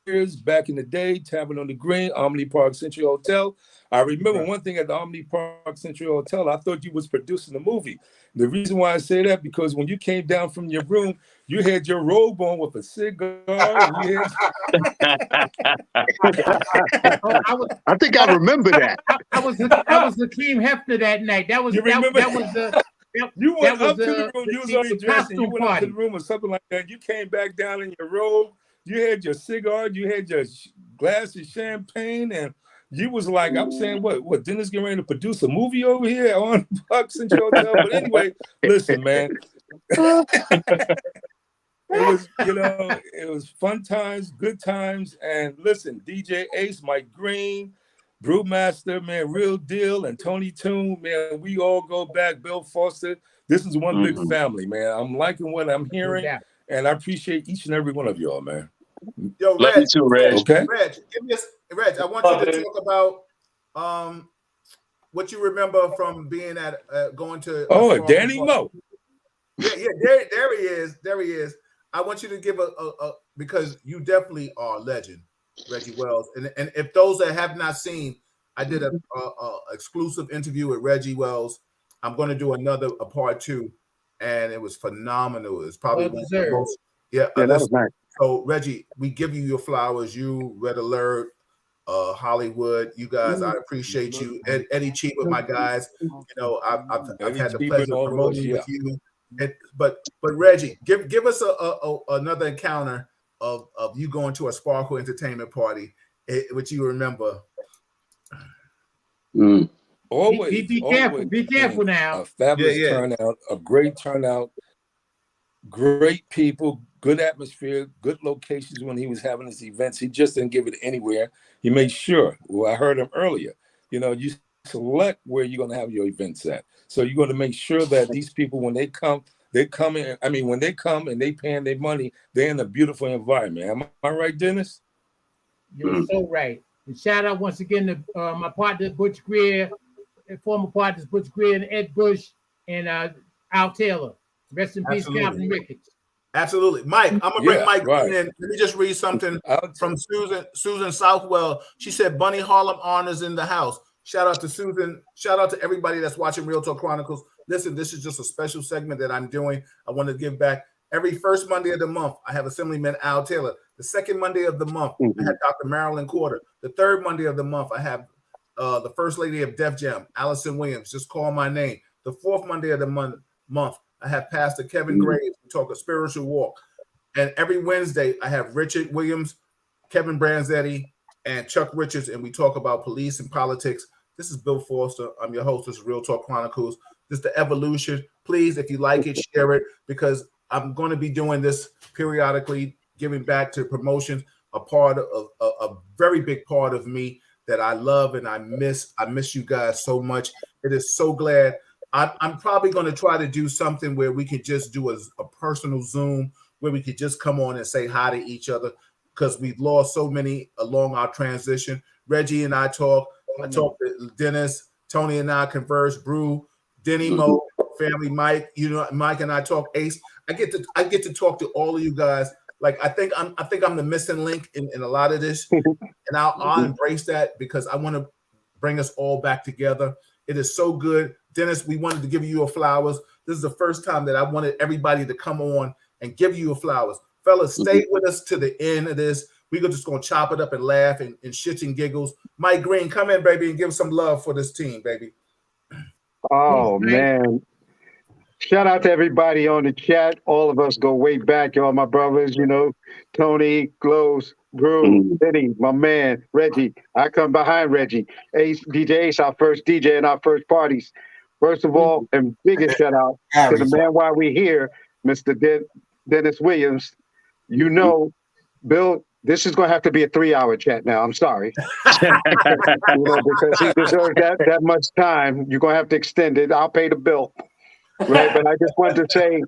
the years. Back in the day, Tavern on the Green, Omni Park Century Hotel. I remember one thing at the Omni Park Century Hotel. I thought you was producing a movie. The reason why I say that because when you came down from your room, you had your robe on with a cigar. And you had... I think I remember that. I was Hakeem Hefner that night. That was You remember? that was the. You went up to the room, the, you was already the dressed, and you costume went up to party. the room or something like that. You came back down in your robe. You had your cigar. You had your glass of champagne, and you was like, I'm saying, what? Dennis getting ready to produce a movie over here on Park Central Hotel? But anyway, listen, man. It was, it was fun times, good times, and listen, DJ Ace, Mike Green, Brewmaster, man, Real Deal, and Tony Toon, man, we all go back. Bill Foster, this is one big family, man. I'm liking what I'm hearing, and I appreciate each and every one of y'all, man. Yo, Love Reg, you too, Reg. Okay. Reg, Reg, I want you to talk about what you remember from being at going to. Danny Moe. Yeah, there he is. There he is. I want you to give a because you definitely are a legend, Reggie Wells. And if those that have not seen, I did a exclusive interview with Reggie Wells. I'm going to do a part 2, and it was phenomenal. It's probably one of the most, that was nice. So Reggie, we give you your flowers. You, Red Alert, Hollywood, you guys, I appreciate you. Eddie Cheaper, my guys. I've had the pleasure of promoting with you. But Reggie, give us another encounter of you going to a Sparkle Entertainment party, which you remember. Always, be careful now. A fabulous turnout, a great turnout, great people, good atmosphere, good locations when he was having his events. He just didn't give it anywhere. He made sure. Well, I heard him earlier. You select where you're going to have your events at. So you're going to make sure that these people, when they come in. I mean, when they come and they paying their money, they're in a beautiful environment. Am I right, Dennis? You're so right. And shout out once again to my partner Butch Greer, former partners Butch Greer and Ed Bush and Al Taylor. Rest in peace, Calvin Ricketts. Absolutely. Mike, I'm gonna bring Mike in. Let me just read something from Susan Southwell. She said Bunny Harlem honors in the house. Shout out to Susan. Shout out to everybody that's watching Real Talk Chronicles. Listen, this is just a special segment that I'm doing. I want to give back. Every first Monday of the month, I have Assemblyman Al Taylor. The second Monday of the month, I have Dr. Marilyn Corder. The third Monday of the month, I have the First Lady of Def Jam, Allison Williams. Just call my name. The fourth Monday of the month, I have Pastor Kevin Graves. We talk a spiritual walk. And every Wednesday, I have Richard Williams, Kevin Branzetti, and Chuck Richards, and we talk about police and politics. This is Bill Foster. I'm your host. This is Real Talk Chronicles. This is the evolution. Please, if you like it, share it, because I'm going to be doing this periodically, giving back to promotions, a very big part of me that I love and I miss. I miss you guys so much. It is so glad. I'm probably going to try to do something where we could just do a personal Zoom where we could just come on and say hi to each other, because we've lost so many along our transition. Reggie and I talk. I talk to Dennis, Tony and I converse, Brew, Denny Mo, family Mike. Mike and I talk Ace. I get to talk to all of you guys. Like I think I'm the missing link in a lot of this, and I'll embrace that because I want to bring us all back together. It is so good, Dennis. We wanted to give you your flowers. This is the first time that I wanted everybody to come on and give you your flowers, fellas. Stay with us to the end of this. We're just gonna chop it up and laugh and shits and giggles. Mike Green, come in, baby, and give some love for this team, baby. Oh man. Shout out to everybody on the chat. All of us go way back. All my brothers, Tony, Glows, Brew, Benny, my man, Reggie. I come behind Reggie. Ace, DJ Ace, our first DJ in our first parties. First of all, and biggest shout out to the man while we here, Mr. Dennis Williams. Bill, this is going to have to be a 3-hour chat now. I'm sorry. Because he deserves that much time. You're going to have to extend it. I'll pay the bill. Right, but I just wanted to say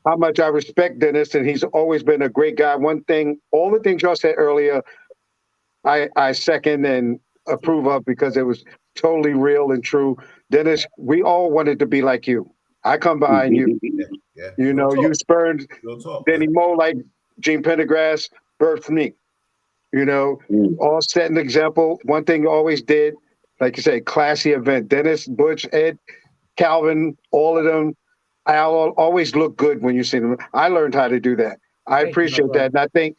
how much I respect Dennis, and he's always been a great guy. One thing, all the things y'all said earlier, I second and approve of, because it was totally real and true. Dennis, we all wanted to be like you. I come behind you. Yeah. You know, you spurned Danny Moe like Gene Pendergrass birthed me. You know, all set an example. One thing you always did, like you say, classy event. Dennis, Butch, Ed, Calvin, all of them. I always look good when you see them. I learned how to do that. I appreciate that. And I think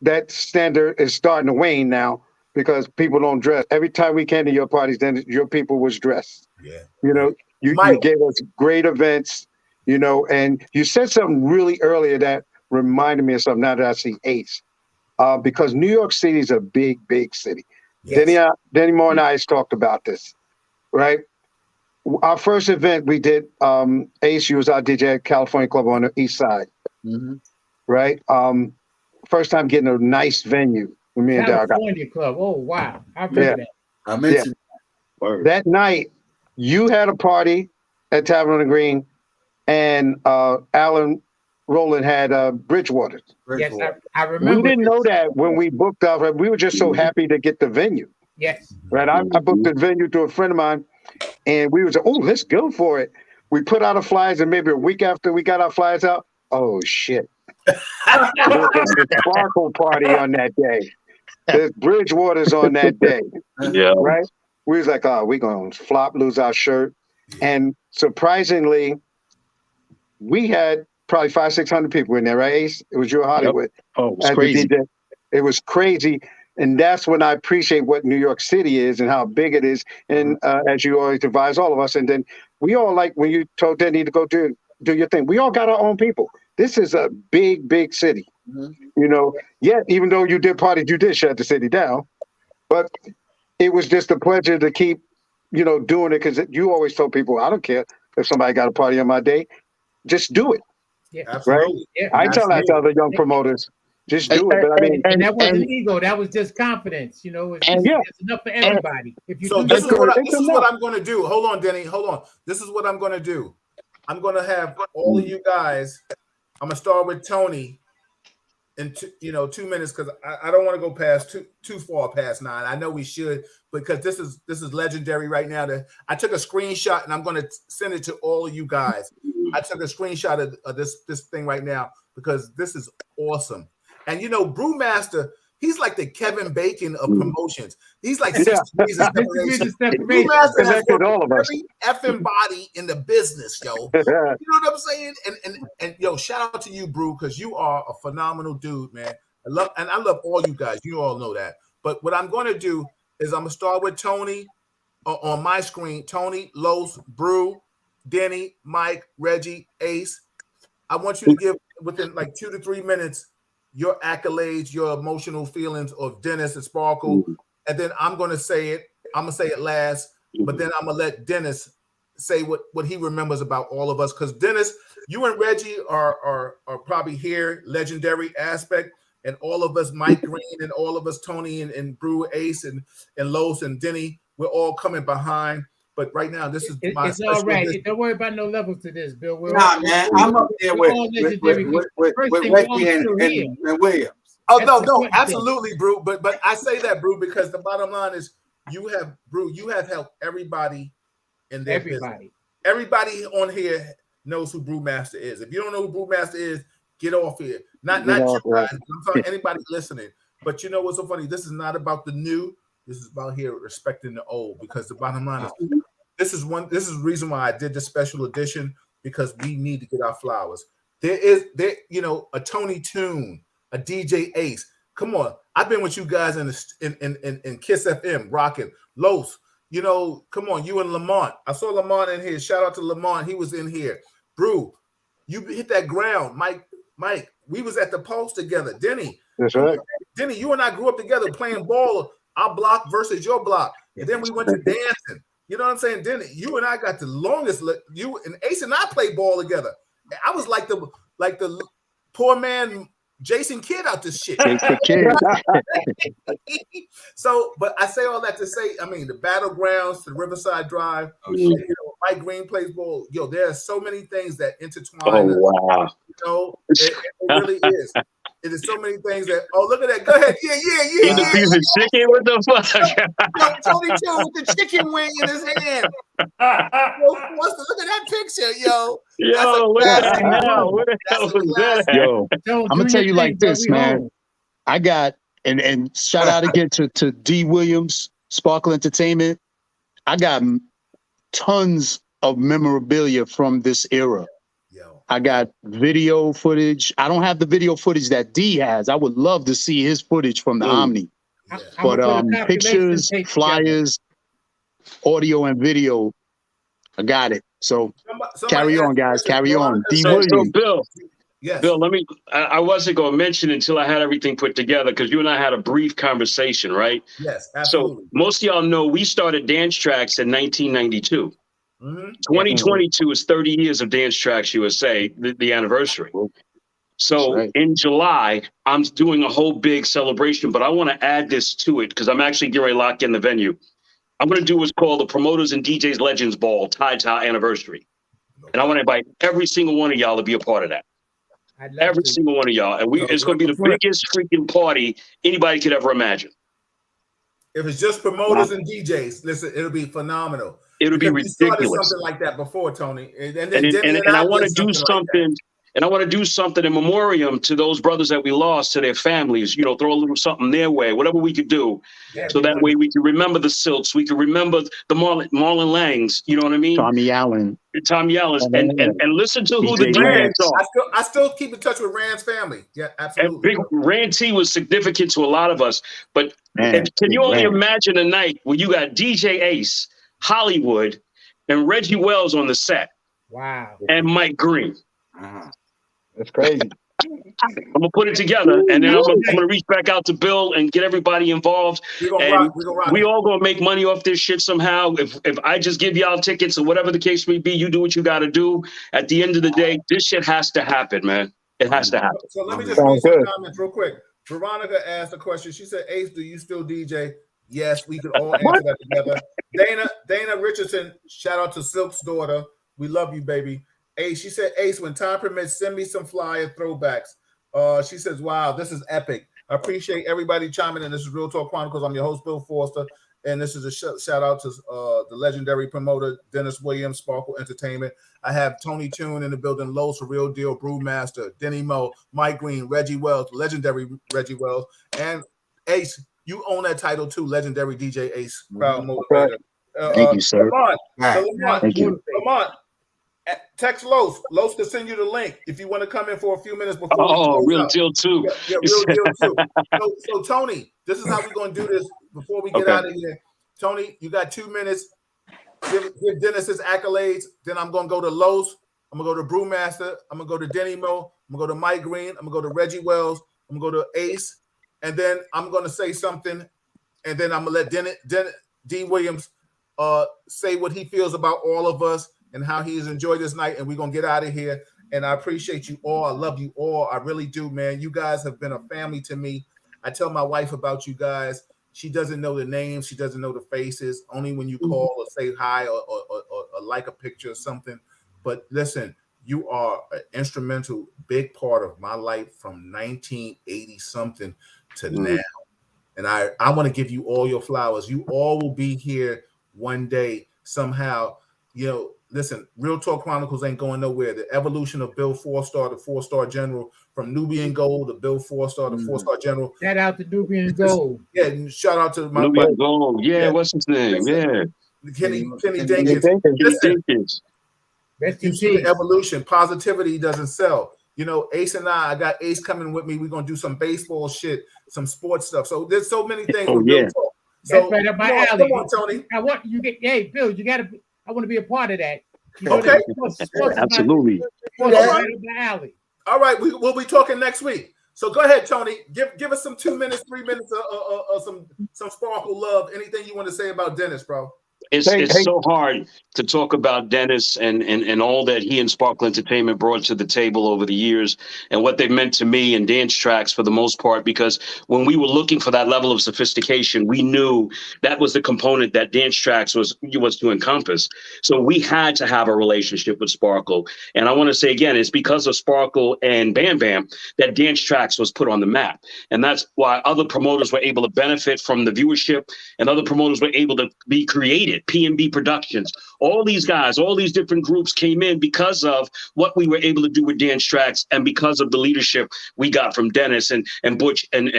that standard is starting to wane now because people don't dress. Every time we came to your parties, then your people was dressed. Yeah. You know, you gave us great events, you know, and you said something really earlier that reminded me of something now that I see Ace. Because New York City is a big, big city. Yes. Danny Moore and I has talked about this, right? Our first event we did, Ace, you was our DJ at California Club on the East Side, right? First time getting a nice venue with me and Derek. California Club. Oh, wow. I remember that. I mentioned that night. You had a party at Tavern on the Green, and Alan Rowland had Bridgewater. Yes, I remember. We didn't know that when we booked our. We were just so happy to get the venue. Yes. Right. I booked the venue to a friend of mine, and we was like, oh, let's go for it. We put out our flyers, and maybe a week after we got our flyers out, oh shit. There's a sparkle party on that day. There's Bridgewater's on that day. Yeah. Right? We was like, oh, we're gonna flop, lose our shirt. And surprisingly, we had probably 500-600 people in there, right, Ace? It was your Hollywood. Yep. Oh, it was crazy. It was crazy. And that's when I appreciate what New York City is and how big it is. And as you always advise all of us, and then we all, like when you told Denny to go do your thing, we all got our own people. This is a big, big city. You know, yet even though you did parties, you did shut the city down. But it was just a pleasure to keep, you know, doing it, because you always told people, I don't care if somebody got a party on my day, just do it. Yeah, absolutely. Right? Yeah, I tell that to other young promoters, just do it. But I mean, and that wasn't ego, that was just confidence. You know, it's enough for everybody. If you this is what I'm going to do. Hold on, Denny. Hold on. This is what I'm going to do. I'm going to have all of you guys. I'm going to start with Tony in 2 minutes, because I don't want to go past too far past 9. I know we should, because this is legendary right now. I took a screenshot and I'm going to send it to all of you guys. I took a screenshot of this thing right now because this is awesome. And you know, Brewmaster, he's like the Kevin Bacon of promotions. He's like 60 degrees of separation. Brewmaster has all of us. every effing body in the business, yo. You know what I'm saying? And yo, shout out to you, Brew, because you are a phenomenal dude, man. I love all you guys. You all know that. But what I'm going to do is I'm going to start with Tony on my screen. Tony, Los, Brew, Denny, Mike, Reggie, Ace. I want you to give within like 2 to 3 minutes your accolades, your emotional feelings of Dennis and Sparkle, and then I'm going to say it. I'm going to say it last, but then I'm going to let Dennis say what he remembers about all of us, because Dennis, you and Reggie are probably here, legendary aspect, and all of us, Mike Green, and all of us, Tony and Brew, Ace, and Los and Denny, we're all coming behind. But right now, this is it's all right. Don't worry about no levels to this, Bill. Man, I'm up there with Reggie and Williams. Oh no, absolutely, Brew. But I say that, Brew, because the bottom line is you have helped everybody in their business. Everybody on here knows who Brewmaster is. If you don't know who Brewmaster is, get off here. Not you guys. I'm talking anybody listening. But you know what's so funny? This is not about the new. This is about here respecting the old, because the bottom line is this is the reason why I did this special edition, because we need to get our flowers. There a Tony Tune, a DJ Ace. Come on, I've been with you guys in Kiss FM, rocking Los. You know, come on, you and Lamont. I saw Lamont in here. Shout out to Lamont. He was in here. Brew, you hit that ground. Mike, we was at the Pulse together. Denny. That's right. Denny, you and I grew up together playing ball. Our block versus your block, and then we went to dancing. You know what I'm saying? Then you and I got the longest. You and Ace and I played ball together. I was like the poor man Jason Kidd out this shit. So, but I say all that to say, I mean, the battlegrounds to the Riverside Drive. Mike Green plays ball. Yo, there are so many things that intertwine. Oh wow! You know, it really is. It is so many things that. Oh, look at that! Go ahead. Yeah. Eat a piece of chicken. What the fuck? Yo, Tony too with the chicken wing in his hand. Look at that picture, yo. Yo, what the hell? What the hell was that? Yo, I'm gonna tell you like this, man. I got and shout out again to D Williams, Sparkle Entertainment. I got tons of memorabilia from this era. Yo. I got video footage. I don't have the video footage that D has. I would love to see his footage from the Omni. Yeah. But pictures, flyers, audio, and video, I got it. So carry on, guys. Carry on. D Williams. So Bill, yes. Bill, I wasn't going to mention until I had everything put together because you and I had a brief conversation, right? Yes, absolutely. So most of y'all know we started Dance Tracks in 1992. 2022 is 30 years of Dance Tracks USA, the anniversary. So in July, I'm doing a whole big celebration, but I want to add this to it because I'm actually getting ready to lock in the venue. I'm going to do what's called the Promoters and DJs Legends Ball tied to our anniversary. And I want to invite every single one of y'all to be a part of that. Every single one of y'all. And it's going to be the biggest freaking party anybody could ever imagine. If it's just promoters and DJs, listen, it'll be phenomenal. It'll be ridiculous. We started something like that before, Tony. And I want to do something. And I want to do something in memoriam to those brothers that we lost, to their families, you know, throw a little something their way, whatever we could do. So that way we can remember the Silks. We can remember the Marlon Langs, you know what I mean? Tommy Allen. And listen to who the Rands are. I still keep in touch with Rand's family. Yeah, absolutely. And Rand T was significant to a lot of us. But can you only imagine a night where you got DJ Ace, Hollywood, and Reggie Wells on the set? Wow. And Mike Green. That's crazy. I'm gonna put it together, and then I'm gonna reach back out to Bill and get everybody involved. And we all gonna make money off this shit somehow. If I just give y'all tickets or whatever the case may be, you do what you got to do. At the end of the day, this shit has to happen, man. It has to happen. So let me just read some comments real quick. Veronica asked a question. She said, "Ace, do you still DJ?" Yes, we could all answer that together. Dana Richardson, shout out to Silk's daughter. We love you, baby. Ace, she said, Ace, when time permits, send me some flyer throwbacks. She says, wow, this is epic. I appreciate everybody chiming in. This is Real Talk Chronicles. I'm your host, Bill Forster. And this is a shout out to the legendary promoter, Dennis Williams, Sparkle Entertainment. I have Tony Tune in the building, Lowe's, Real Deal, Brewmaster, Denny Mo, Mike Green, Reggie Wells, legendary Reggie Wells. And Ace, you own that title too, legendary DJ Ace, proud motivator. Thank you, sir. Thank you. Come on. Text Los. Los can send you the link if you want to come in for a few minutes before. Oh, Real Deal too. Yeah, Real Deal too. So Tony, this is how we're going to do this before we get out of here. Tony, you got 2 minutes. Give Dennis his accolades. Then I'm going to go to Los. I'm going to go to Brewmaster. I'm going to go to Denny Mo. I'm going to go to Mike Green. I'm going to go to Reggie Wells. I'm going to go to Ace. And then I'm going to say something. And then I'm going to let D. Williams say what he feels about all of us and how he's enjoyed this night, and we're going to get out of here. And I appreciate you all. I love you all. I really do, man. You guys have been a family to me. I tell my wife about you guys. She doesn't know the names. She doesn't know the faces. Only when you call or say hi or like a picture or something. But listen, you are an instrumental, big part of my life from 1980-something to now. And I want to give you all your flowers. You all will be here one day somehow. You know, listen, Real Talk Chronicles ain't going nowhere. The evolution of Bill 4-star to 4-star general, from Nubian Gold to Bill 4-star to 4-star general. Shout out to Nubian Gold. Yeah, and shout out to my Nubian Gold. Yeah, what's his name? Listen, Kenny Jenkins. You see the evolution. Positivity doesn't sell. You know, Ace and I got Ace coming with me. We're gonna do some baseball shit, some sports stuff. So there's so many things. That's so right up my alley. Come on, Tony. I want you get. Hey, Bill, you gotta. I want to be a part of that. Okay. Absolutely. All right, we'll be talking next week. So go ahead, Tony. Give us some 2 minutes, 3 minutes of some sparkle love. Anything you want to say about Dennis, bro? It's so hard to talk about Dennis and all that he and Sparkle Entertainment brought to the table over the years and what they meant to me and Dance Tracks for the most part, because when we were looking for that level of sophistication, we knew that was the component that Dance Tracks was to encompass. So we had to have a relationship with Sparkle. And I want to say again, it's because of Sparkle and Bam Bam that Dance Tracks was put on the map. And that's why other promoters were able to benefit from the viewership, and other promoters were able to be created. P&B Productions, all these guys, all these different groups came in because of what we were able to do with Dance Tracks and because of the leadership we got from Dennis and Butch and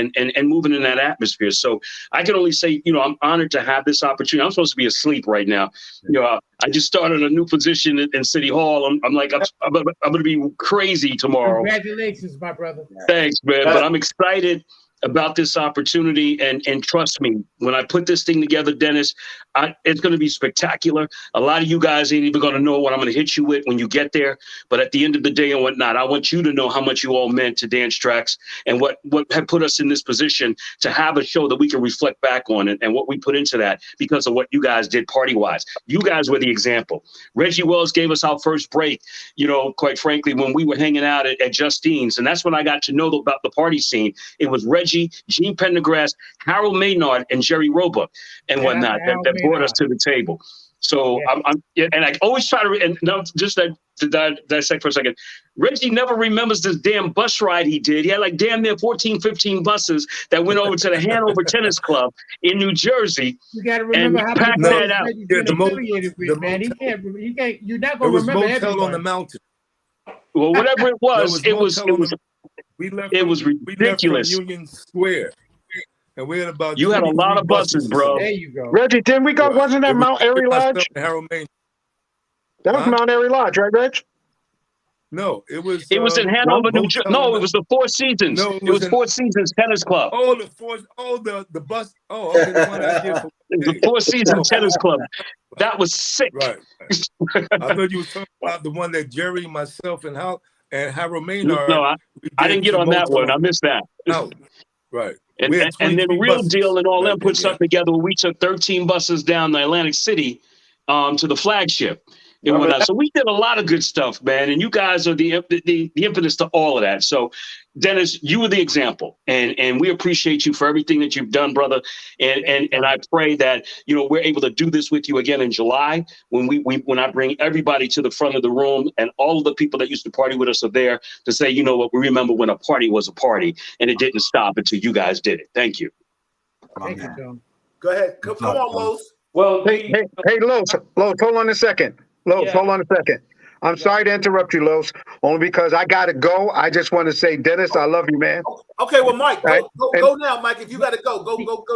moving in that atmosphere. So I can only say, you know, I'm honored to have this opportunity. I'm supposed to be asleep right now. You know, I just started a new position in City Hall. I'm like, I'm going to be crazy tomorrow. Congratulations, my brother. Thanks, man. But I'm excited about this opportunity, and trust me, when I put this thing together, Dennis, it's going to be spectacular. A lot of you guys ain't even going to know what I'm going to hit you with when you get there, but at the end of the day and whatnot, I want you to know how much you all meant to Dance Tracks and what had put us in this position to have a show that we can reflect back on, and what we put into that because of what you guys did party-wise. You guys were the example. Reggie Wells gave us our first break, you know, quite frankly, when we were hanging out at Justine's, and that's when I got to know about the party scene. It was Reggie, Gene Pendergrass, Harold Maynard, and Jerry Roebuck and whatnot that brought us to the table. So yeah. And I always try to, and now just that dissect for a second. Reggie never remembers this damn bus ride he did. He had like damn near 14, 15 buses that went over to the Hanover Tennis Club in New Jersey. You got to remember how packed that out. You're not going to remember everything on the mountain. Well, whatever it was, it was ridiculous. From Union Square. And we had about you had a lot of buses, bro. There you go. Reggie, didn't we go? Wasn't that Mount Airy Lodge? That was Mount Airy Lodge, right, Reg? No, it was. It was in Hanover, New Jersey. No, it was the Four Seasons. No, it was Four Seasons Tennis Club. Oh, the bus. Oh, okay, the one I did for the Four Seasons Tennis Club. That was sick. Right. I thought you were talking about the one that Jerry, myself, and Harold Maynard. No, I didn't get on that one. I missed that. No, right. And then Real Deal and all them put something together where we took 13 buses down to Atlantic City to the flagship. So we did a lot of good stuff, man. And you guys are the impetus to all of that. So, Dennis, you were the example. And we appreciate you for everything that you've done, brother. And I pray that, you know, we're able to do this with you again in July when I bring everybody to the front of the room and all of the people that used to party with us are there to say, you know what, we remember when a party was a party and it didn't stop until you guys did it. Thank you. Thank you, John. Go ahead. Come on, Los. Well, hey, Los, hold on a second. Hold on a second. I'm sorry to interrupt you, Los, only because I got to go. I just want to say, Dennis, I love you, man. Okay, well, Mike, go now, Mike. If you got to go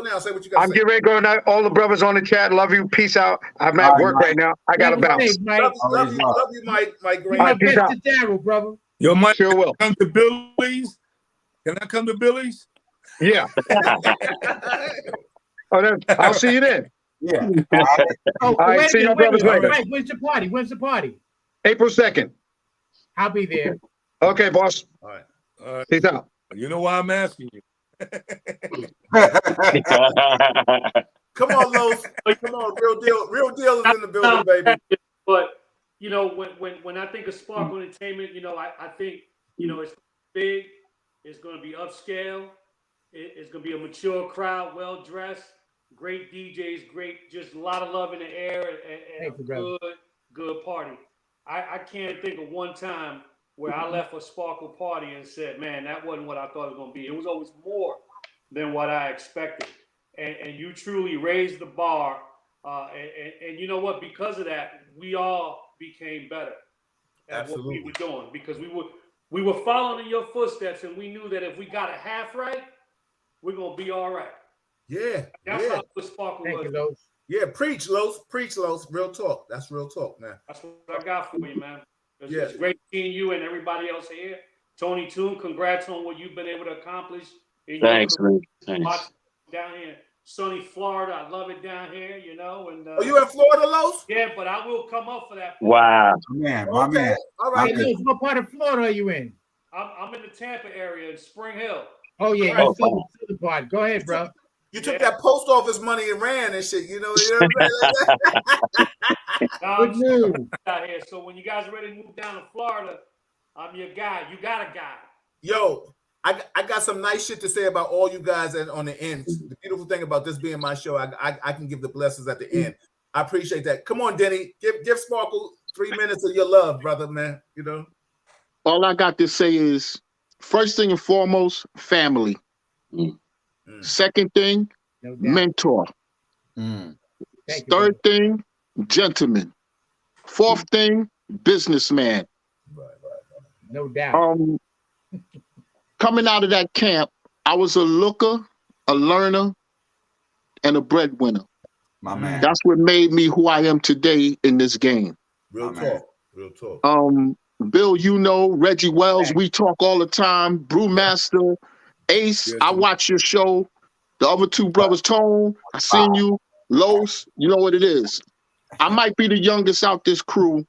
now. Say what you got to say. I'm getting ready to go now. All the brothers on the chat, love you. Peace out. I'm at work right now. I got to bounce. Love you, Mike. Mike, great. My best to Daryl, brother. Yo, Mike, sure will. Come to Billy's? Can I come to Billy's? Yeah. I'll see you then. Yeah. All right, see you brothers later. Right, when's the party? April 2nd. I'll be there. Okay, boss. All right. Peace out. You know why I'm asking you. Come on, Los. Come on, Real Deal is in the building, baby. But you know, when I think of Sparkle Entertainment, you know, I think, you know, it's big, it's going to be upscale, it's going to be a mature crowd, well dressed, great DJs, just a lot of love in the air, and a good party. I can't think of one time where I left a Sparkle party and said, man, that wasn't what I thought it was going to be. It was always more than what I expected. And you truly raised the bar. And you know what? Because of that, we all became better at what we were doing, because we were following in your footsteps, and we knew that if we got it half right, we're going to be all right. Yeah. That's how good Sparkle was. Yeah, preach, Los. Real talk. That's real talk, man. That's what I got for you, man. It's great seeing you and everybody else here. Tony Toon, congrats on what you've been able to accomplish. Thanks, man. Thanks. Down here, sunny Florida. I love it down here, you know. And you in Florida, Los? Yeah, but I will come up for that. Wow. Man, my man. All right. Hey, what part of Florida are you in? I'm in the Tampa area in Spring Hill. Oh, yeah. That's the part. Go ahead, bro. You took that post office money and ran and shit. You know what I'm saying? Out here. So when you guys are ready to move down to Florida, I'm your guy. You got a guy. Yo, I got some nice shit to say about all you guys on the end. The beautiful thing about this being my show, I can give the blessings at the end. I appreciate that. Come on, Denny. Give Sparkle 3 minutes of your love, brother, man. You know. All I got to say is, first thing and foremost, family. Second thing, mentor. Third thing, gentleman. Fourth thing, businessman. No doubt. Coming out of that camp, I was a looker, a learner, and a breadwinner. My man. That's what made me who I am today in this game. Real talk. Real talk. Bill, you know, Reggie Wells, we talk all the time. Brewmaster, Ace, I watch your show. The other two brothers, Tone, I seen you. Los, you know what it is. I might be the youngest out this crew,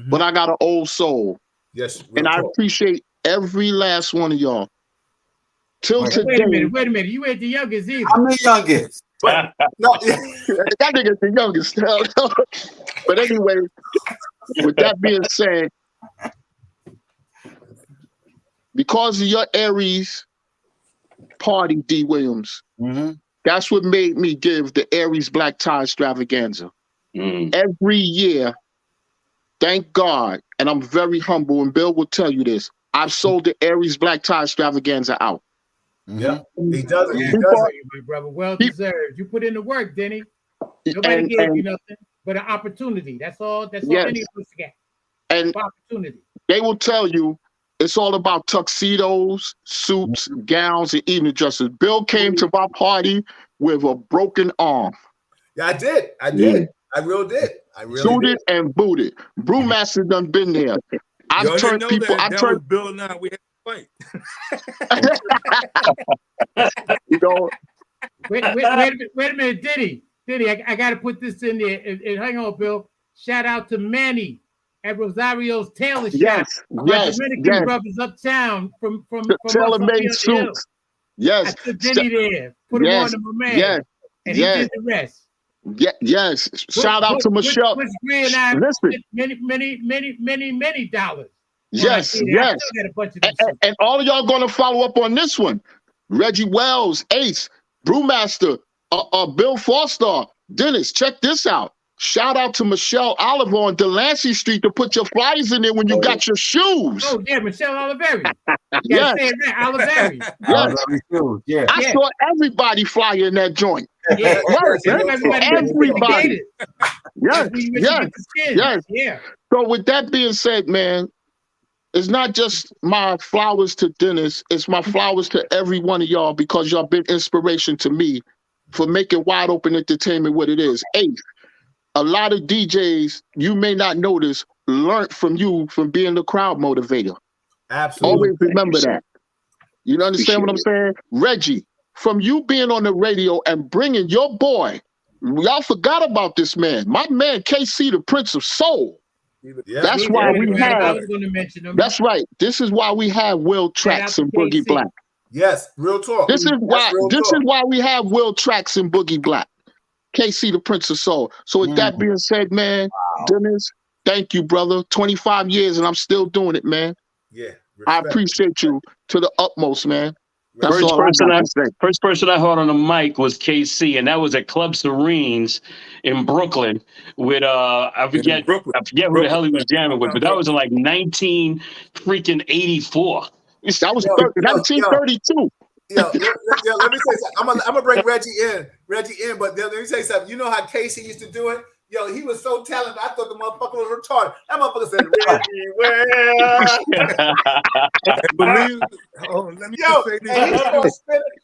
but I got an old soul. Yes. And I appreciate every last one of y'all. Till today. Wait a minute. You ain't the youngest either. I'm the youngest. But, no, that nigga's the youngest. But anyway, with that being said, because of your Aries party, D. Williams, that's what made me give the Aries Black Tie Extravaganza. Every year, thank God, and I'm very humble, and Bill will tell you this, I've sold the Aries Black Tie Extravaganza out. Yeah, he does it. He does it, my brother. Well deserved. You put in the work, Denny. Nobody gave you nothing but an opportunity. That's all. That's all any of us get. And opportunity. They will tell you it's all about tuxedos, suits, gowns, and evening dresses. Bill came to my party with a broken arm. Yeah, I did. I did. I really did. I really Suited and booted. Brewmaster done been there. I've turned people. I turned Bill and I. We had to fight. You know. Wait a minute, Diddy, I got to put this in there. And hang on, Bill. Shout out to Manny at Rosario's Tailor Shop. Yes, Dominican brothers uptown from tailor-made suits. Yes, I took Diddy there. Put him on to my man. And he did the rest. Yes. Shout out to Michelle. Listen, many dollars. Yes. And all of y'all gonna follow up on this one. Reggie Wells, Ace, Brewmaster, Bill Foster, Dennis. Check this out. Shout out to Michelle Oliver on Delancey Street to put your flyers in there when you got your shoes. Oh yeah, Michelle Oliveri. Yes. Oliveri. Yes. I saw everybody flyer in that joint. Yeah. Everybody. Yes. Yeah. So with that being said, man, it's not just my flowers to Dennis, it's my flowers to every one of y'all because y'all been inspiration to me for making Wide Open Entertainment what it is. Ace, a lot of DJs, you may not notice, learned from you from being the crowd motivator. Absolutely. Always remember that. You understand what I'm saying? Reggie, from you being on the radio and bringing your boy, y'all forgot about this man. My man, KC, the Prince of Soul. Yeah, that's why we have. I was going to mention him. That's right. This is why we have Will Tracks and Boogie Black. Yes, real talk. This is why we have Will Tracks and Boogie Black. KC, the Prince of Soul. So with that being said, man, Dennis, thank you, brother. 25 years and I'm still doing it, man. Yeah. I appreciate you to the utmost, man. First person I heard on the mic was KC, and that was at Club Serene's in Brooklyn with I forget who the hell he was jamming with, but that was in like 1984. That was 1932. Let me say something. I'm gonna bring Reggie in, but let me say something. You know how Casey used to do it? Yo, he was so talented. I thought the motherfucker was retarded. That motherfucker said, Reggie, let me say this.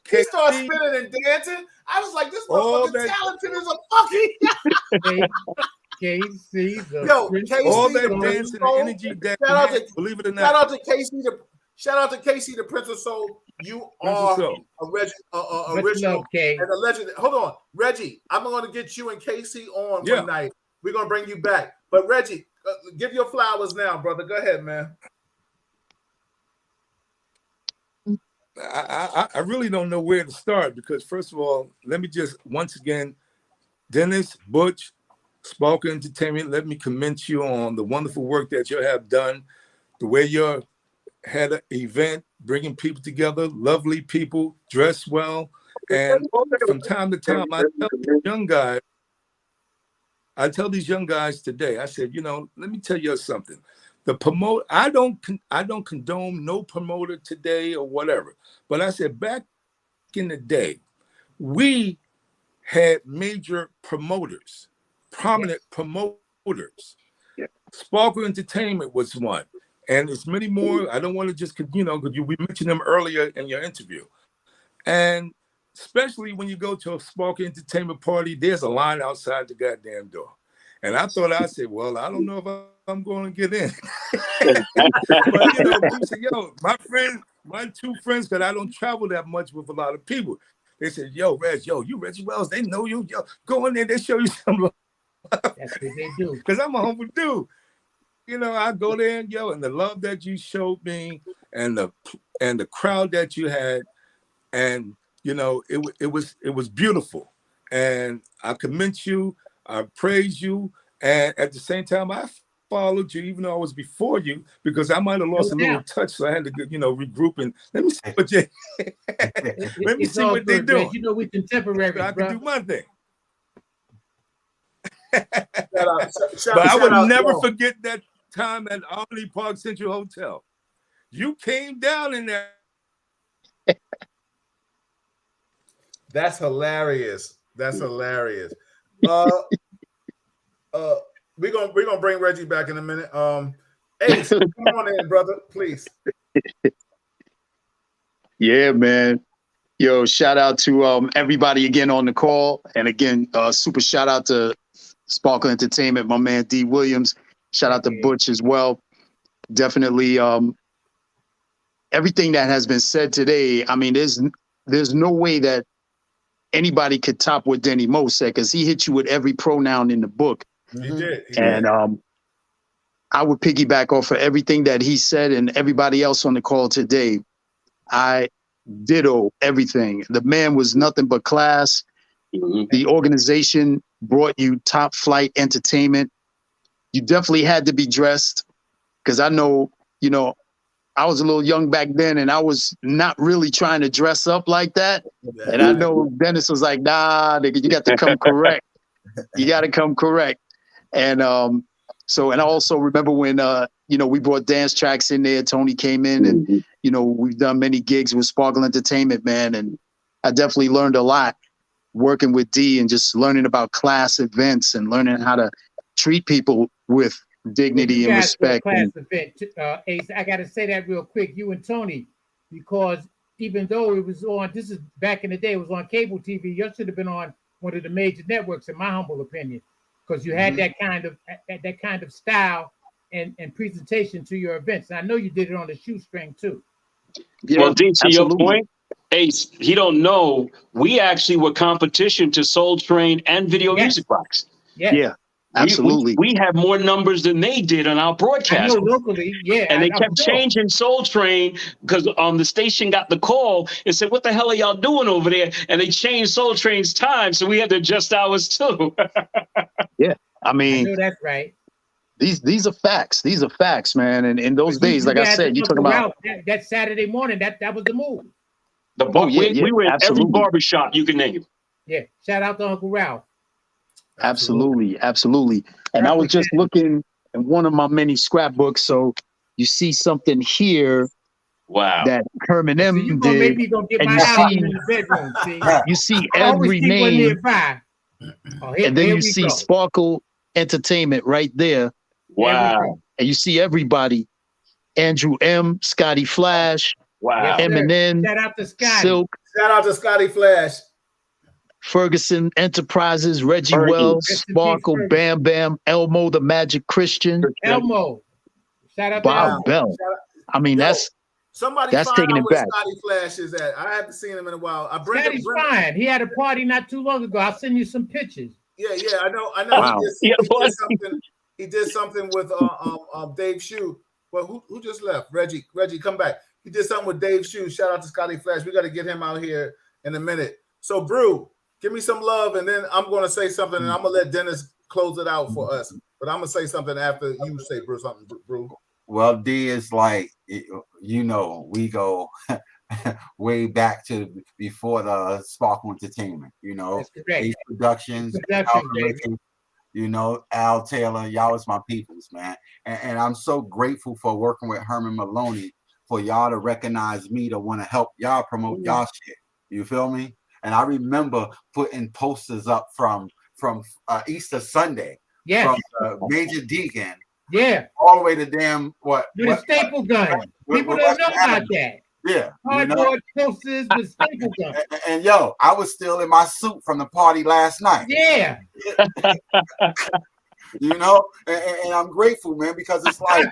He started KC, spinning and dancing. I was like, this motherfucker talented as a fucking. KC, yo, KC, all that dancing and energy that believe it or not. Shout out to KC, the Prince of Soul. You are a original and a legend. Hold on, Reggie. I'm going to get you and KC on one night. We're going to bring you back. But Reggie, give your flowers now, brother. Go ahead, man. I really don't know where to start because, first of all, let me just once again, Dennis, Butch, Sparkle Entertainment, let me commend you on the wonderful work that you have done, the way you had an event, bringing people together, lovely people, dressed well. And from time to time, I tell these young guys today, I said, let me tell you something. I don't condone no promoter today or whatever. But I said back in the day, we had major promoters, prominent promoters. Yeah. Sparkle Entertainment was one. And there's many more. I don't want to just, because we mentioned them earlier in your interview. And especially when you go to a Sparkle Entertainment party, there's a line outside the goddamn door. And I said, well, I don't know if I'm going to get in. But, people say, my two friends, because I don't travel that much with a lot of people. They said, yo, Reg, you Reggie Wells, they know you. Yo, go in there, they show you some love. That's what they do. Because I'm a humble dude. I go there and and the love that you showed me and the crowd that you had, and it was beautiful. And I commend you, I praise you, and at the same time I followed you, even though I was before you, because I might have lost a little touch, so I had to regroup and let me see what they do. We contemporaries, I can do my thing. Shout But I would out, never forget that time at Albany Park Central Hotel. You came down in there. That's hilarious. That's hilarious. We're gonna bring Reggie back in a minute. Ace, come on in, brother, please. Yeah, man. Yo, shout out to everybody again on the call, and again, super shout out to Sparkle Entertainment, my man D. Williams. Shout out to Butch as well. Definitely, everything that has been said today. I mean, there's no way that anybody could top what Denny Moe said, because he hit you with every pronoun in the book. He did. And I would piggyback off of everything that he said and everybody else on the call today. I ditto everything. The man was nothing but class. Mm-hmm. The organization brought you top flight entertainment. You definitely had to be dressed, because I know, I was a little young back then and I was not really trying to dress up like that. And I know Dennis was like, nah, nigga, you got to come correct. You got to come correct. And and I also remember when, we brought dance tracks in there. Tony came in and, we've done many gigs with Sparkle Entertainment, man. And I definitely learned a lot working with D and just learning about class events and learning how to treat people with dignity and respect. Class event, Ace, I got to say that real quick, you and Tony, because even though it was on, this is back in the day, it was on cable TV, you should have been on one of the major networks, in my humble opinion, because you had that kind of style and presentation to your events. And I know you did it on the shoestring too. Yeah, well, D, to your point, Ace, he don't know, we actually were competition to Soul Train and Video Music Box. Yeah. Absolutely. We have more numbers than they did on our broadcast. I know locally, yeah. And they kept changing Soul Train because the station got the call and said, what the hell are y'all doing over there? And they changed Soul Train's time, so we had to adjust ours too. Yeah, I mean, I know that's right. These are facts. These are facts, man. And in those days, like I said, you talking about that Saturday morning, that was the move. We were in every barbershop you can name. Yeah, shout out to Uncle Ralph. Absolutely. And I was just looking at one of my many scrapbooks. So you see something here. Wow. That Herman M did. Maybe gonna get my album in the bedroom. See? You see every name. And then you see Sparkle Entertainment right there. Wow. And you see everybody. Andrew M, Scotty Flash. Wow. Eminem. Shout out to Scotty. Silk. Shout out to Scotty Flash. Ferguson Enterprises, Reggie Wells, Sparkle, Bam Bam, Elmo the Magic Christian. Elmo. Shout out Bob to Elmo. Bell. I mean, that's taking it back. Scotty Flash is at. I haven't seen him in a while. Scotty's fine. He had a party not too long ago. I'll send you some pictures. Yeah, I know. Wow. He did something with Dave Shue. Well, who just left? Reggie, come back. He did something with Dave Shoes. Shout out to Scotty Flash. We got to get him out here in a minute. So, Brew, give me some love, and then I'm going to say something, and I'm going to let Dennis close it out for us. But I'm going to say something after you say, Brew, something, Brew. Well, D is like, you know, we go way back to before the Sparkle Entertainment, you know, Ace Productions, you know, Al Taylor, y'all was my peoples, man. And I'm so grateful for working with Herman Maloney for y'all to recognize me to want to help y'all promote y'all shit. You feel me? And I remember putting posters up from Easter Sunday, from Major Deacon, all the way to damn the staple gun. People don't know about that. Yeah, cardboard posters with staple gun. And yo, I was still in my suit from the party last night. Yeah. You know, and I'm grateful, man, because it's like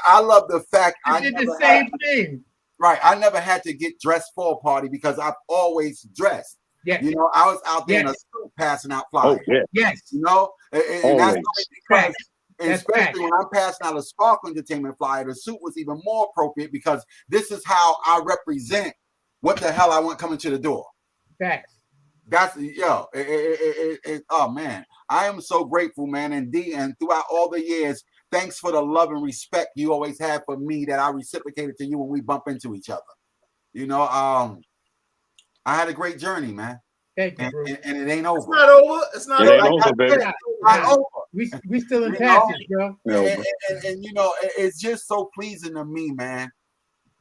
I love the fact I did the same thing. Right, I never had to get dressed for a party because I've always dressed. Yeah, you know, I was out there in a suit passing out flyers. Yes, you know, and that's because, especially when I'm passing out a Sparkle Entertainment flyer, the suit was even more appropriate because this is how I represent what the hell I want coming to the door. Facts. That's oh man, I am so grateful, man. And D, and throughout all the years, thanks for the love and respect you always had for me that I reciprocated to you when we bump into each other. You know, I had a great journey, man. Thank you, bro. And it ain't over. It's not over. It's not over, baby. It's not over. We still in passage, bro. And you know, it's just so pleasing to me, man,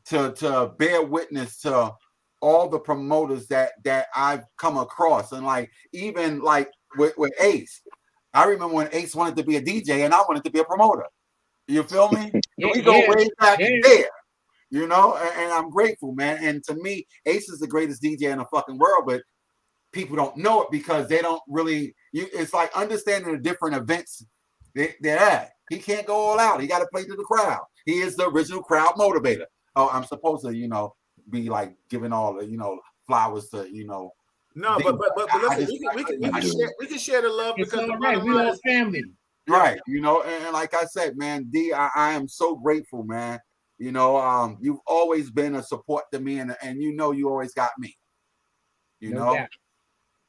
to bear witness to all the promoters that I've come across. And like, even like with Ace, I remember when Ace wanted to be a DJ and I wanted to be a promoter. You feel me? We go way back there, you know, and I'm grateful, man. And to me, Ace is the greatest DJ in the fucking world, but people don't know it because they don't really, it's like understanding the different events they're at. He can't go all out. He got to play to the crowd. He is the original crowd motivator. Oh, I'm supposed to, you know, be like giving all the, you know, flowers to, you know. No, but listen, we can share the love it's because we all family. Right, you know, and like I said, man, D, I am so grateful, man. You know, you've always been a support to me, and you know, you always got me. You know, doubt.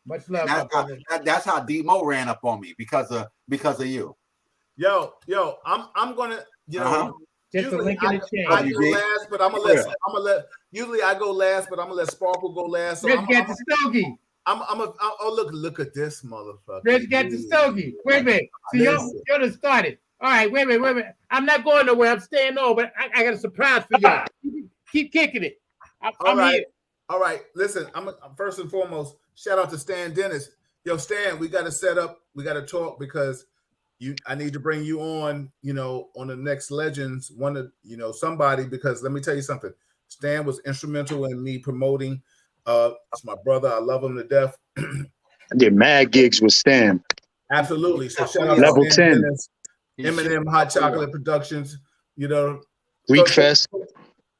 Much love. That's how D-Mo ran up on me because of you. Yo, I'm gonna, you know. Just a link in the chain. I go last, but I'm gonna let. Usually I go last, but I'm gonna let Sparkle go last. So Rich got the stogie. Oh look at this motherfucker. Rich got the stogie. Wait a minute. See, you're the started. All right, wait a minute. I'm not going nowhere. I'm staying on, but I got a surprise for y'all. Keep kicking it. I'm here. All right. Listen, I'm first and foremost. Shout out to Stan Dennis. Yo, Stan, we got to set up. We got to talk because I need to bring you on, you know, on the next Legends, somebody, because let me tell you something. Stan was instrumental in me promoting. It's my brother. I love him to death. I did mad gigs with Stan. Absolutely. So shout out Level to Stan 10. Dennis, Eminem, Hot Chocolate Productions, you know. Week Fest.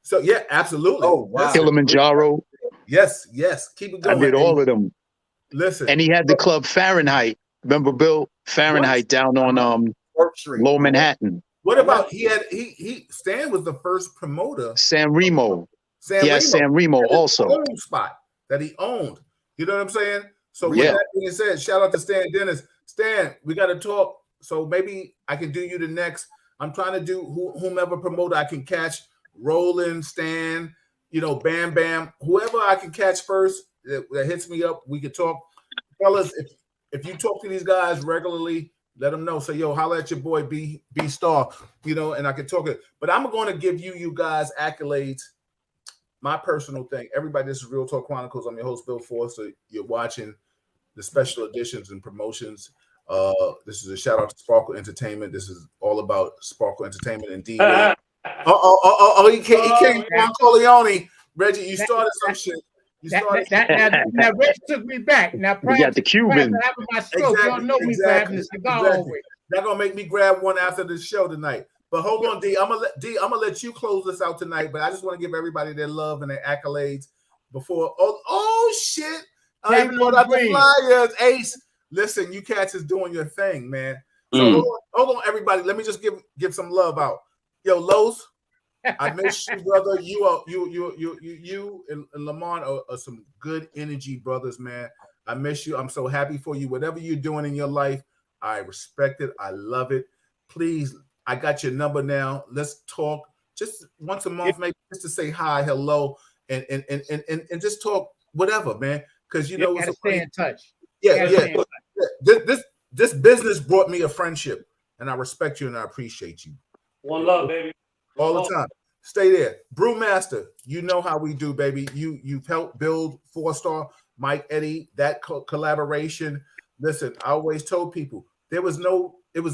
So yeah, absolutely. Oh, wow. Kilimanjaro. Yes. Keep it going. I did all of them. Listen. And he had the club Fahrenheit. Remember Bill? Fahrenheit down on Lower Manhattan. What about Stan was the first promoter. San Remo. San Remo also. Home spot that he owned. You know what I'm saying? So with that being said, shout out to Stan Dennis. Stan, we got to talk. So maybe I can do you the next. I'm trying to do whomever promoter I can catch. Roland, Stan, you know, Bam Bam, whoever I can catch first that hits me up, we could talk. Fellas, if you talk to these guys regularly, let them know. Say, yo, holla at your boy B Star, you know, and I can talk it. But I'm going to give you guys accolades. My personal thing. Everybody, this is Real Talk Chronicles. I'm your host, Bill Forster. You're watching the special editions and promotions. This is a shout out to Sparkle Entertainment. This is all about Sparkle Entertainment and D. He came from Corleone. Reggie, you started some shit. Now Rich took me back. Now, we got the Cuban. My stroke, y'all know me for having a cigar over it. They're gonna make me grab one after the show tonight. But hold on, D. I'm gonna let you close this out tonight. But I just want to give everybody their love and their accolades before. Oh shit! I even brought out the flyers. Ace, listen, you cats is doing your thing, man. So hold on, everybody. Let me just give some love out. Yo, Los, I miss you, brother. You and Lamont are some good energy brothers, man. I miss you. I'm so happy for you. Whatever you're doing in your life, I respect it. I love it. Please, I got your number now. Let's talk just once a month, maybe just to say hi, hello, and just talk whatever, man. Because you know, gotta stay in touch. Yeah. This business brought me a friendship, and I respect you and I appreciate you. One love, baby. All the time. Stay there. Brewmaster, you know how we do, baby. You've helped build 4-Star, Mike, Eddie, that collaboration. Listen, I always told people it was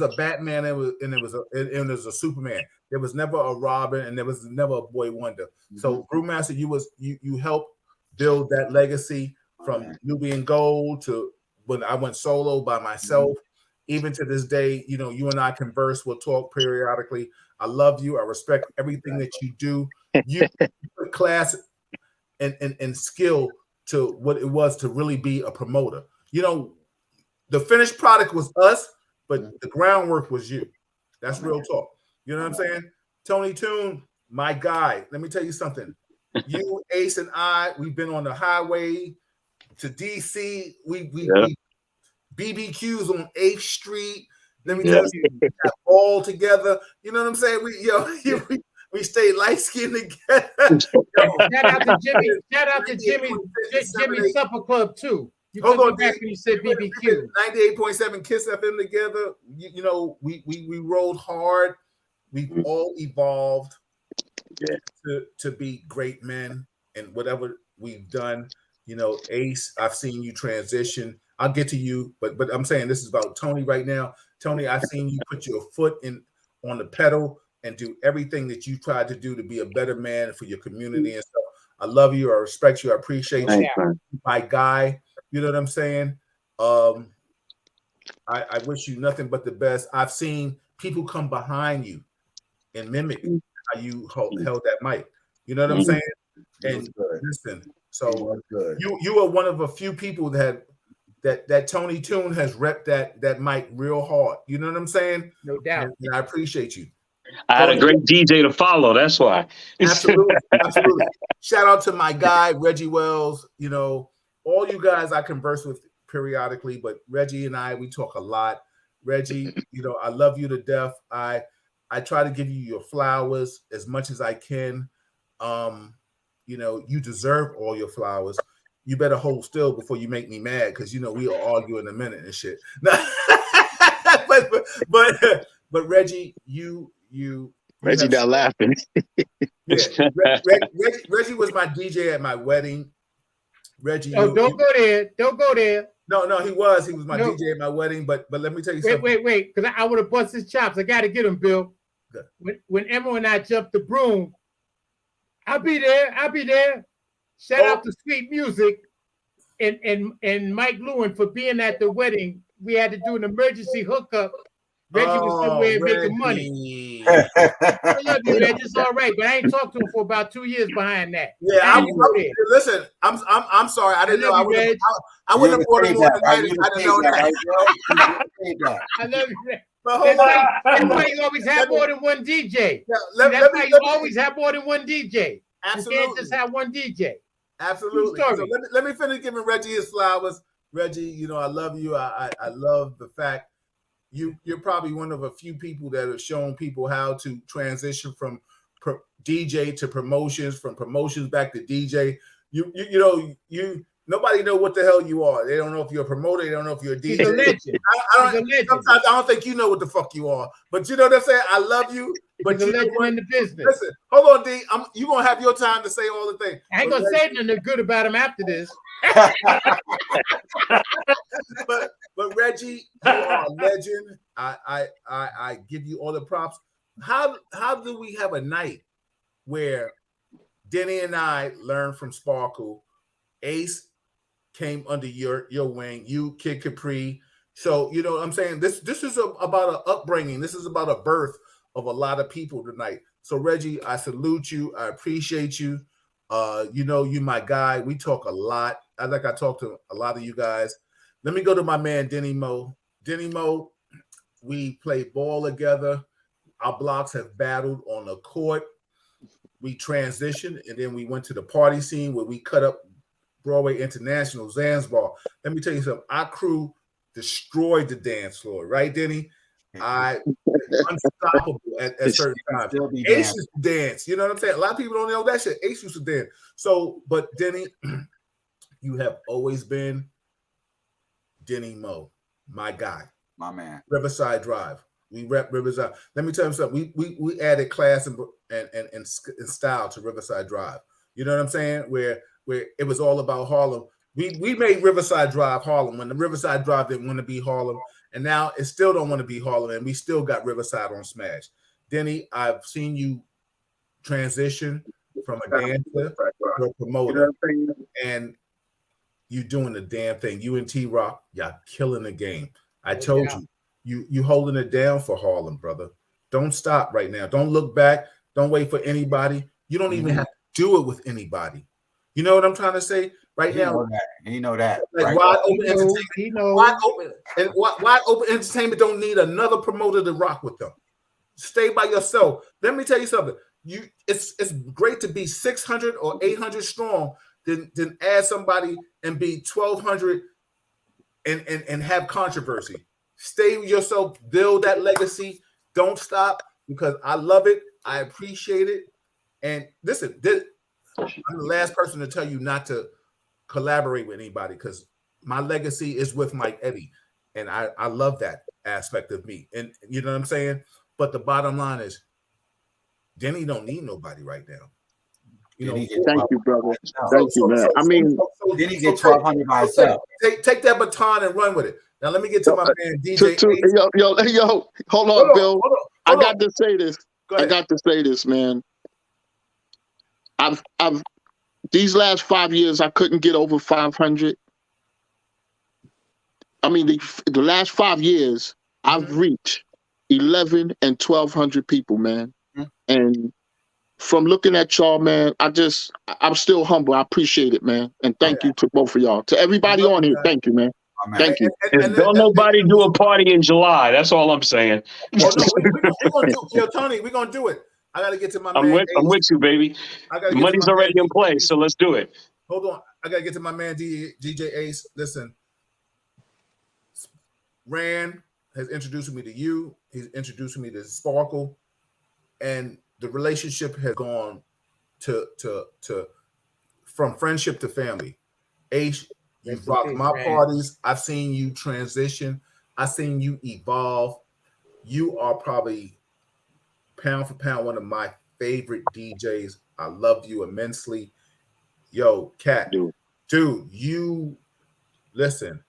a Batman and it was a Superman. There was never a Robin and there was never a Boy Wonder. So Brewmaster, you helped build that legacy from Nubian Gold to when I went solo by myself. Even to this day, you know, you and I converse, we'll talk periodically. I love you. I respect everything that you do. You put class and skill to what it was to really be a promoter. You know, the finished product was us, but the groundwork was you. That's real talk. You know what I'm saying? Tony Toon, my guy. Let me tell you something. You, Ace, and I, we've been on the highway to DC. We BBQs on 8th Street. Let me tell you, we got all together. You know what I'm saying? We stayed light skinned together. Shout out to Jimmy. Shout out to Jimmy Supper Club too. You hold on, back when you said BBQ. 98.7 Kiss FM together. You know, we rolled hard. We've all evolved to be great men, and whatever we've done. You know, Ace, I've seen you transition. I'll get to you, but I'm saying this is about Tony right now. Tony, I've seen you put your foot on the pedal and do everything that you tried to do to be a better man for your community and stuff. I love you. I respect you. I appreciate you. My guy, you know what I'm saying? I wish you nothing but the best. I've seen people come behind you and mimic how you held that mic. You know what I'm saying? And listen, so you are one of a few people that Tony Toon has repped that mic real hard. You know what I'm saying? No doubt. And I appreciate you. I had a great DJ to follow. That's why. Absolutely. Shout out to my guy, Reggie Wells. You know, all you guys I converse with periodically, but Reggie and I, we talk a lot. Reggie, you know, I love you to death. I try to give you your flowers as much as I can. You know, you deserve all your flowers. You better hold still before you make me mad, because you know we'll argue in a minute and shit. but Reggie, you Reggie not laughing. Reggie was my DJ at my wedding. Reggie, don't go there. Don't go there. No, he was my DJ at my wedding. But let me tell you something. Wait, because I would have bust his chops. I got to get him, Bill. When Emma and I jumped the broom, I'll be there. Shout out to Sweet Music and Mike Lewin for being at the wedding. We had to do an emergency hookup. Reggie was somewhere making money. I love you, Reggie. It's all right, but I ain't talked to him for about 2 years behind that. Yeah, listen. I'm sorry. I didn't know. I wouldn't have ordered you on the night. I didn't know that. I love you, Reggie. That's why you always have more than one DJ. That's why you always have more than one DJ. Absolutely. You can't just have one DJ. Absolutely. So let me finish giving Reggie his flowers. Reggie, you know, I love you. I love the fact you're probably one of a few people that have shown people how to transition from DJ to promotions, from promotions back to DJ. You know, nobody know what the hell you are. They don't know if you're a promoter. They don't know if you're a DJ. He's a legend. Sometimes I don't think you know what the fuck you are. But you know what I'm saying? I love you. But He's a legend in the business. Listen, hold on, D. You're going to have your time to say all the things. I ain't going to say nothing good about him after this. but Reggie, you are a legend. I give you all the props. How do we have a night where Denny and I learned from Sparkle, Ace came under your wing, you, Kid Capri. So, you know what I'm saying? This is about an upbringing. This is about a birth of a lot of people tonight. So, Reggie, I salute you. I appreciate you. You know, you my guy. We talk a lot. I talk to a lot of you guys. Let me go to my man, Denny Mo. Denny Mo, we play ball together. Our blocks have battled on the court. we transitioned, and then we went to the party scene where we cut up Broadway International, Zanzibar. Let me tell you something. Our crew destroyed the dance floor, right, Denny? Unstoppable at certain times. Ace used to dance. You know what I'm saying? A lot of people don't know that shit. Ace used to dance. So, but Denny, you have always been Denny Moe, my guy, my man. Riverside Drive. We rep Riverside. Let me tell you something. We added class and style to Riverside Drive. You know what I'm saying? Where it was all about Harlem. We made Riverside Drive Harlem when the Riverside Drive didn't want to be Harlem, and now it still don't want to be Harlem, and we still got Riverside on Smash. Denny, I've seen you transition from a dancer to a promoter, and you doing the damn thing. You and T-Rock, y'all killing the game. I told you holding it down for Harlem, brother. Don't stop right now. Don't look back. Don't wait for anybody. You don't even have to do it with anybody. You know what I'm trying to say? Right now, he know that. Like right? wide open entertainment. Wide open entertainment don't need another promoter to rock with them. Stay by yourself. Let me tell you something. It's great to be 600 or 800 strong than add somebody and be 1,200 and have controversy. Stay with yourself. Build that legacy. Don't stop, because I love it. I appreciate it. And listen, I'm the last person to tell you not to collaborate with anybody, because my legacy is with Mike Eddie, and I love that aspect of me. And you know what I'm saying? But the bottom line is, Denny don't need nobody right now. You know, thank you, brother. Thank you, man. I mean, Denny get 1,200 by himself. Take that baton and run with it. Now let me get to my man DJ. Yo, hold on, Bill. I got to say this. I got to say this, man. I've these last 5 years, I couldn't get over 500. I mean, the last 5 years, I've reached 11 and 1,200 people, man. And from looking at y'all, man, I'm still humble. I appreciate it, man. And thank you to both of y'all. To everybody on here, thank you, man. Thank you. And don't nobody do a party in July. That's all I'm saying. Oh, no, we're gonna do, yo, Tony, we're gonna do it. I gotta get to my man. I'm with you, baby. The money's already in place, so let's do it. Hold on. I gotta get to my man DJ Ace. Listen, Rand has introduced me to you. He's introduced me to Sparkle, and the relationship has gone to from friendship to family. Ace, you've rocked my parties. I've seen you transition. I've seen you evolve. You are probably pound for pound one of my favorite DJs. I love you immensely. Yo, Cat, dude, you listen.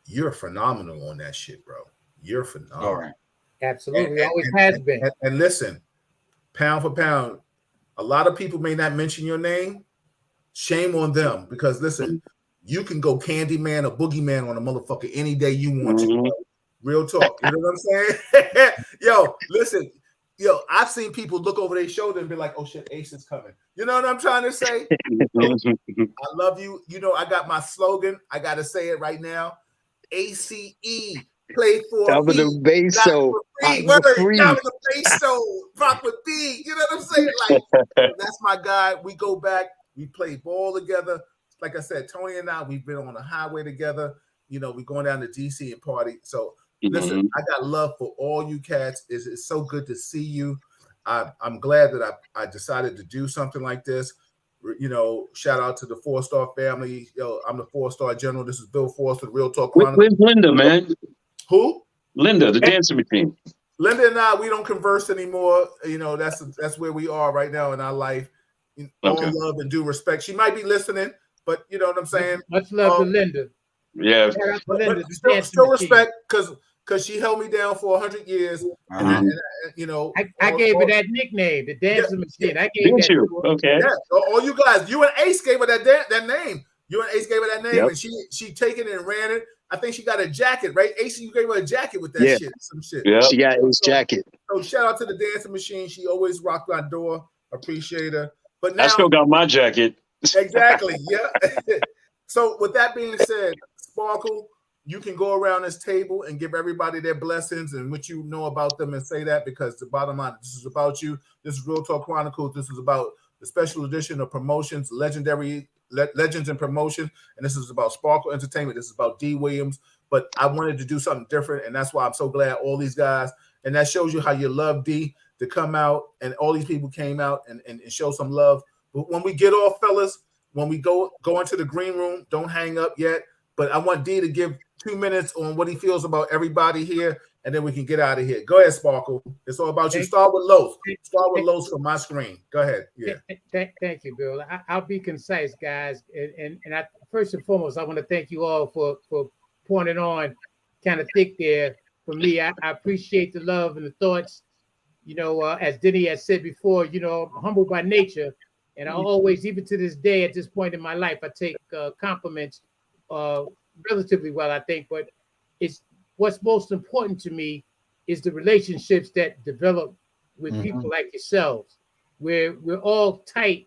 You're phenomenal on that shit, bro. You're phenomenal. All right. Absolutely, always has been. And listen, pound for pound, a lot of people may not mention your name. Shame on them, because listen, you can go Candyman or Boogeyman on a motherfucker any day you want to. Real talk. You know what I'm saying? Yo, listen. Yo, I've seen people look over their shoulder and be like, oh shit, Ace is coming. You know what I'm trying to say? I love you. You know, I got my slogan. I got to say it right now. ACE, play for Top of the bass show. Top of the bass show. Rock with B. You know what I'm saying? Like, that's my guy. We go back. We play ball together. Like I said, Tony and I, we've been on the highway together. You know, we're going down to DC and party. So listen, I got love for all you cats. It's so good to see you. I'm glad that I decided to do something like this. You know, shout out to the 4-Star family. Yo, I'm the 4-Star general. This is Bill Forrest with Real Talk Chronicles. Where's Linda, man? Who? Linda, the dancing machine. Linda and I, we don't converse anymore. You know, that's where we are right now in our life. All love and due respect. She might be listening, but you know what I'm saying? Much love to Linda. Yeah. But still respect, because she held me down for 100 years. And you know, I gave her that nickname, the dancing machine. I gave that. You? Okay. Yeah. All you guys, you and Ace gave her that name. You and Ace gave her that name, and she taken it and ran it. I think she got a jacket, right? Ace, you gave her a jacket with that shit, some shit. Yeah, she got Ace jacket. So shout out to the dancing machine. She always rocked my door. Appreciate her. But now I still got my jacket. Exactly. Yeah. So with that being said, Sparkle, you can go around this table and give everybody their blessings and what you know about them and say that, because the bottom line, this is about you. This is Real Talk Chronicles. This is about the special edition of promotions, legendary legends and promotion. And this is about Sparkle Entertainment. This is about D. Williams. But I wanted to do something different. And that's why I'm so glad all these guys, and that shows you how you love D, to come out, and all these people came out and show some love. But when we get off, fellas, when we go into the green room, don't hang up yet. But I want D to give 2 minutes on what he feels about everybody here, and then we can get out of here. Go ahead, Sparkle. It's all about you. Start with Los. Start with Los from my screen. Go ahead. Yeah. Thank you, Bill. I'll be concise, guys. And I, first and foremost, I want to thank you all for pointing on kind of thick there for me. I appreciate the love and the thoughts. You know, as Denny has said before, you know, I'm humble by nature. And I always, even to this day, at this point in my life, I take compliments relatively well, I think. But it's what's most important to me is the relationships that develop with people like yourselves, where we're all tight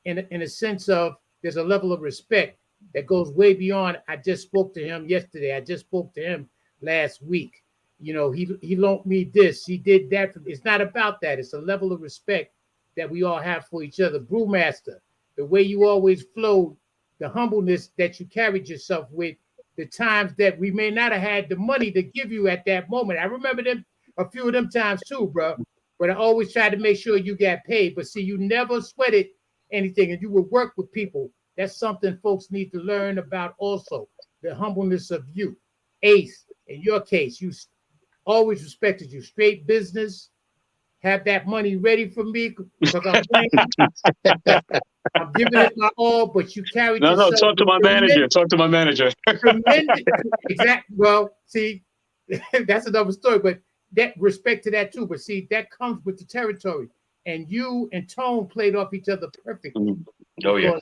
in a sense of there's a level of respect that goes way beyond. I just spoke to him yesterday. I just spoke to him last week. You know, he loaned me this. He did that. It's not about that. It's a level of respect that we all have for each other. Brewmaster, the way you always flowed, the humbleness that you carried yourself with, the times that we may not have had the money to give you at that moment. I remember them, a few of them times too, bro. But I always tried to make sure you got paid. But see, you never sweated anything, and you would work with people. That's something folks need to learn about also, the humbleness of you. Ace, in your case, you always respected you. Straight business, have that money ready for me because I'm playing. I'm giving it my all, but you carried yourself. No, talk to my manager. Talk to my manager. Tremendous. Exactly. Well, see, that's another story, but that respect to that too. But see, that comes with the territory. And you and Tone played off each other perfectly. Oh, yeah.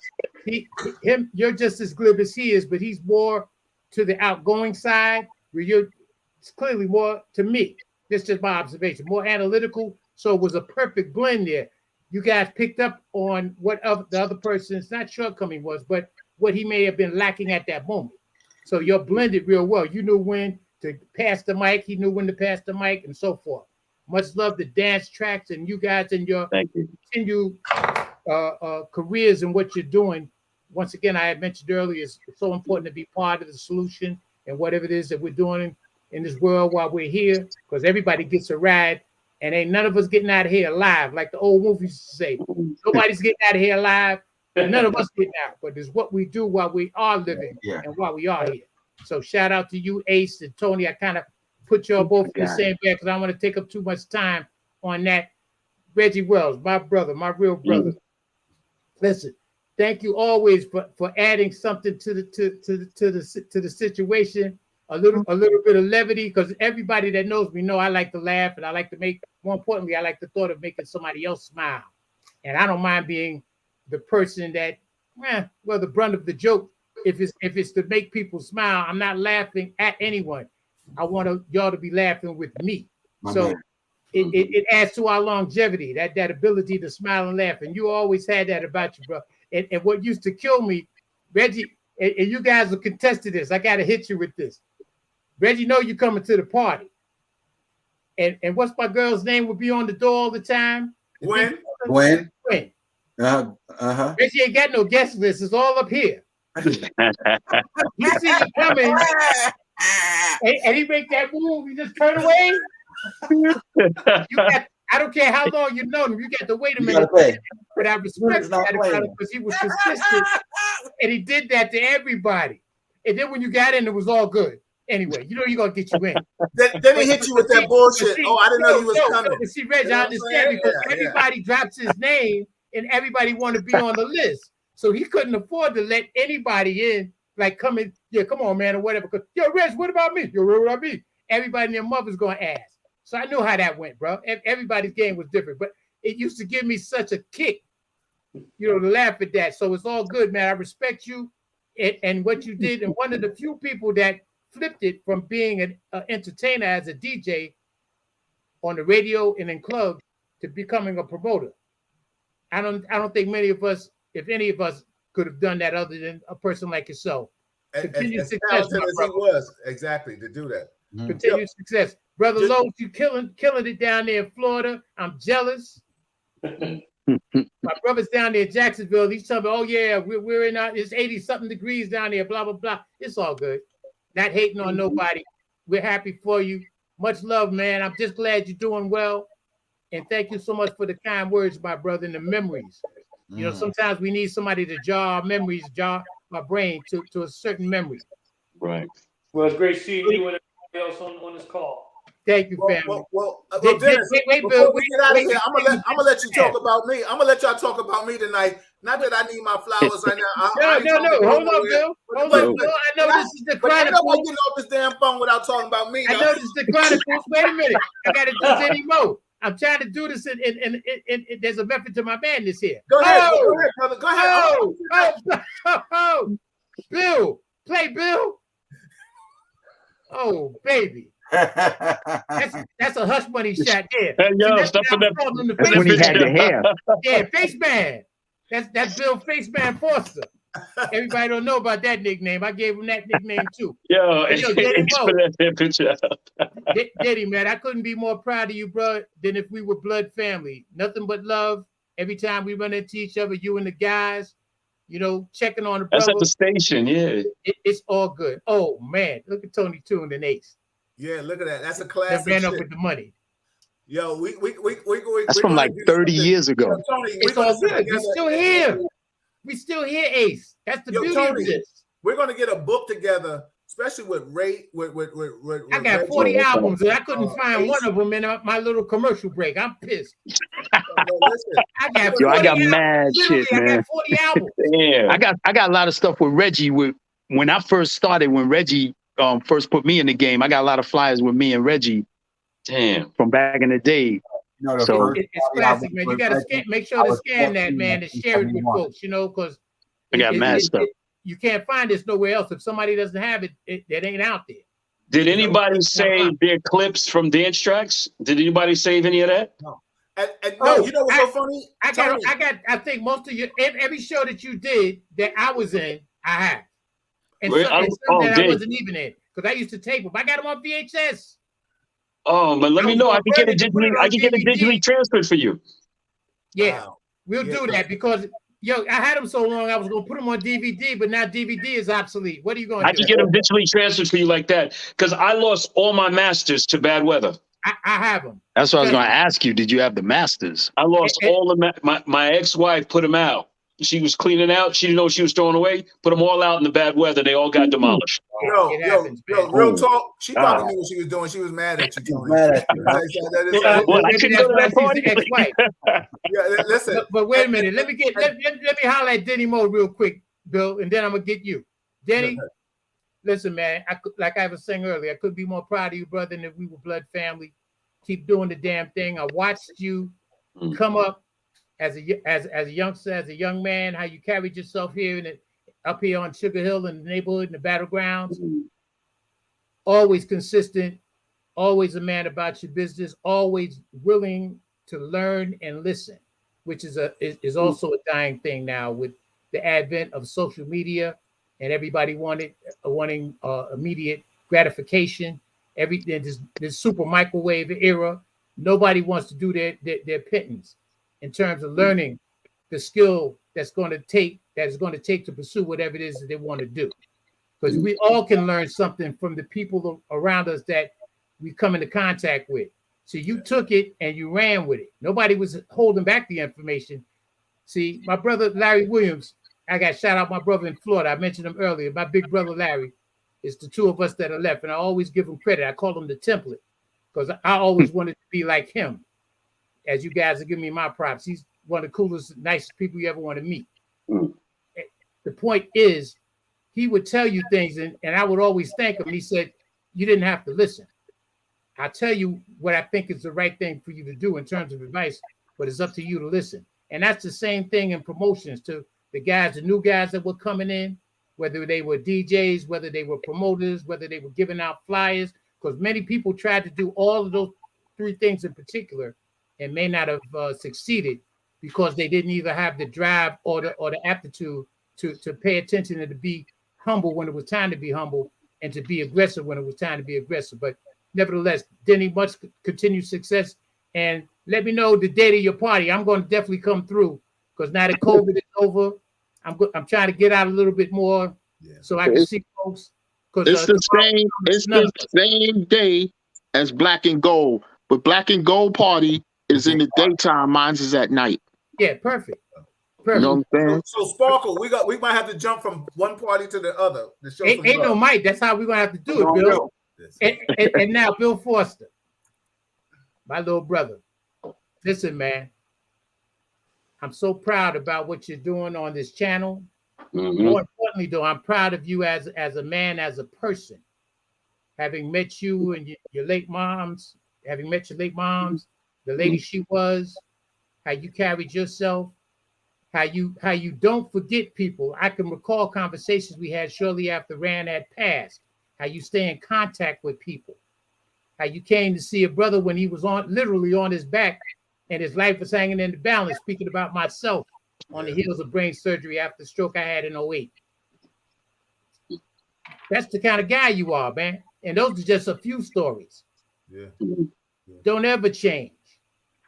You're just as glib as he is, but he's more to the outgoing side, where you're clearly more, to me, this is just my observation, more analytical. So it was a perfect blend there. You guys picked up on what the other person's not shortcoming was, but what he may have been lacking at that moment. So you're blended real well. You knew when to pass the mic. He knew when to pass the mic, and so forth. Much love the dance tracks, and you guys in your continued careers and what you're doing. Once again, I had mentioned earlier, it's so important to be part of the solution and whatever it is that we're doing in this world while we're here, because everybody gets a ride, and ain't none of us getting out of here alive, like the old movies used to say. Nobody's getting out of here alive. None of us getting out, but it's what we do while we are living and while we are here. So shout out to you, Ace and Tony. I kind of put y'all both in the same bag because I don't want to take up too much time on that. Reggie Wells, my brother, my real brother. Listen, thank you always for adding something to the situation. A little bit of levity, because everybody that knows me know I like to laugh, and I like to make, more importantly, I like the thought of making somebody else smile. And I don't mind being the person that, the brunt of the joke. If it's to make people smile, I'm not laughing at anyone. I want y'all to be laughing with me. It adds to our longevity, that ability to smile and laugh. And you always had that about you, bro. And what used to kill me, Reggie, and you guys will contest to this. I got to hit you with this. Reggie, know you coming to the party. And what's my girl's name would be on the door all the time? Gwen. Reggie ain't got no guest list. It's all up here. He see you coming, and he make that move. You just turn away. I don't care how long you've known him. You got to wait a minute. But I respect that because he was consistent, and he did that to everybody. And then when you got in, it was all good. Anyway, you know you're gonna get you in. Then he hit you with that bullshit. I didn't know he was coming. But see, Reggie, I understand because everybody drops his name and everybody want to be on the list. So he couldn't afford to let anybody in, like come in, come on, man, or whatever. Yo, Reg, what about me? Yo, what about me? Everybody and their mother's gonna ask. So I knew how that went, bro. Everybody's game was different, but it used to give me such a kick, to laugh at that. So it's all good, man. I respect you and what you did. And one of the few people that flipped it from being an entertainer as a DJ on the radio and in clubs to becoming a promoter. I don't think many of us, if any of us, could have done that other than a person like yourself. Continued success, talented my as he brother. was, exactly, to do that. Continued success. Brother Lowe's, you killing it down there in Florida. I'm jealous. My brother's down there in Jacksonville. He's telling me, oh yeah, we're in it's 80-something degrees down there, blah, blah, blah. It's all good. Not hating on nobody. We're happy for you. Much love, man. I'm just glad you're doing well. And thank you so much for the kind words, my brother, and the memories. You know, sometimes we need somebody to jar our memories, jar my brain to a certain memory. Right. Well, it's great seeing you and everybody else on this call. Thank you, family. Well, Dennis, before we get out of here, I'm gonna let you talk about me. I'm gonna let y'all talk about me tonight. Not that I need my flowers right now. No. Hold on, Bill. Hold on, Bill. I know this is the Chronicles. Nobody getting off this damn phone without talking about me. I know this is the Chronicles. Wait a minute. I got to do this anymore. I'm trying to do this, and there's a method to my madness here. Go ahead, brother. Go ahead. Oh, Bill. Play Bill. Oh, baby. That's a hush money shot there. Hey, yo, stop that. That's when he had the hair. Yeah, Face Man. That's Bill Face Man Forster. Everybody don't know about that nickname. I gave him that nickname too. Diddy, man, I couldn't be more proud of you, bro, than if we were blood family. Nothing but love. Every time we run into each other, you and the guys, you know, checking on the brother. That's at the station, yeah. It's all good. Oh man, look at Tony Toon and Ace. Yeah, look at that. That's a classic. They ran up with the money. Yo, we that's from like 30 years ago. Tony, it's all good. We're still here. We still here, Ace. That's the beauty of this. We're gonna get a book together, especially with Ray. I got 40 albums, and I couldn't find one of them in my little commercial break. I'm pissed. I got mad shit, man. I got 40 albums. Yeah. I got a lot of stuff with Reggie. When I first started, when Reggie first put me in the game, I got a lot of flyers with me and Reggie. Damn. From back in the day. You know, so it's classic, man. You gotta make sure to scan that, man, and share it with folks, you know, because I got mad stuff. You can't find this nowhere else. If somebody doesn't have it, it ain't out there. Did anybody save their clips from dance tracks? Did anybody save any of that? No. No, you know what's so funny? I think most of your every show that you did that I was in, I have. And some that I wasn't even in, because I used to tape them. I got them on VHS. Oh, but let me know. I can get it digitally transferred for you. Yeah, we'll do that because I had them so long I was gonna put them on DVD, but now DVD is obsolete. What are you gonna do? I can get them digitally transferred for you like that because I lost all my masters to bad weather. I have them. That's what I was gonna ask you. Did you have the masters? I lost all of my ex-wife put them out. She was cleaning out. She didn't know what she was throwing away. Put them all out in the bad weather. They all got demolished. Yo, real talk. She probably knew what she was doing. She was mad at you. Well, I couldn't go to that party. Yeah, listen. But wait a minute. Let me holler at Denny Moe real quick, Bill, and then I'm gonna get you. Denny, listen, man. Like I was saying earlier, I couldn't be more proud of you, brother, than if we were blood family. Keep doing the damn thing. I watched you come up. As a youngster, as a young man, how you carried yourself here up here on Sugar Hill in the neighborhood, in the battlegrounds, always consistent, always a man about your business, always willing to learn and listen, which is also a dying thing now with the advent of social media and everybody wanting immediate gratification. Everything this super microwave era, nobody wants to do their pittance. In terms of learning the skill that's going to take to pursue whatever it is that they want to do. Because we all can learn something from the people around us that we come into contact with. So you took it and you ran with it. Nobody was holding back the information. See, my brother Larry Williams, I got shout out my brother in Florida. I mentioned him earlier. My big brother Larry, it's the two of us that are left. And I always give him credit. I call him the template because I always wanted to be like him. As you guys are giving me my props, he's one of the coolest, nicest people you ever want to meet. The point is, he would tell you things, and I would always thank him. He said, you didn't have to listen. I'll tell you what I think is the right thing for you to do in terms of advice, but it's up to you to listen. And that's the same thing in promotions to the new guys that were coming in, whether they were DJs, whether they were promoters, whether they were giving out flyers, because many people tried to do all of those three things in particular and may not have succeeded because they didn't either have the drive or the aptitude to pay attention and to be humble when it was time to be humble and to be aggressive when it was time to be aggressive. But nevertheless, Denny, much continued success. And let me know the date of your party. I'm going to definitely come through because now that COVID is over, I'm trying to get out a little bit more so I can see folks. It's the same day as Black and Gold, but Black and Gold party is in the daytime. Mine's is at night. Yeah, perfect. You know what I'm saying? So Sparkle, we might have to jump from one party to the other. Ain't no Mike. That's how we're gonna have to do it, Bill. And now Bill Foster, my little brother. Listen, man, I'm so proud about what you're doing on this channel. More importantly, though, I'm proud of you as a man, as a person. Having met you and your late moms, the lady she was, how you carried yourself, how you don't forget people. I can recall conversations we had shortly after Rand had passed, how you stay in contact with people, how you came to see a brother when he was literally on his back and his life was hanging in the balance, speaking about myself on the heels of brain surgery after the stroke I had in 2008. That's the kind of guy you are, man. And those are just a few stories. Yeah. Don't ever change.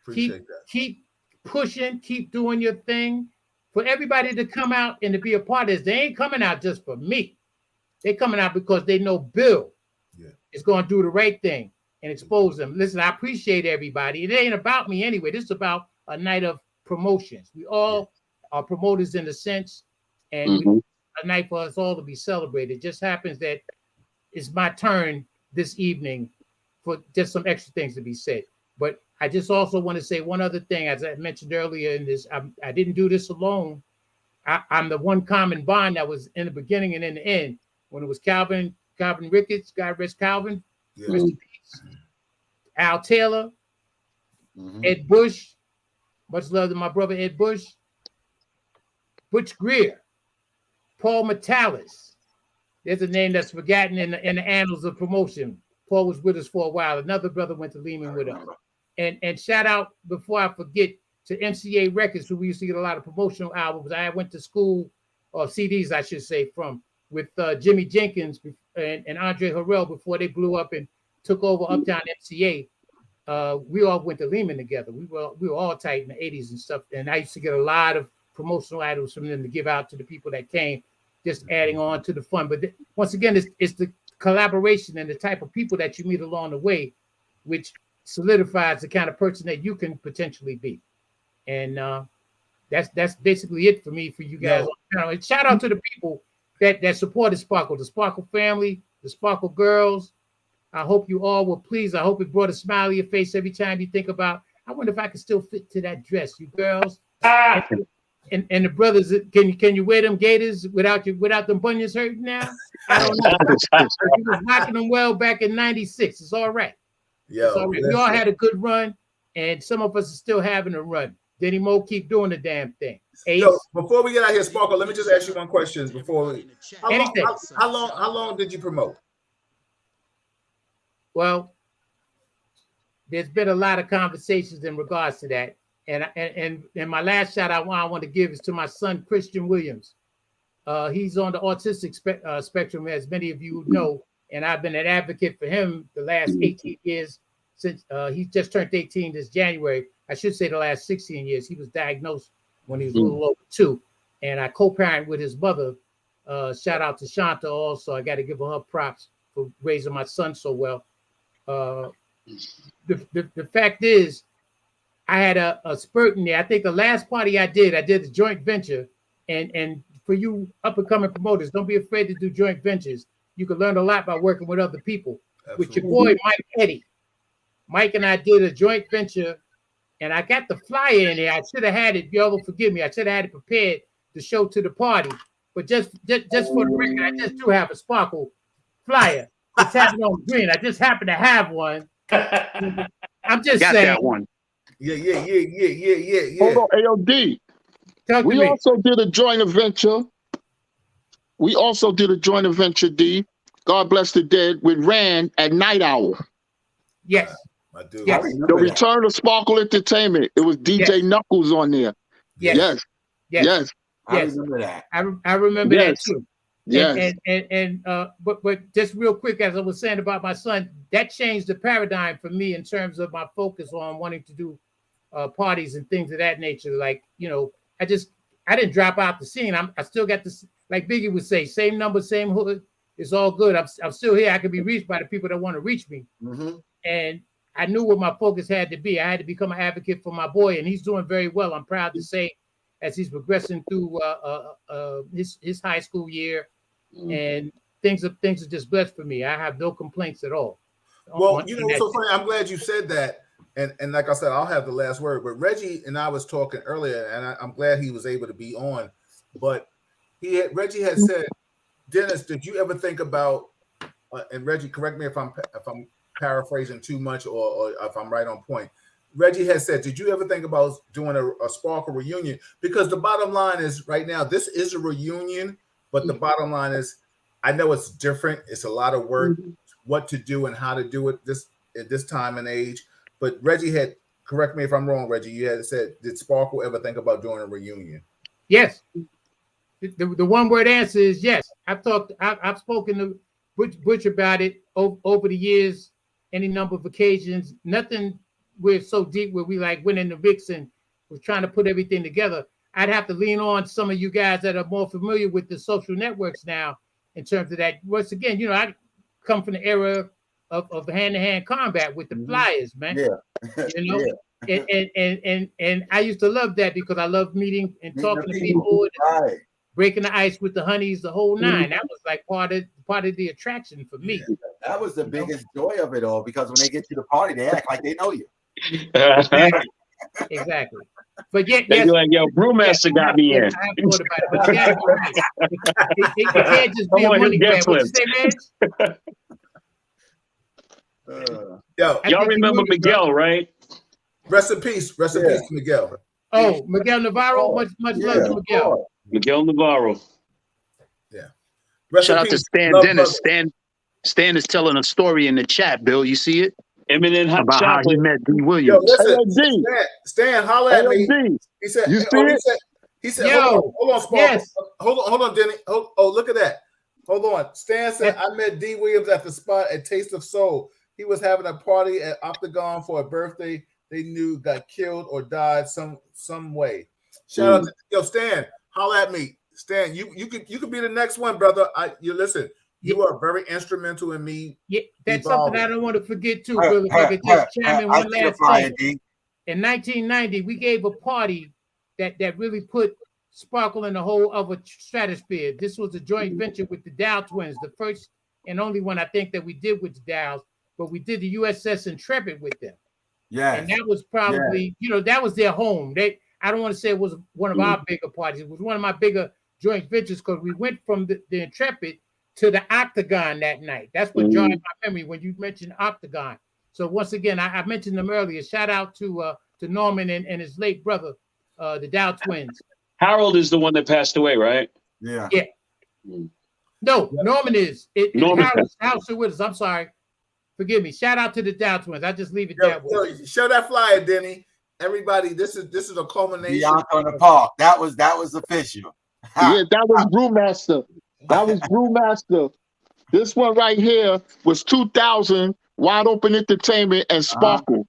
Appreciate that. Keep pushing, keep doing your thing. For everybody to come out and to be a part of this, they ain't coming out just for me. They're coming out because they know Bill is going to do the right thing and expose them. Listen, I appreciate everybody. It ain't about me anyway. This is about a night of promotions. We all are promoters in a sense, and a night for us all to be celebrated. It just happens that it's my turn this evening for just some extra things to be said. But I just also want to say one other thing. As I mentioned earlier in this, I didn't do this alone. I'm the one common bond that was in the beginning and in the end. When it was Calvin Ricketts, God rest Calvin, rest in peace. Al Taylor, Ed Bush, much love to my brother Ed Bush, Butch Greer, Paul Metalis. There's a name that's forgotten in the annals of promotion. Paul was with us for a while. Another brother went to Lehman with us. And shout out, before I forget, to MCA Records, who we used to get a lot of promotional albums. I went to school, or CDs, I should say, with Jimmy Jenkins and Andre Harrell before they blew up and took over Uptown MCA. We all went to Lehman together. We were all tight in the 80s and stuff. And I used to get a lot of promotional items from them to give out to the people that came, just adding on to the fun. But once again, it's the collaboration and the type of people that you meet along the way, which solidifies the kind of person that you can potentially be. And that's basically it for me, for you guys. And shout out to the people that supported Sparkle, the Sparkle family, the Sparkle girls. I hope you all were pleased. I hope it brought a smile to your face every time you think about, I wonder if I can still fit to that dress, you girls. And the brothers, can you wear them gaiters without them bunions hurting now? I don't know. You was rocking them well back in '96. It's all right. Yeah, we all had a good run, and some of us are still having a run. Denny Mo, keep doing the damn thing. Yo, before we get out here, Sparkle, let me just ask you one question before we. How long did you promote? Well, there's been a lot of conversations in regards to that. And my last shout out I want to give is to my son, Christian Williams. He's on the autistic spectrum, as many of you know, and I've been an advocate for him the last 18 years since he just turned 18 this January. I should say the last 16 years. He was diagnosed when he was a little over 2, and I co-parent with his mother. Shout out to Shanta also. I got to give her props for raising my son so well. The fact is, I had a spurt in there. I think the last party I did a joint venture. And for you up and coming promoters, don't be afraid to do joint ventures. You can learn a lot by working with other people. Absolutely. With your boy, Mike Eddy. Mike and I did a joint venture, and I got the flyer in there. I should have had it. Y'all will forgive me. I should have had it prepared to show to the party. But just for the record, I just do have a Sparkle flyer. It's happening on green. I just happen to have one. I'm just saying. That one. Yeah. Hold on, AOD. We also did a joint venture. D. God bless the dead with Rand at Night Owl. Yes. I do. Yes. The return of Sparkle Entertainment. It was DJ Knuckles on there. Yes. I remember that. I remember that too. Yes. But just real quick, as I was saying about my son, that changed the paradigm for me in terms of my focus on wanting to do parties and things of that nature. Like, you know, I didn't drop out the scene. I still got this, like Biggie would say, same number, same hood. It's all good. I'm still here. I can be reached by the people that want to reach me. Mm-hmm. And I knew what my focus had to be. I had to become an advocate for my boy, and he's doing very well. I'm proud to say, as he's progressing through his high school year, and things are just blessed for me. I have no complaints at all. Well, you know, so funny. I'm glad you said that. And like I said, I'll have the last word. But Reggie and I was talking earlier, and I'm glad he was able to be on. But Reggie had said, Dennis, did you ever think about? And Reggie, correct me if I'm paraphrasing too much or if I'm right on point. Reggie has said, did you ever think about doing a Sparkle reunion? Because the bottom line is right now, this is a reunion, but the bottom line is, I know it's different. It's a lot of work, what to do and how to do it at this time and age. But Reggie had, correct me if I'm wrong, Reggie, you had said, did Sparkle ever think about doing a reunion? Yes. The one word answer is yes. I've spoken to Butch about it over the years, any number of occasions. Nothing we're so deep where we like went in the mix and was trying to put everything together. I'd have to lean on some of you guys that are more familiar with the social networks now in terms of that. Once again, you know, I come from the era of hand-to-hand combat with the flyers, man. Yeah. You know, Yeah. And I used to love that because I love meeting and talking to people, right. Breaking the ice with the honeys, the whole nine. That was like part of the attraction for me. Yeah. That was the biggest joy of it all, because when they get to the party, they act like they know you. Exactly. But yet, they be like, yo, Brewmaster got me in. I have thought about it, but yeah, you're right. It can't just be a money grab. What you say, man? Y'all remember Miguel, right? Rest in peace. Rest in peace to Miguel. Oh, Miguel Navarro. Much love to Miguel. Miguel Navarro. Yeah. Shout out to Stan Dennis. Stan is telling a story in the chat, Bill. You see it? Eminent hot about chocolate. how he met D. Williams. Yo, listen, Stan, holler at me. He said, you he said, yo, hold on, Sparkle. Yes. Hold on, Denny. Oh, look at that. Hold on. Stan said, I met D. Williams at the spot at Taste of Soul. He was having a party at Octagon for a birthday they knew got killed or died some way. Shout out to yo, Stan, holler at me. Stan, you could be the next one, brother. You listen. You are very instrumental in me. Yeah, that's something I don't want to forget too, Bill. If I could just chime in one last thing. In 1990, we gave a party that really put Sparkle in a whole other stratosphere. This was a joint venture with the Dow twins, the first and only one I think that we did with the Dows, but we did the USS Intrepid with them. Yeah. And that was probably, you know, that was their home. I don't want to say it was one of our bigger parties. It was one of my bigger joint ventures because we went from the Intrepid to the Octagon that night. That's what jogged my memory when you mentioned Octagon. So once again, I mentioned them earlier. Shout out to Norman and his late brother, the Dow twins. Harold is the one that passed away, right? Yeah. Yeah. No, Norman is. Harold's still with us. I'm sorry. Forgive me. Shout out to the Dow twins. I just leave it that way. Show that flyer, Denny. Everybody, this is a culmination. Bianca in the park. That was official. Yeah, that was Brewmaster. That was Brewmaster. This one right here was 2000, Wide Open Entertainment and Sparkle.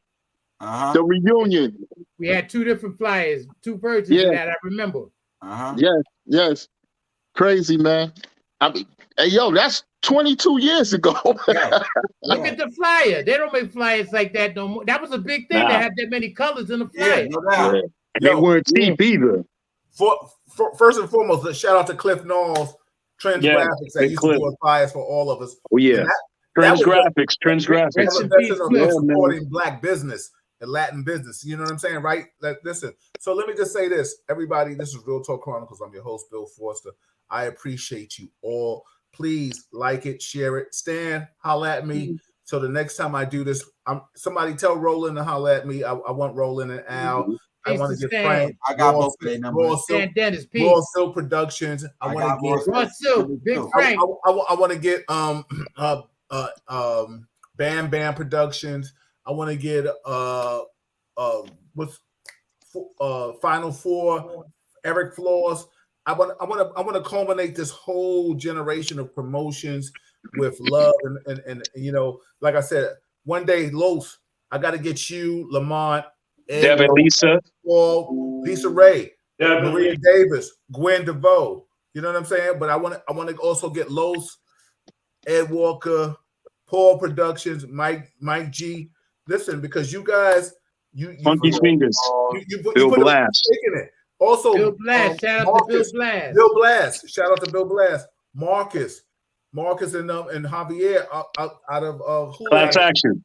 The reunion. We had two different flyers, two versions of that, I remember. Yes. Crazy, man. I mean, hey, yo, that's 22 years ago. Look at the flyer. They don't make flyers like that no more. That was a big thing to have that many colors in the flyer. They weren't cheap either. First and foremost, shout out to Cliff Knowles, Trends Graphics, that used to do flyers for all of us. Oh, yeah. Trends Graphics. Supporting Black business and Latin business. You know what I'm saying, right? Listen. So let me just say this, everybody. This is Real Talk Chronicles. I'm your host, Bill Forster. I appreciate you all. Please like it, share it. Stan, holla at me. So the next time I do this, somebody tell Roland to holla at me. I want Roland and Al. I want to get Frank. I got both of their numbers. Raw Silk Productions. I want to get Raw Silk, Big Frank. I want to get Bam Bam Productions. I want to get Final Four, Eric Floors. I want to culminate this whole generation of promotions with love and you know, like I said, one day, Los, I got to get you, Lamont, Devin, Lisa, Paul, Lisa Ray, Devin, Maria Davis, Gwen DeVoe. You know what I'm saying? But I want to also get Los, Ed Walker, Paul Productions, Mike G. Listen, because you guys, you Funky Fingers, Bill Blast. in it. Also, Bill Blast, shout out to Bill Blast. Bill Blast, shout out to Bill Blast. Marcus and Javier out of Class Action.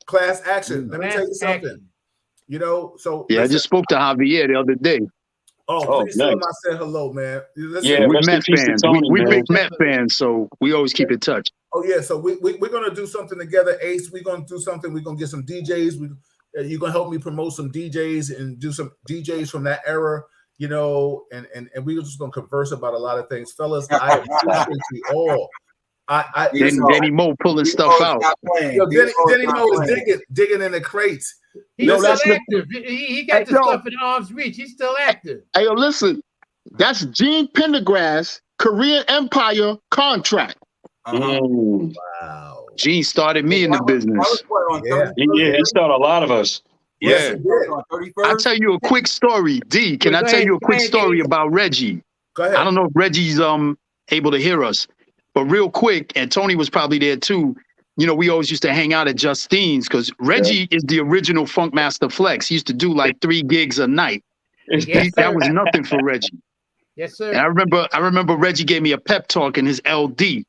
Class Action. Let me tell you something. Action. You know, so Yeah, I just spoke to Javier the other day. please tell him nice. I said hello, man. Listen, Yeah, We're rest in Met peace to fans. Tony, We man. big Met fans, so we always keep in touch. Oh yeah, so we're gonna do something together, Ace. We're gonna do something. We're gonna get some DJs. You're gonna help me promote some DJs and do some DJs from that era, you know, and we're just gonna converse about a lot of things, fellas. I appreciate you all. Denny Mo pulling stuff out. Yo, Denny Mo is digging in the crates. He's still active. He got the stuff in arm's reach. He's still active. Hey, yo, listen, that's Gene Pendergrass, Korean Empire contract. Wow. Gene started me in the business. He started a lot of us. Yeah. I'll tell you a quick story. D, can I tell you a quick story about Reggie? Go ahead. I don't know if Reggie's able to hear us, but real quick, and Tony was probably there too. You know, we always used to hang out at Justine's because Reggie is the original Funkmaster Flex. He used to do like 3 gigs a night. Yes, That was nothing for Reggie. Yes, sir. And I remember Reggie gave me a pep talk in his LD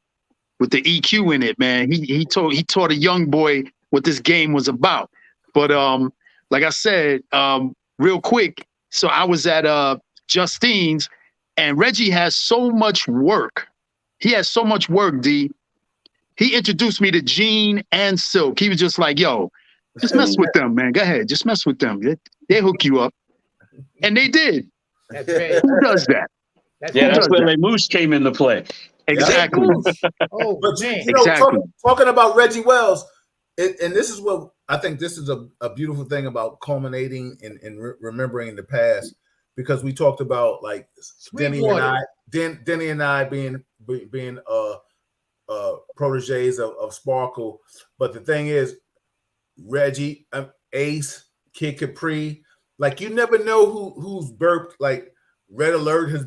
with the EQ in it, man. He taught a young boy what this game was about. But like I said, real quick, so I was at Justine's, and Reggie has so much work. He has so much work, D. He introduced me to Gene and Silk. He was just like, yo, just mess with them, man. Go ahead, just mess with them. They hook you up. And they did. That's right. Who does that? That's where Les Moose came into play. Exactly. Oh, But man. you know, Exactly. talking about Reggie Wells, and this is what I think this is a beautiful thing about culminating and remembering the past, because we talked about like Denny and I being proteges of Sparkle, but the thing is, Reggie, Ace, Kid Capri, like you never know who's burped. Like Red Alert has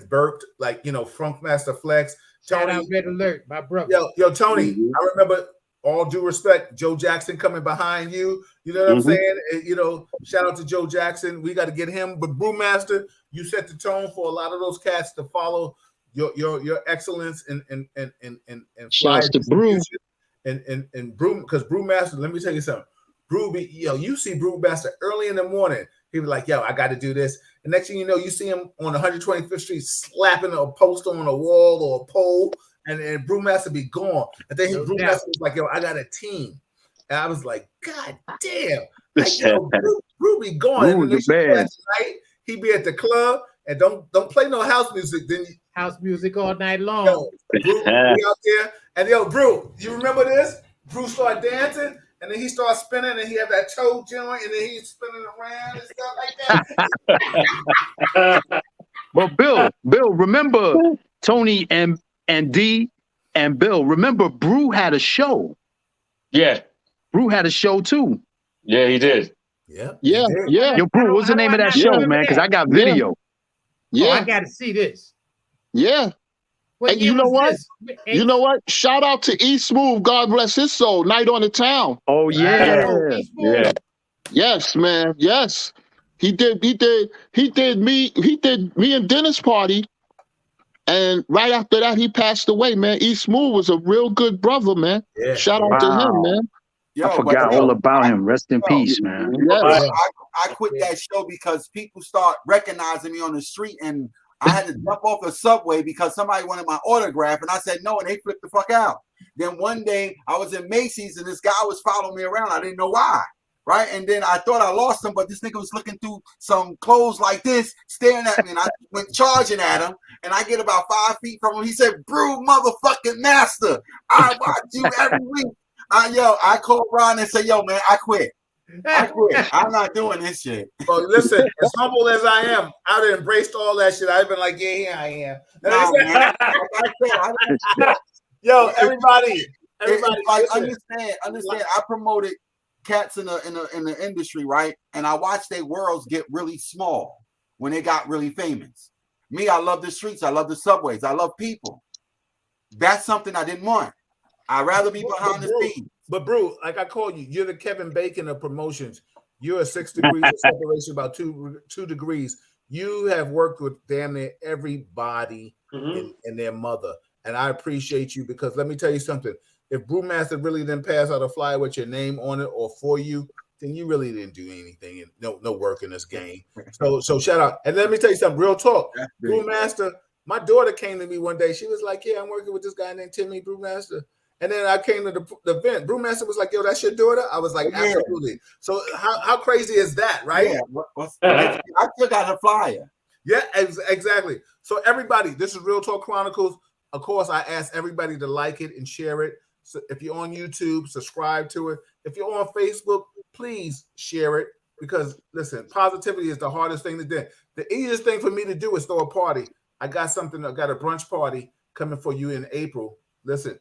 burped, like, you know, Funkmaster Flex. Shout out Red Alert, my brother. Yo, Tony, I remember, all due respect, Joe Jackson coming behind you. You know what I'm saying? And, you know, shout out to Joe Jackson. We got to get him. But Brewmaster, you set the tone for a lot of those cats to follow your excellence and Shouts to Brew. And Brew, because Brewmaster, let me tell you something. You see Brewmaster early in the morning. He was like, yo, I got to do this. And next thing you know, you see him on 125th Street slapping a poster on a wall or a pole, and Brewmaster be gone. And then Brewmaster was like, yo, I got a team. And I was like, God damn. Like, yo, Brew be gone. And the night, he be at the club, and don't play no house music. Then house music all night long. Yo, Brew be out there. And yo, Brew, you remember this? Brew started dancing. And then he starts spinning, and he have that toe joint, and then he's spinning around and stuff like that. But Bill, remember Tony and D and Bill, remember Brew had a show. Yeah. Brew had a show too. Yeah, he did. Yeah. Yo, Brew, what's the name of that show, man? Because I got video. Yeah. Oh, I got to see this. Yeah. And you know what? You know what? Shout out to E Smooth, God bless his soul. Night on the Town. Oh yeah. Yeah. Yes, man. Yes. He did me and Dennis party. And right after that, he passed away, man. E Smooth was a real good brother, man. Yeah. Shout out to him, man. I forgot all about him. Rest in peace, man. Yes. I quit that show because people start recognizing me on the street, and I had to jump off the subway because somebody wanted my autograph, and I said no, and they flipped the fuck out. Then one day I was in Macy's, and this guy was following me around. I didn't know why, right? And then I thought I lost him, but this nigga was looking through some clothes like this, staring at me, and I went charging at him, and I get about 5 feet from him. He said, "Brew motherfucking master, I watch you every week." I called Ron and said, "Yo, man, I quit." I quit. I'm not doing this shit. Well, listen, as humble as I am, I'd have embraced all that shit. I'd been like, yeah, here I am. Nah, man. Like I said, Yo, everybody, like listen. understand. I promoted cats in the industry, right? And I watched their worlds get really small when they got really famous. Me, I love the streets. I love the subways. I love people. That's something I didn't want. I'd rather be behind the scenes. But bro, like I call you, you're the Kevin Bacon of promotions. You're a 6 degrees of separation, about two degrees. You have worked with damn near everybody and their mother. And I appreciate you because let me tell you something. If Brewmaster really didn't pass out a flyer with your name on it or for you, then you really didn't do anything and no work in this game. So shout out. And let me tell you something, real talk. Brewmaster, my daughter came to me one day. She was like, yeah, I'm working with this guy named Timmy Brewmaster. And then I came to the event. Brewmaster was like, yo, that's your daughter? I was like, absolutely. So how crazy is that, right? Yeah. I took out a flyer. Yeah, exactly. So everybody, this is Real Talk Chronicles. Of course, I ask everybody to like it and share it. So if you're on YouTube, subscribe to it. If you're on Facebook, please share it because, listen, positivity is the hardest thing to do. The easiest thing for me to do is throw a party. I got a brunch party coming for you in April. Listen,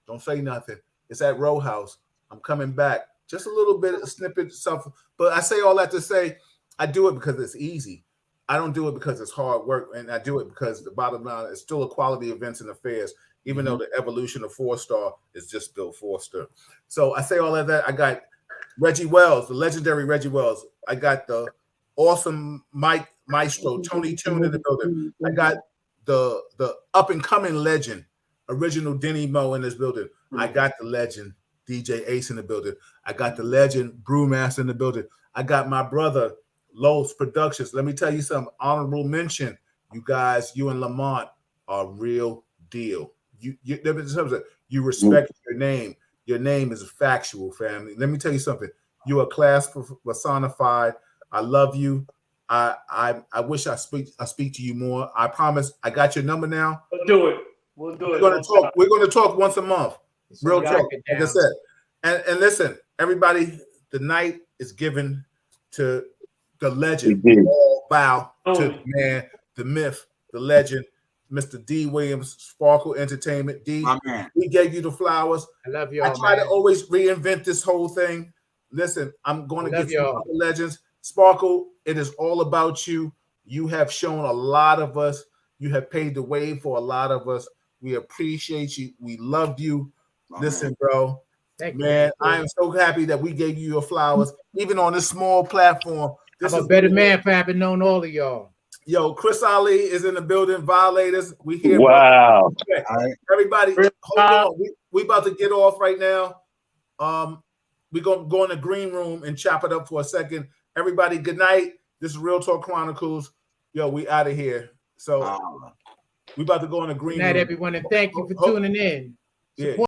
don't say nothing. It's at Row House. I'm coming back. Just a little bit of snippet stuff. But I say all that to say I do it because it's easy. I don't do it because it's hard work, and I do it because the bottom line is still a quality events and affairs, even though the evolution of 4-star is just still 4-star. So I say all of that. I got Reggie Wells, the legendary Reggie Wells. I got the awesome Mike Maestro, Tony Tune in the building. I got the up-and-coming legend, original Denny Mo in this building. I got the legend, DJ Ace in the building. I got the legend, Brewmaster in the building. I got my brother, Lowe's Productions. Let me tell you something. Honorable mention. You guys, you and Lamont are real deal. You respect your name. Your name is factual, family. Let me tell you something. You are class personified. I love you. I wish I speak to you more. I promise. I got your number now. We'll do it. We're going to talk once a month. Real talk. Like I said. And listen, everybody, the night is given to the legend. All bow to the man, the myth, the legend, Mr. D. Williams, Sparkle Entertainment. D, we gave you the flowers. I love you. I try to always reinvent this whole thing. Listen, I'm going to get you other legends. Sparkle, it is all about you. You have shown a lot of us. You have paved the way for a lot of us. We appreciate you. We love you. Listen, bro. Man, I am so happy that we gave you your flowers, even on this small platform. I'm a better man for having known all of y'all. Yo, Chris Ali is in the building. Violators, we here. Wow. Okay. Everybody, hold on. We about to get off right now. We're going to go in the green room and chop it up for a second. Everybody, good night. This is Real Talk Chronicles. Yo, we out of here. So we about to go in the green room. Good night, everyone, and thank you for tuning in. Yeah.